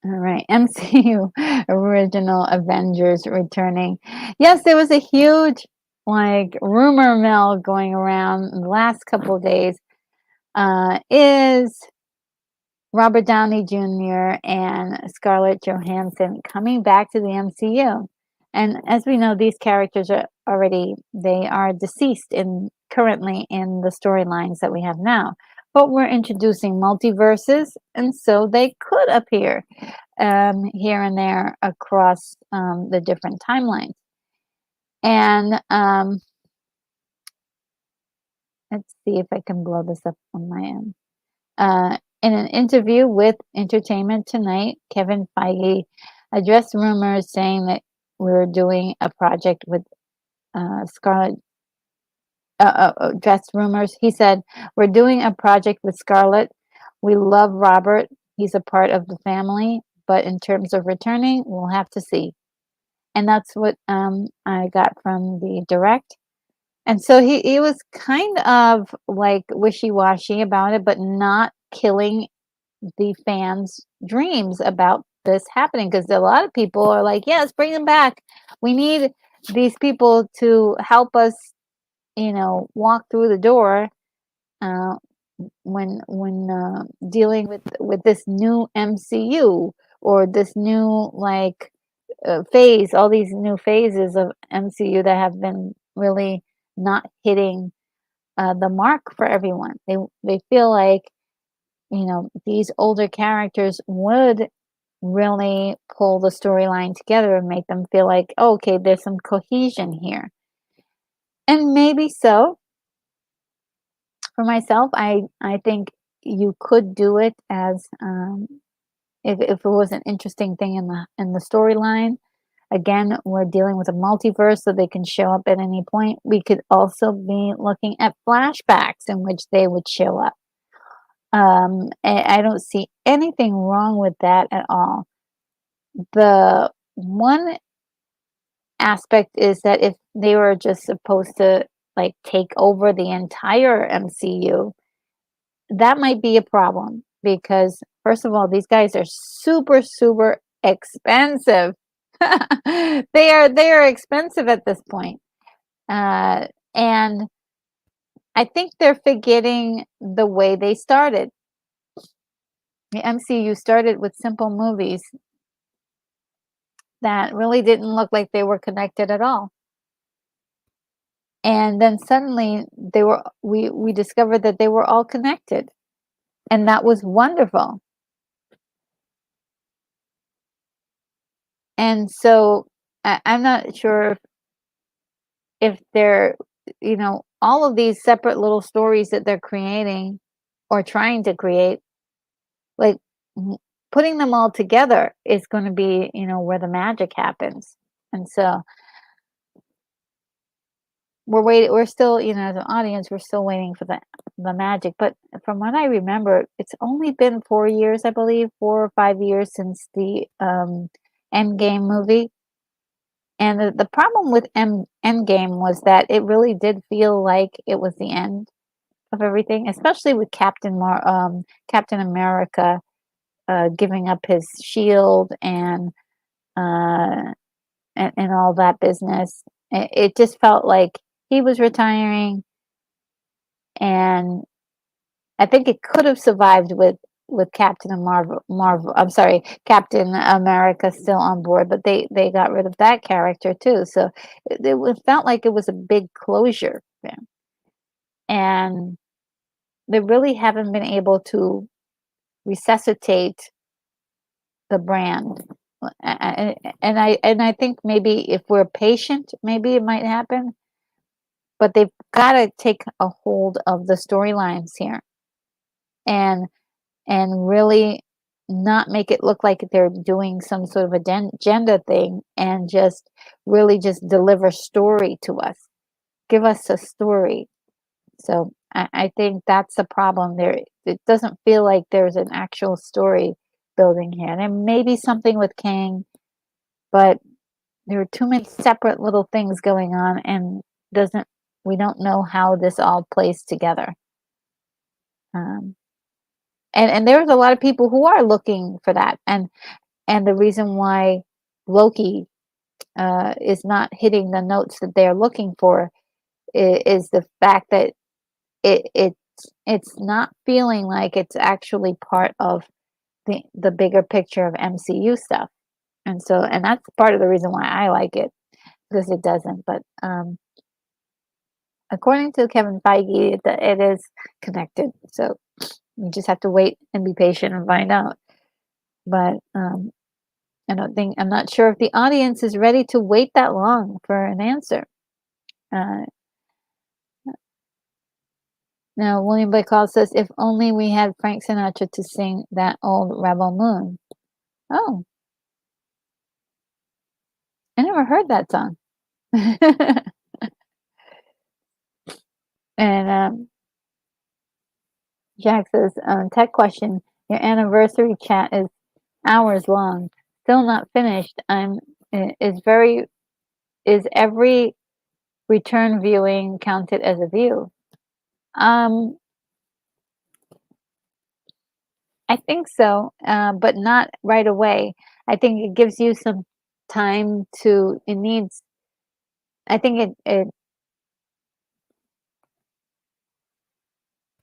All right, MCU original Avengers returning. Yes, there was a huge like rumor mill going around in the last couple of days. Is Robert Downey Jr. and Scarlett Johansson coming back to the MCU? And as we know, these characters they are deceased in currently in the storylines that we have now. But we're introducing multiverses, and so they could appear here and there across the different timelines. And let's see if I can blow this up on my end. In an interview with Entertainment Tonight, Kevin Feige addressed rumors saying that we're doing a project with Scarlett. Addressed rumors. He said, "We're doing a project with Scarlett. We love Robert. He's a part of the family. But in terms of returning, we'll have to see." And that's what I got from the direct. And so he was kind of like wishy-washy about it, but not killing the fans' dreams about this happening because a lot of people are like, yes, bring them back. We need these people to help us, walk through the door uh, when dealing with this new MCU or this new like phase, all these new phases of MCU that have been really not hitting the mark for everyone. They feel like these older characters would really pull the storyline together and make them feel like, oh, okay, there's some cohesion here. And maybe so. For myself, I think you could do it as if it was an interesting thing in the storyline. Again, we're dealing with a multiverse, so they can show up at any point. We could also be looking at flashbacks in which they would show up. I don't see anything wrong with that at all. The one aspect is that if they were just supposed to like take over the entire MCU, that might be a problem because first of all, these guys are super, super expensive. They are expensive at this point. And I think they're forgetting the way they started. The MCU started with simple movies that really didn't look like they were connected at all. And then suddenly we discovered that they were all connected. And that was wonderful. And so I'm not sure if they're, all of these separate little stories that they're creating or trying to create, like putting them all together is going to be, where the magic happens. And so we're still, as an audience, we're still waiting for the magic. But from what I remember, it's only been 4 years, I believe, 4 or 5 years since the Endgame movie. And the problem with Endgame was that it really did feel like it was the end of everything, especially with Captain America giving up his shield uh, and all that business. It just felt like he was retiring, and I think it could have survived with I'm sorry, Captain America still on board, but they got rid of that character too. So it felt like it was a big closure for him, and they really haven't been able to resuscitate the brand. And I think maybe if we're patient, maybe it might happen. But they've got to take a hold of the storylines here, and really not make it look like they're doing some sort of agenda thing, and just really just deliver story to us. Give us a story. So I think that's the problem there. It doesn't feel like there's an actual story building here. And there may be something with Kang, but there are too many separate little things going on, and doesn't we don't know how this all plays together. Um, and there's a lot of people who are looking for that, and the reason why Loki is not hitting the notes that they're looking for is the fact that it's not feeling like it's actually part of the bigger picture of MCU stuff. And that's part of the reason why I like it, because it doesn't. But according to Kevin Feige, it is connected. So you just have to wait and be patient and find out. But I'm not sure if the audience is ready to wait that long for an answer. Uh, Now, William Bacall says, if only we had Frank Sinatra to sing that old Rebel Moon. Oh, I never heard that song. And Jack says, tech question. Your anniversary chat is hours long. Still not finished. Is every return viewing counted as a view? I think so, but not right away. I think it gives you some time to. It needs. I think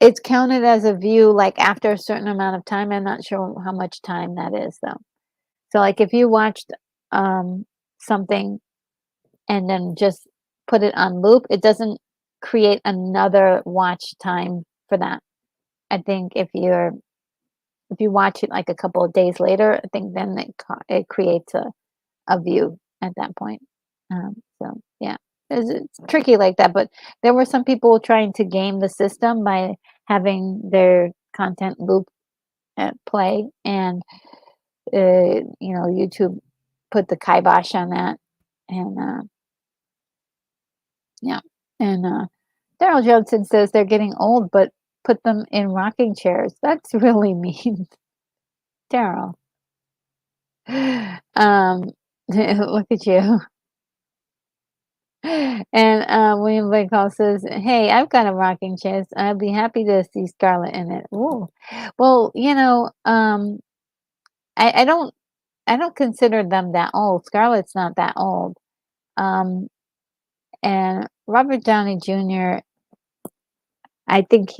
it's counted as a view like after a certain amount of time. I'm not sure how much time that is though. So like if you watched something and then just put it on loop, it doesn't create another watch time for that. I think if you watch it like a couple of days later, I think then it creates a view at that point. So yeah, it's tricky like that. But there were some people trying to game the system by having their content loop at play, and YouTube put the kibosh on that, and yeah, and Daryl Johnson says they're getting old, but put them in rocking chairs. That's really mean, Daryl. Look at you. And William Blake says, "Hey, I've got a rocking chair. I'd be happy to see Scarlett in it." Ooh, well, I don't consider them that old. Scarlett's not that old. Um, and Robert Downey Jr. I think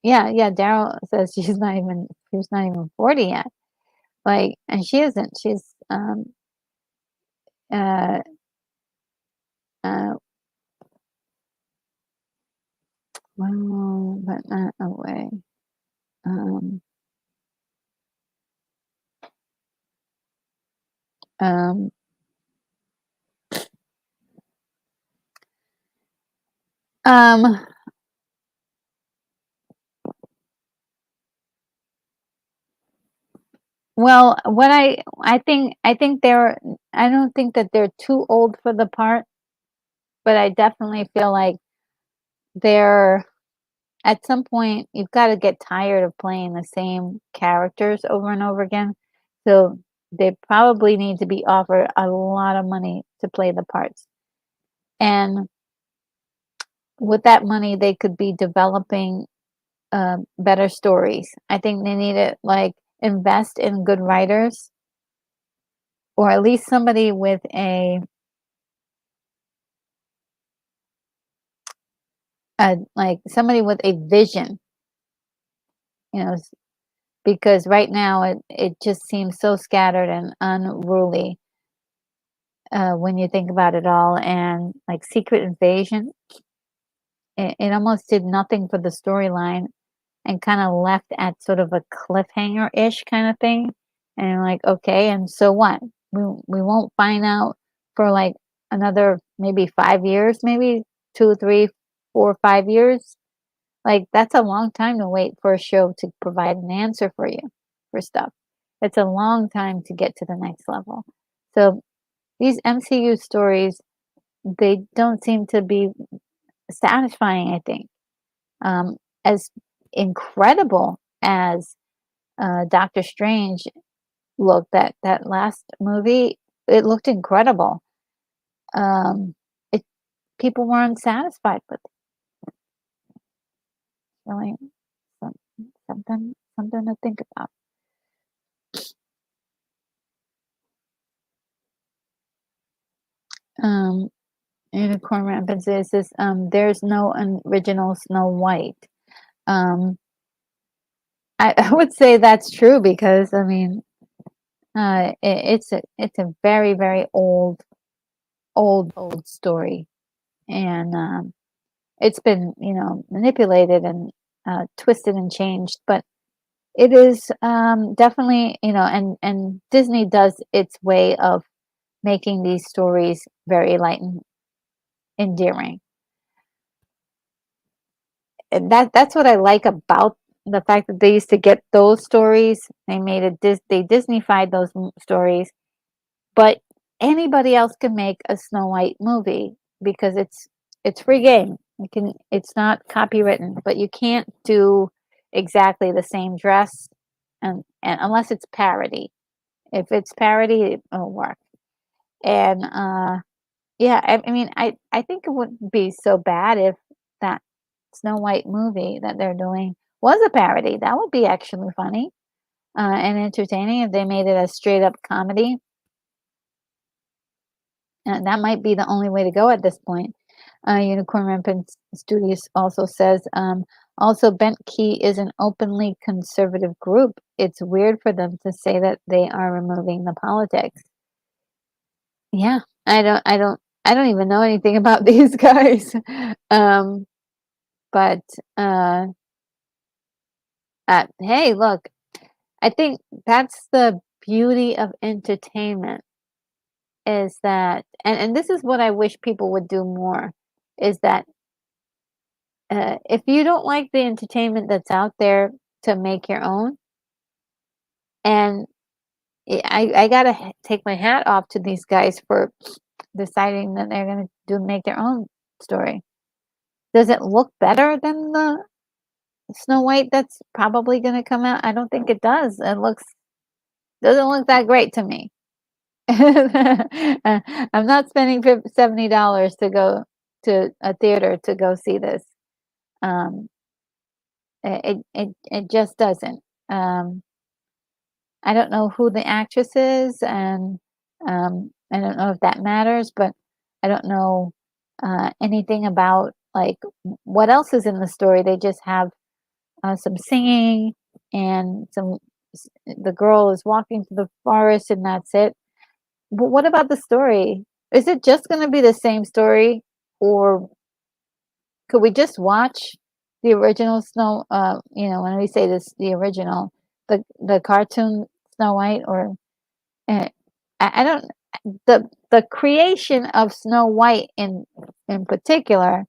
yeah. Daryl says she's not even 40 yet. Like, and she isn't. She's uh uh well, but not away. Um um um Well, I think I don't think that they're too old for the part, but I definitely feel like they're at some point you've got to get tired of playing the same characters over and over again. So they probably need to be offered a lot of money to play the parts. And with that money, they could be developing better stories. I think they need it like invest in good writers, or at least somebody with like somebody with a vision, you know, because right now it just seems so scattered and unruly when you think about it all. And like Secret Invasion, it almost did nothing for the storyline and kind of left at sort of a cliffhanger-ish kind of thing. And you're like, okay, and so what? We won't find out for like another maybe 5 years, maybe 2, 3, 4, 5 years. Like that's a long time to wait for a show to provide an answer for you for stuff. It's a long time to get to the next level. So these MCU stories, they don't seem to be satisfying, I think. As incredible as Doctor Strange looked, that last movie, it looked incredible. Um, it People weren't satisfied with it. Really, some- something to think about. Um, Unicorn Rampant says this. There's no original Snow White. Um, I would say that's true because I mean, it's a very very old story, and it's been manipulated and twisted and changed, but it is definitely and Disney does its way of making these stories very light and endearing. And that's what I like about the fact that they used to get those stories. They made they Disneyfied those stories, but anybody else can make a Snow White movie because it's free game. It's not copywritten, but you can't do exactly the same dress and unless it's parody. If it's parody, it'll work. And yeah, I mean I think it wouldn't be so bad if that Snow White movie that they're doing was a parody. That would be actually funny and entertaining if they made it a straight up comedy. That might be the only way to go at this point. Unicorn Rampant Studios also says, also Bent Key is an openly conservative group. It's weird for them to say that they are removing the politics. Yeah, I don't even know anything about these guys. Um, but hey, look, I think that's the beauty of entertainment is that, and this is what I wish people would do more, is that if you don't like the entertainment that's out there, to make your own. And I gotta take my hat off to these guys for deciding that they're gonna make their own story. Does it look better than the Snow White that's probably gonna come out? I don't think it does. It doesn't look that great to me. I'm not spending $70 to go to a theater to go see this. Um, it just doesn't. Um, I don't know who the actress is, and I don't know if that matters, but I don't know anything about like what else is in the story. They just have some singing and the girl is walking through the forest, and that's it. But what about the story? Is it just going to be the same story, or could we just watch the original Snow? When we say this, the original, the cartoon Snow White, or uh, I don't. The creation of Snow White in particular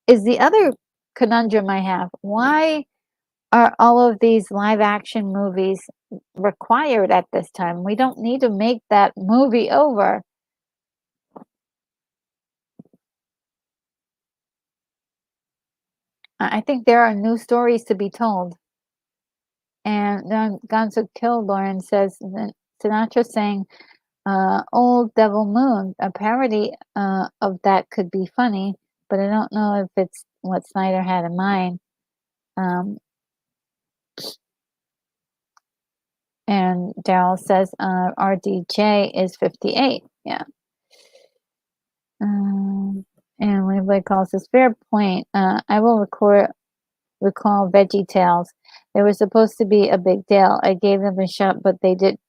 is the other conundrum I have. Why are all of these live action movies required at this time? We don't need to make that movie over. I think there are new stories to be told. And then Gonzo Kill Lauren says that Sinatra sang Old Devil Moon, a parody of that could be funny, but I don't know if it's what Snyder had in mind. Um, And Daryl says RDJ is 58. Yeah. And Lee calls this fair point. I will recall Veggie Tales. They were supposed to be a big deal. I gave them a shot, but they didn't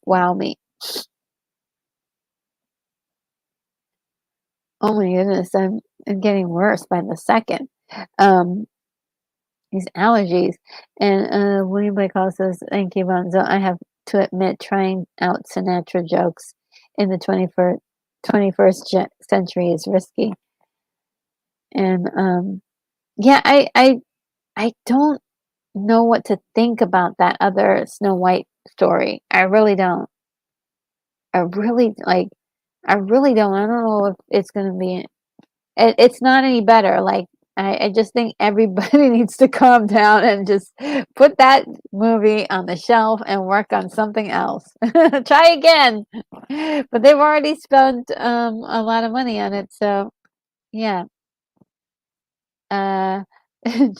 wow me. Oh my goodness, I'm getting worse by the second. These allergies. And William Blake also says, thank you, Bonzo. I have to admit, trying out Sinatra jokes in the 21st century is risky. And yeah, I don't know what to think about that other Snow White story. I really don't. I really like. I really don't. I don't know if it's gonna be. It's not any better. Like I just think everybody needs to calm down and just put that movie on the shelf and work on something else. Try again. But they've already spent a lot of money on it, so yeah. Uh, and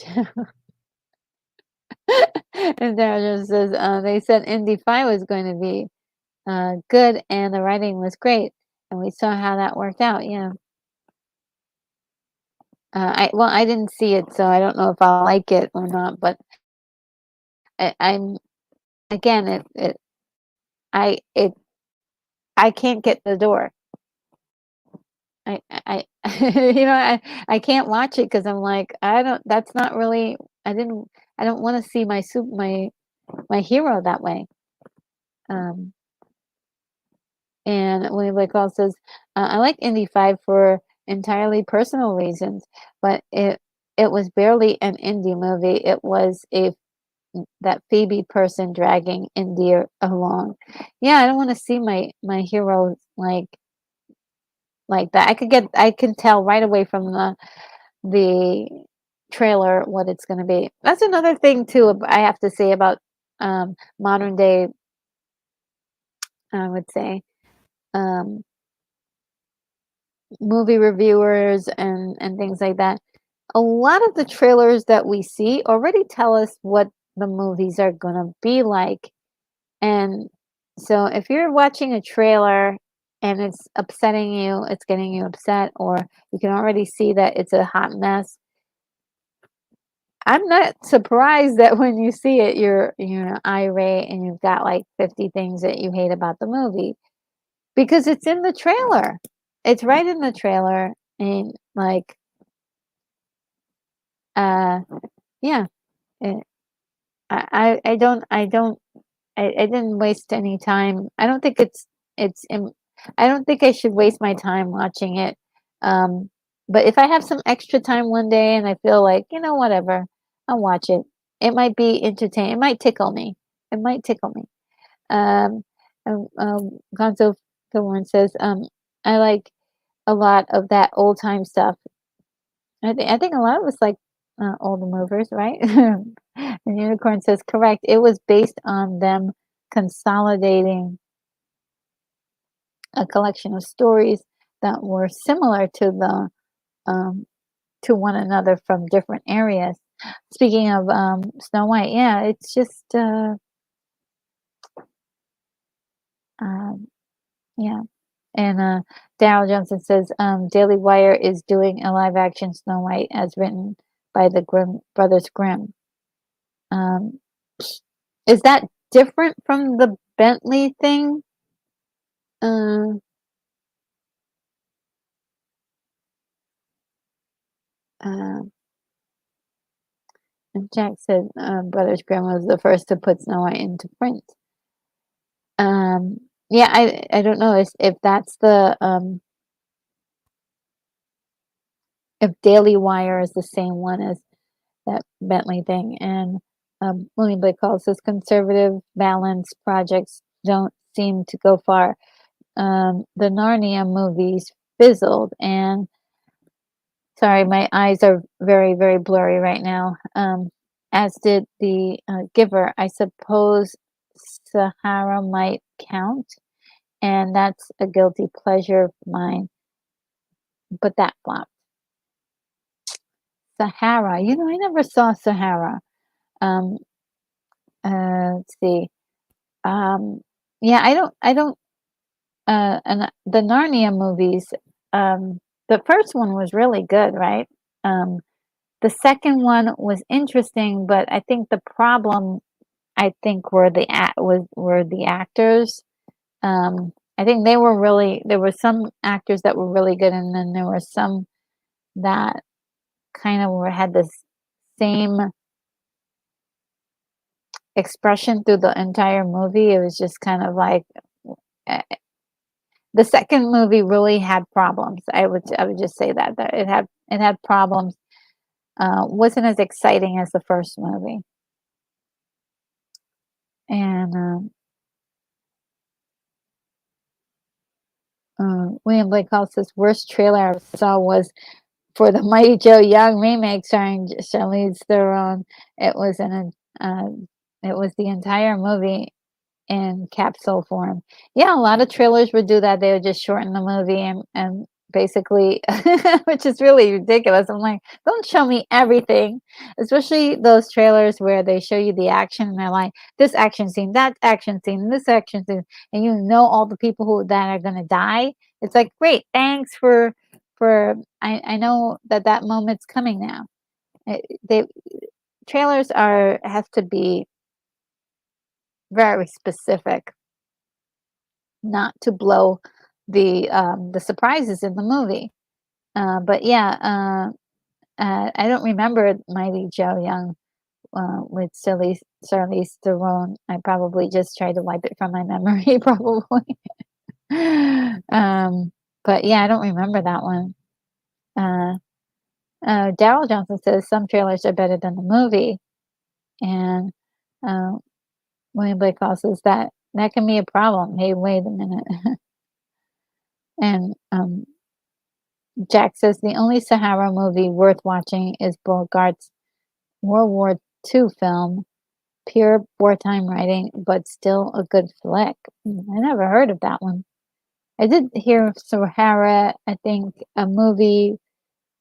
Dara just says they said Indy 5 was going to be good and the writing was great, and we saw how that worked out. Yeah. I didn't see it, so I don't know if I'll like it or not. But I'm again, I it I can't get the door. I I can't watch it because I'm like I don't. That's not really. I didn't. I don't want to see my hero that way. Um, and William Blake also says, I like Indy 5 for entirely personal reasons, but it was barely an indie movie. It was a that Phoebe person dragging India along. Yeah, I don't want to see my hero like that. I can tell right away from the trailer what it's going to be. That's another thing too I have to say about modern day, I would say, um, movie reviewers and things like that. A lot of the trailers that we see already tell us what the movies are going to be like. And so if you're watching a trailer and it's upsetting you, it's getting you upset, or you can already see that it's a hot mess, I'm not surprised that when you see it, you're irate and you've got like 50 things that you hate about the movie because it's in the trailer. It's right in the trailer, and like, uh, yeah, eh, I didn't waste any time. I don't think I don't think I should waste my time watching it. Um, but if I have some extra time one day and I feel like, whatever, I'll watch it. It might be entertaining. It might tickle me. It might tickle me. Um, Gonzo Thorne says, I like a lot of that old time stuff. I think a lot of us like older movers, right? And Unicorn says, correct. It was based on them consolidating a collection of stories that were similar um, to one another from different areas. Speaking of Snow White, yeah, it's just um, yeah. And Darryl Johnson says Daily Wire is doing a live action Snow White as written by the Brothers Grimm. Um, is that different from the Bentley thing? Uh, uh, and Jack said Brothers Grimm was the first to put Snow White into print. Um, yeah, I don't know if that's if Daily Wire is the same one as that Bentley thing. And William Blake calls this conservative balance projects don't seem to go far. The Narnia movies fizzled, and sorry, my eyes are very, very blurry right now. As did the Giver. I suppose Sahara might count, and that's a guilty pleasure of mine, but that flopped. Sahara, I never saw Sahara. Um, let's see. Um, yeah, I don't, and the Narnia movies, the first one was really good, right? Um, the second one was interesting, but I think the problem, I think, were the actors. I think there were some actors that were really good, and then there were some that kind of had this same expression through the entire movie. It was just kind of like, eh, the second movie really had problems. I would just say that it had problems. Wasn't as exciting as the first movie. And William Blake Hall says worst trailer I saw was for the Mighty Joe Young remake starring Charlize Theron. It was uh, it was the entire movie in capsule form. Yeah, a lot of trailers would do that. They would just shorten the movie and basically, which is really ridiculous. I'm like, don't show me everything, especially those trailers where they show you the action and they're like, this action scene, that action scene, this action scene, and you know all the people who that are gonna die. It's like, great, thanks for I know that moment's coming now. They trailers are have to be very specific not to blow the surprises in the movie. But yeah, I don't remember Mighty Joe Young with Charlize Theron. I probably just tried to wipe it from my memory, probably. But yeah, I don't remember that one. Uh, Daryl Johnson says some trailers are better than the movie, and uh, William Blake Hall says that can be a problem. Hey, wait a minute. And Jack says the only Sahara movie worth watching is Bogart's World War II film, pure wartime writing, but still a good flick. I never heard of that one. I did hear of Sahara, I think a movie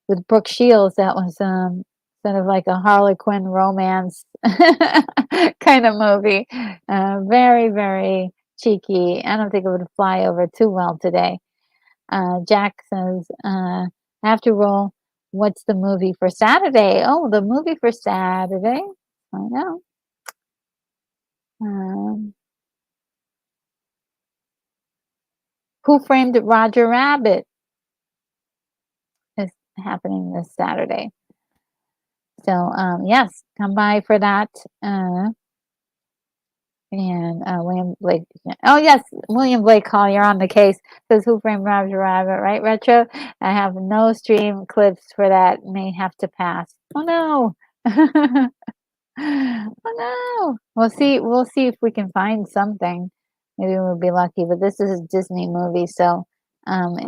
with Brooke Shields that was sort of like a Harlequin romance kind of movie. Very, very cheeky. I don't think it would fly over too well today. Jack says, after all, what's the movie for Saturday? Oh, the movie for Saturday. I know. Who Framed Roger Rabbit is happening this Saturday. So, yes, come by for that. And William Blake. Oh, yes, William Blake Hall, you're on the case. Says Who Framed Roger Rabbit, right, Retro? I have no stream clips for that. May have to pass. Oh, no. Oh, no. We'll see if we can find something. Maybe we'll be lucky, but this is a Disney movie, so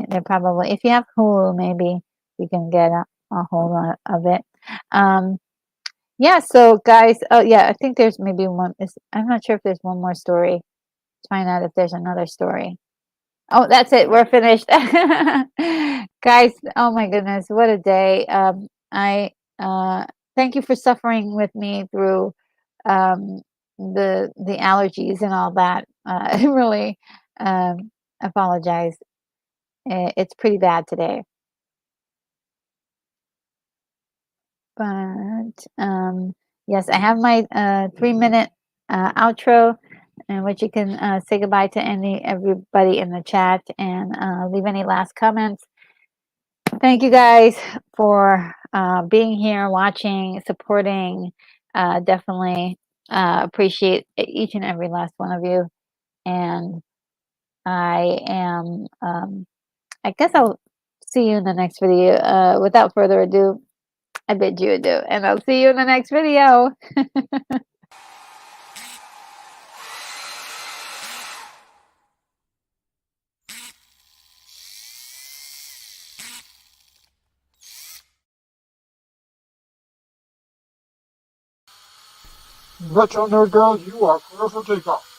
they're probably, if you have Hulu, maybe you can get a hold of it. Yeah, so guys, oh yeah, I think there's maybe one. I'm not sure if there's one more story. Find out if there's another story. Oh, that's it. We're finished. Guys, oh my goodness, what a day. I thank you for suffering with me through the allergies and all that. I really apologize. It's pretty bad today. But yes, I have my 3-minute outro in which you can say goodbye to everybody in the chat and leave any last comments. Thank you guys for being here, watching, supporting. Definitely appreciate each and every last one of you. And I am, I guess I'll see you in the next video. Without further ado, I bid you adieu, and I'll see you in the next video. Retro Nerd Girl, you are clear for takeoff.